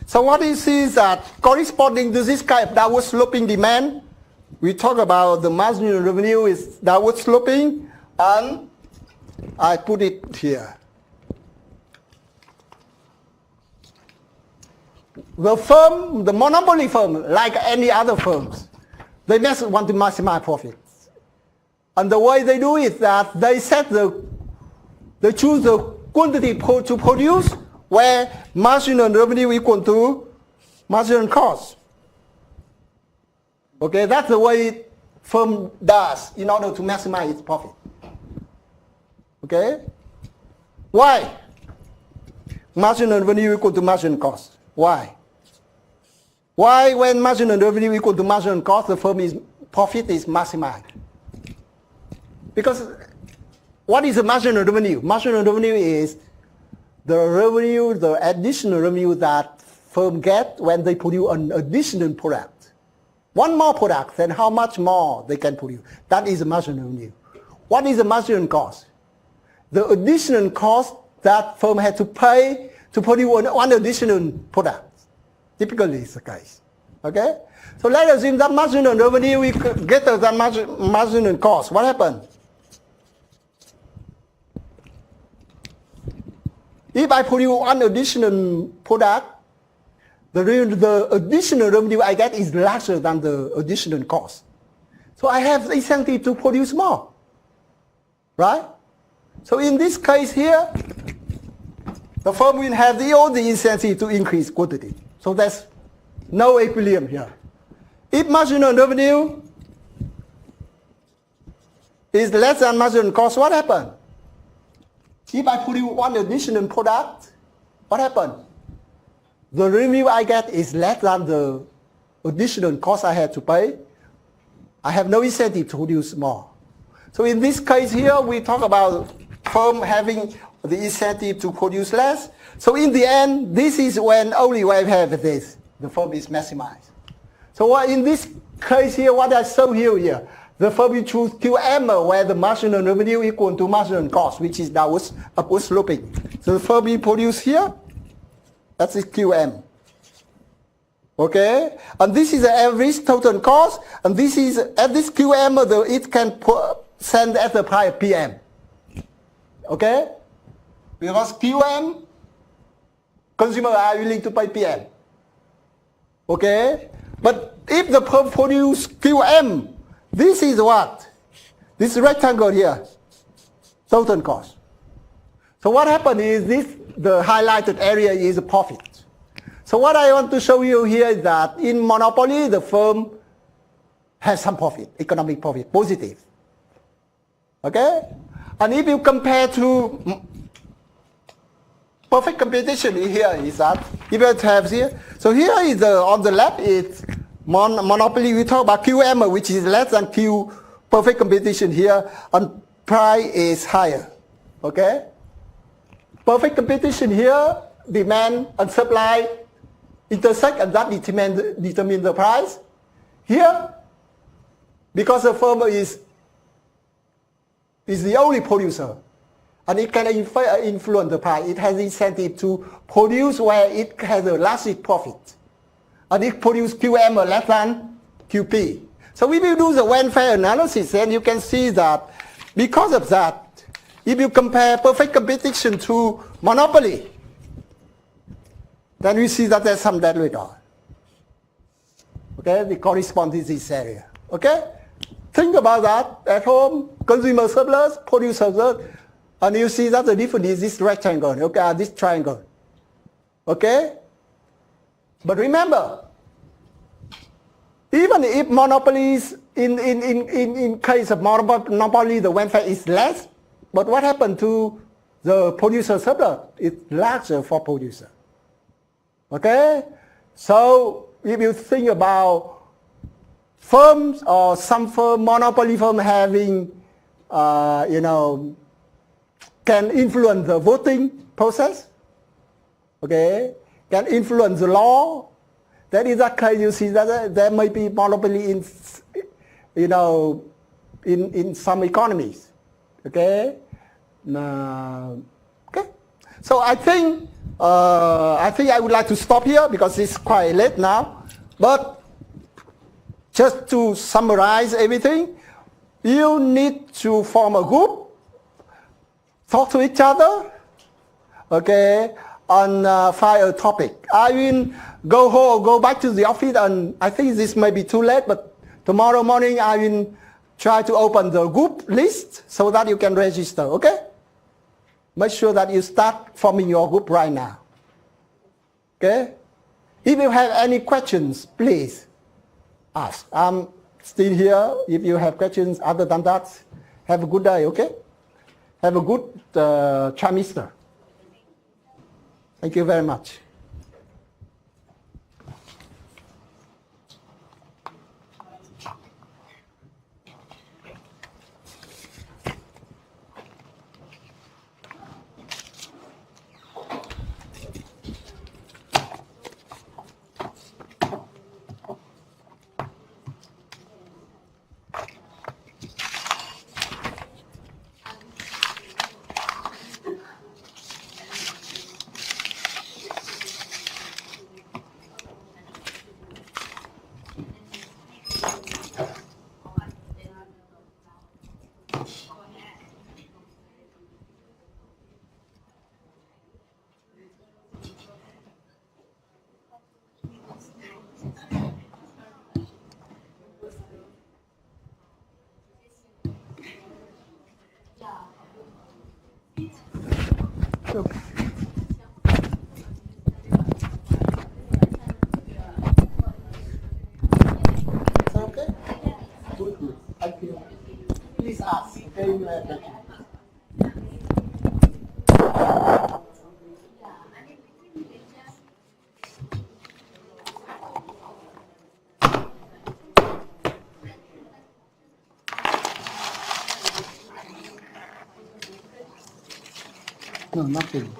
So what you see is that corresponding to this kind of downward sloping demand, we talk about the marginal revenue is downward sloping, and I put it here. The firm, the monopoly firm, like any other firms, they just want to maximize profits. And the way they do it, that they choose the quantity to produce where marginal revenue equal to marginal cost. Okay, that's the way firm does in order to maximize its profit. Okay? Why? Marginal revenue equal to marginal cost. Why? Why when marginal revenue equal to marginal cost, the firm's profit is maximized? Because what is the marginal revenue? Marginal revenue is the revenue, the additional revenue that firm get when they produce an additional product. One more product, then how much more they can produce. That is the marginal revenue. What is the marginal cost? The additional cost that firm had to pay to produce one additional product. Typically is the case. Okay? So let us assume that marginal revenue is greater than marginal cost. What happened? If I produce one additional product, the additional revenue I get is larger than the additional cost. So I have the incentive to produce more. Right? So in this case here, the firm will have all the incentive to increase quantity. So there's no equilibrium here. If marginal revenue is less than marginal cost, what happens? If I produce one additional product, what happens? The revenue I get is less than the additional cost I had to pay. I have no incentive to produce more. So in this case here, we talk about firm having the incentive to produce less. So in the end, this is when only when we have this, the firm is maximized. So in this case here, what I show you here, the firm you choose QM where the marginal revenue equal to marginal cost, which is downwards upward sloping. So the firm we produce here, that's QM. Okay, and this is the average total cost, and this is at this QM, it can send at the price PM. Okay, because QM, consumer are willing to pay PM. Okay, but if the firm produce QM, this is what? This rectangle here, total cost. So what happened is the highlighted area is profit. So what I want to show you here is that in monopoly, the firm has some profit, economic profit, positive. Okay? And if you compare to perfect competition here is that, if you have here, so here is on the left is monopoly, we talk about QM, which is less than Q perfect competition here, and price is higher. Okay? Perfect competition here, demand and supply intersect, and that determine the price. Here, because the firm is the only producer, and it can influence the price. It has incentive to produce where it has the largest profit. And it produces QM less than QP. So we will do the welfare analysis, and you can see that because of that, if you compare perfect competition to monopoly, then we see that there's some dead weight on. Okay, they correspond to this area. Okay? Think about that at home, consumer surplus, producer surplus, and you see that the difference is this rectangle, okay, this triangle. Okay? But remember, even if monopolies, in case of monopoly, the welfare is less, but what happened to the producer surplus? It's larger for producer. Okay? So if you think about firms or some firm, monopoly firm having, can influence the voting process, okay, can influence the law, that is that case you see that there may be monopoly in, in some economies, okay? Okay. So I think I would like to stop here because it's quite late now. But just to summarize everything, you need to form a group, talk to each other, okay, and find a topic. I will go home, go back to the office, and I think this may be too late, but tomorrow morning I will try to open the group list so that you can register, okay? Make sure that you start forming your group right now. Okay? If you have any questions, please ask. I'm still here. If you have questions other than that, have a good day, okay? Have a good trimester. Thank you very much. Okay. Okay? Good, good. Thank you. Please ask. Okay, you have questions. No, nothing.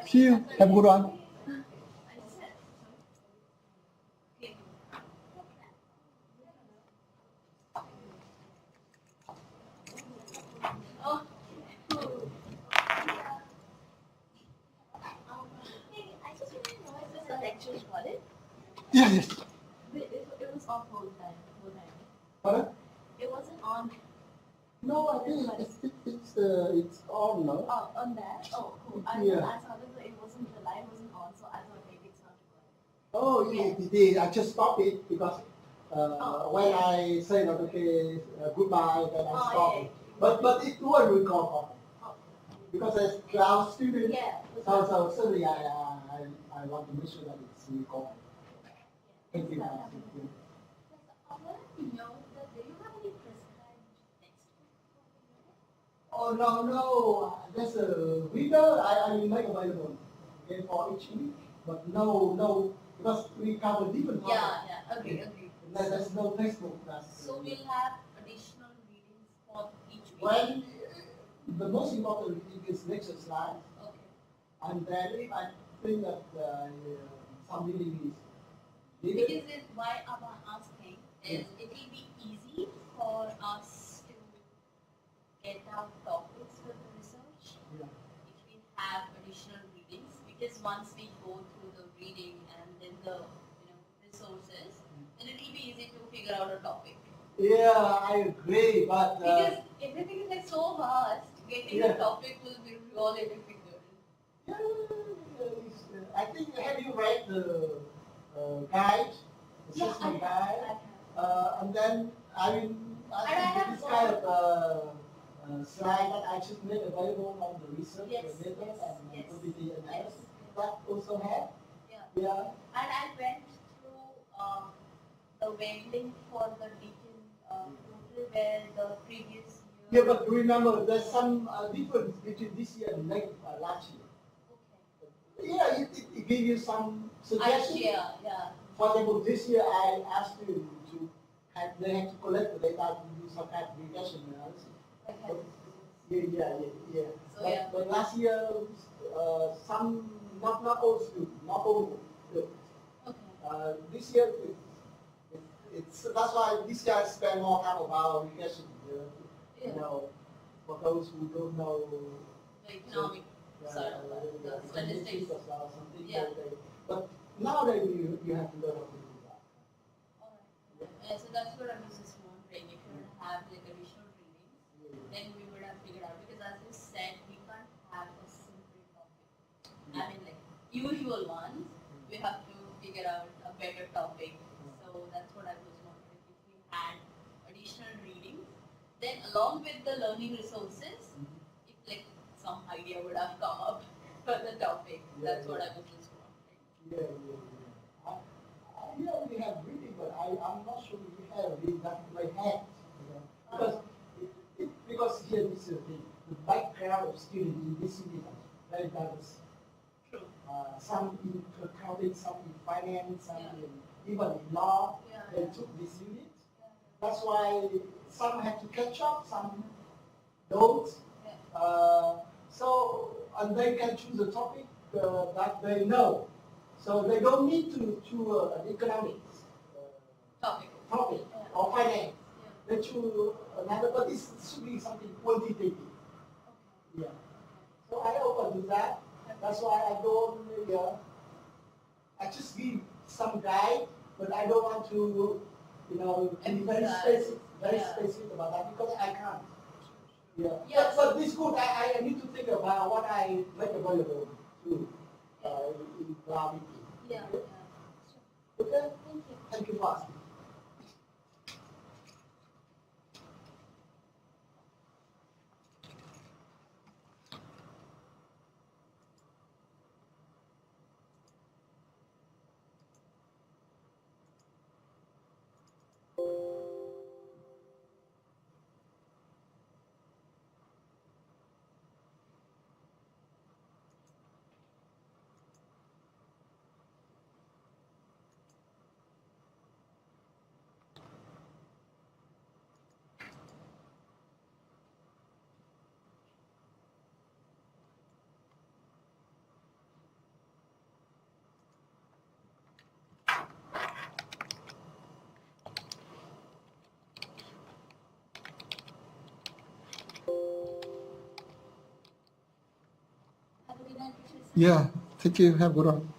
See you. Have a good one. I just want to know if it's a lecture recorded. Yes, yes. It was off whole time. Pardon? It wasn't on. No, I think it's on now. Oh, on that? Oh, cool. Yeah. I saw that it wasn't, the light wasn't on, so I thought maybe it's not recorded. Oh, yeah, it did. I just stopped it because when I say that okay, goodbye, then I Oh, stop yeah. it. But it was recorded Oh, because as cloud student. yeah. So certainly I want to make sure that it's recorded. Thank you. I wanted to know that do you have any prescribed next week? Oh no, there's a reader I will make available again for each week, but no, because we cover different topics. Yeah, agree. There's no textbook. So we'll have additional readings for each week. When the most important reading is lecture slides, Okay. and then I think that some reading is needed. Because why I'm asking is it will be easy for us to get down topics for the research Yeah. if we have additional readings. Because once we go through the reading and then the resources, then it will be easy to figure out a topic. Yeah, I agree, but Because everything is like so vast, getting a topic will be really difficult. I think have you read the guide, assessment guide? I have. And then I think have this kind of slide that I just made available on the research Yes, method yes, and yes. PPT analysis. That also have. Yeah. Yeah. And I went through the web link for the Deakin portal where the previous Yeah, year. but remember there's some difference between this year and last year. Okay. Yeah, it gives you some suggestions. Yeah. For example, this year I asked you to they have to collect the data to do some kind of regression analysis. Okay. Yeah. So, yeah. But last year, some not all students, not all. Okay. This year, it's that's why this year I spend more time about regression. Yeah. For those who don't know. The economic side of it, the statistics. Or something. Yeah. But nowadays you have to learn how to do that. Alright. So that's what I was just wondering. If have like additional readings, then we would have figured out, because as you said, we can't have a simple topic. I mean, like usual ones, we have to figure out a better topic. So that's what I was wondering, if we had additional readings, then along with the learning resources, if like some idea would have come up for the topic. That's what I was just wondering. Yeah, we have reading, but I'm not sure we have reading that in my head. Because, because here this is the background of students in this unit is very diverse. True. Some in accounting, some in finance, some Yeah. in even in law. Yeah, They yeah. took this unit. That's why some have to catch up, some don't. So, and they can choose a topic that they know. So they don't need to choose an economics Topic. topic Yeah. or finance. Yeah. They choose another, but this should be something quantitative. Okay. Yeah. So I open to that. That's why I don't, I just give some guide, but I don't want to, be very Emphasize. specific about that because I can't. Yeah. Yes. But this book, I need to think about what I make available to in gravity. Yeah. Okay? Yeah. Okay? Thank you. Thank you for asking. Have a good night, Patricia. Yeah. Thank you. Have a good one.